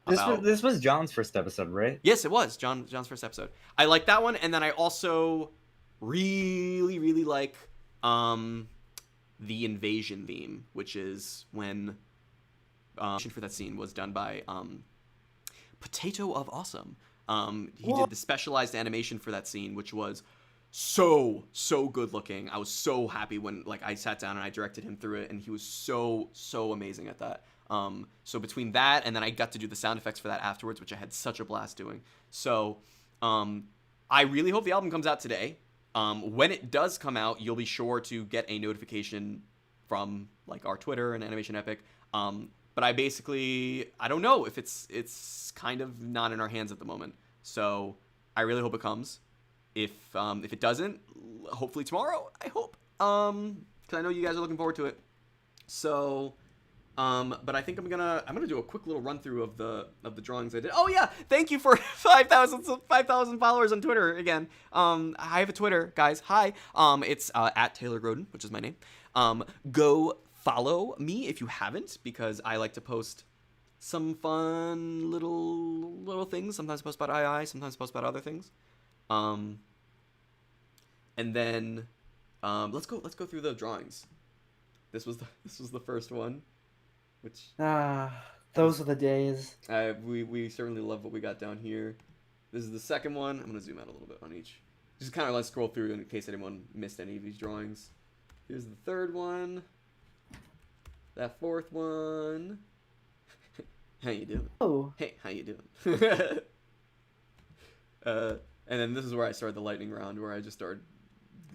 This was John's first episode, right? Yes, it was John's first episode. I like that one, and then I also really, really like the Invasion theme, which is when for that scene was done by Potato of Awesome. He did the specialized animation for that scene, which was so good looking. I was so happy when I sat down and I directed him through it, and he was so amazing at that. So between that and then I got to do the sound effects for that afterwards, which I had such a blast doing. So I really hope the album comes out today. When it does come out, you'll be sure to get a notification from our Twitter and Animation Epic. But I don't know if it's kind of not in our hands at the moment. So I really hope it comes. If it doesn't, hopefully tomorrow, I hope. Because I know you guys are looking forward to it. So but I think I'm gonna do a quick little run through of the drawings I did. Oh yeah, thank you for 5,000 followers on Twitter again. I have a Twitter, guys. Hi. It's at Taylor Groden, which is my name. Go follow me if you haven't, because I like to post some fun little things. Sometimes post about II, sometimes post about other things. And then let's go through the drawings. This was the first one. Which those are the days. We certainly love what we got down here. This is the second one. I'm gonna zoom out a little bit on each. Just kind of let's scroll through in case anyone missed any of these drawings. Here's the third one. That fourth one. How you doing? Oh. Hey, how you doing? And then this is where I started the lightning round, where I just started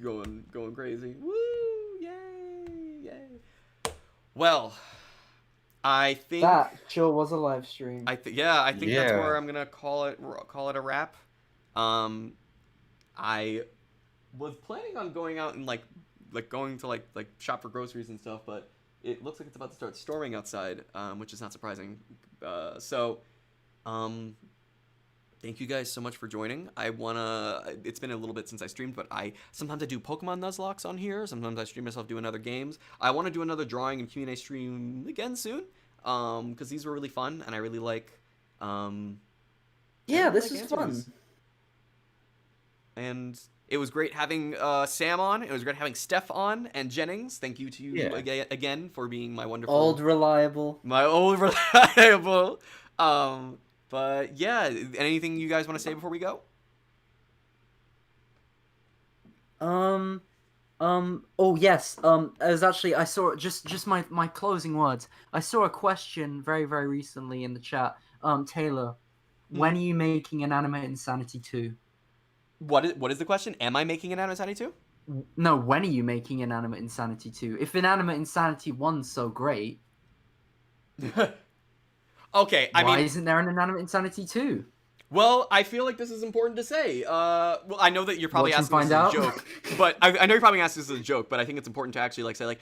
going crazy. Woo! Yay! Well, I think that sure was a live stream. I think that's where I'm gonna call it a wrap. I was planning on going out and going to shop for groceries and stuff, but it looks like it's about to start storming outside, which is not surprising. Thank you guys so much for joining. It's been a little bit since I streamed, but sometimes I do Pokemon Nuzlocke on here. Sometimes I stream myself doing other games. I want to do another drawing and Q&A stream again soon, because these were really fun, and I really like. This is fun. And it was great having Sam on. It was great having Steph on, and Jennings. Thank you to you again for being my wonderful old reliable. But yeah, anything you guys want to say before we go? Oh yes. As actually, I saw just my closing words. I saw a question very recently in the chat. Taylor, when are you making Inanimate Insanity 2? What is the question? Am I making Inanimate Insanity 2? No, when are you making Inanimate Insanity 2? If Inanimate Insanity 1's so great. Okay, why isn't there an Inanimate Insanity 2? Well, I feel like this is important to say. Well, I know that you're probably asking this as a joke, but I know you're probably asking this as a joke, but I think it's important to actually say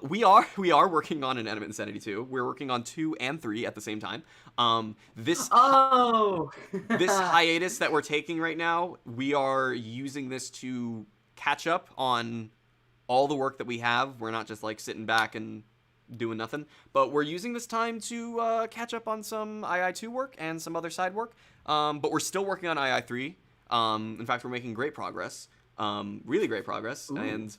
we are working on Inanimate Insanity 2. We're working on 2 and 3 at the same time. This hiatus that we're taking right now, we are using this to catch up on all the work that we have. We're not just sitting back and doing nothing, but we're using this time to catch up on some II2 work and some other side work, but we're still working on II3. In fact, we're making great progress, really great progress. Ooh. And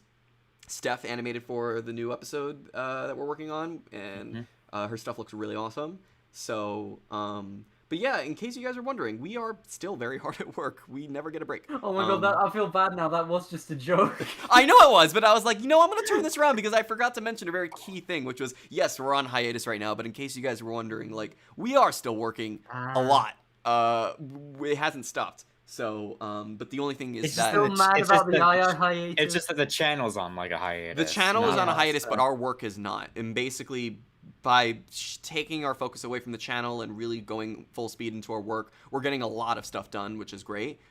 Steph animated for the new episode that we're working on, and her stuff looks really awesome. So but But yeah, in case you guys are wondering, we are still very hard at work. We never get a break. Oh my god, I feel bad now. That was just a joke. I know it was, but I was like, I'm going to turn this around because I forgot to mention a very key thing, which was, yes, we're on hiatus right now, but in case you guys were wondering, like, we are still working a lot. It hasn't stopped. So, but the only thing is It's that... Still mad about the II hiatus. It's just that the channel's on like a hiatus. The channel is on a Yeah, hiatus, so- but our work is not. And basically, by taking our focus away from the channel and really going full speed into our work, we're getting a lot of stuff done, which is great.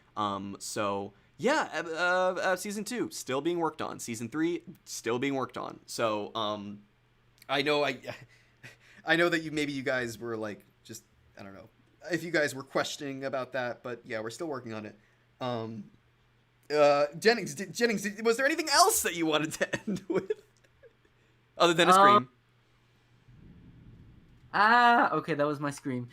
So yeah, season 2 still being worked on. Season 3 still being worked on. So I know that you guys were like, just, I don't know if you guys were questioning about that, but yeah, we're still working on it. Jennings, was there anything else that you wanted to end with other than a scream? Okay, that was my scream.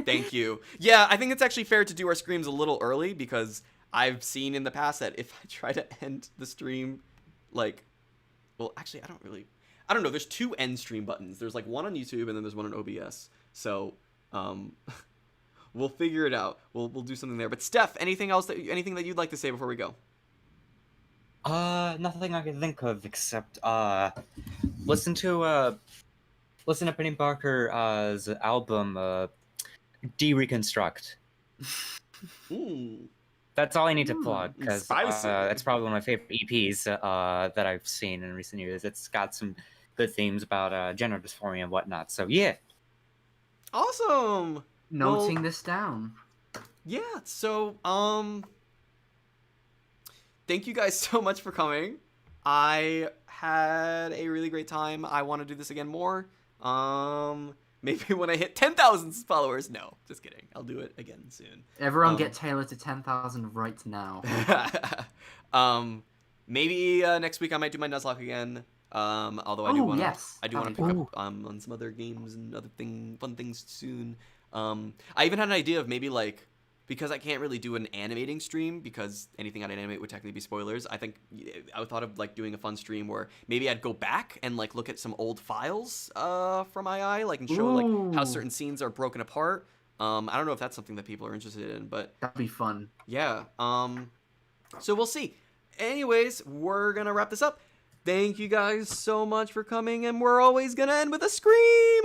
Thank you. Yeah, I think it's actually fair to do our screams a little early because I've seen in the past that if I try to end the stream, like, well, actually, I don't know. There's 2 end stream buttons. There's like one on YouTube and then there's one on OBS. So, we'll figure it out. We'll do something there. But Steph, anything that you'd like to say before we go? Nothing I can think of except listen to Penny Barker's album De-Reconstruct. That's all I need to plug because it's probably one of my favorite EPs that I've seen in recent years. It's got some good themes about gender dysphoria and whatnot. So yeah. Awesome. Noting this down. Yeah. So thank you guys so much for coming. I had a really great time. I want to do this again more. Maybe when I hit 10,000 followers. No, just kidding. I'll do it again soon. Everyone get Taylor to 10,000 right now. Maybe next week I might do my Nuzlocke again. Although I do want to pick up on some other games and other fun things soon. I even had an idea of maybe like, because I can't really do an animating stream because anything I'd animate would technically be spoilers. I think I thought of like doing a fun stream where maybe I'd go back and like look at some old files from II, like and show like how certain scenes are broken apart. I don't know if that's something that people are interested in, but That'd be fun. yeah. So we'll see. Anyways, we're gonna wrap this up. Thank you guys so much for coming, and we're always gonna end with a scream.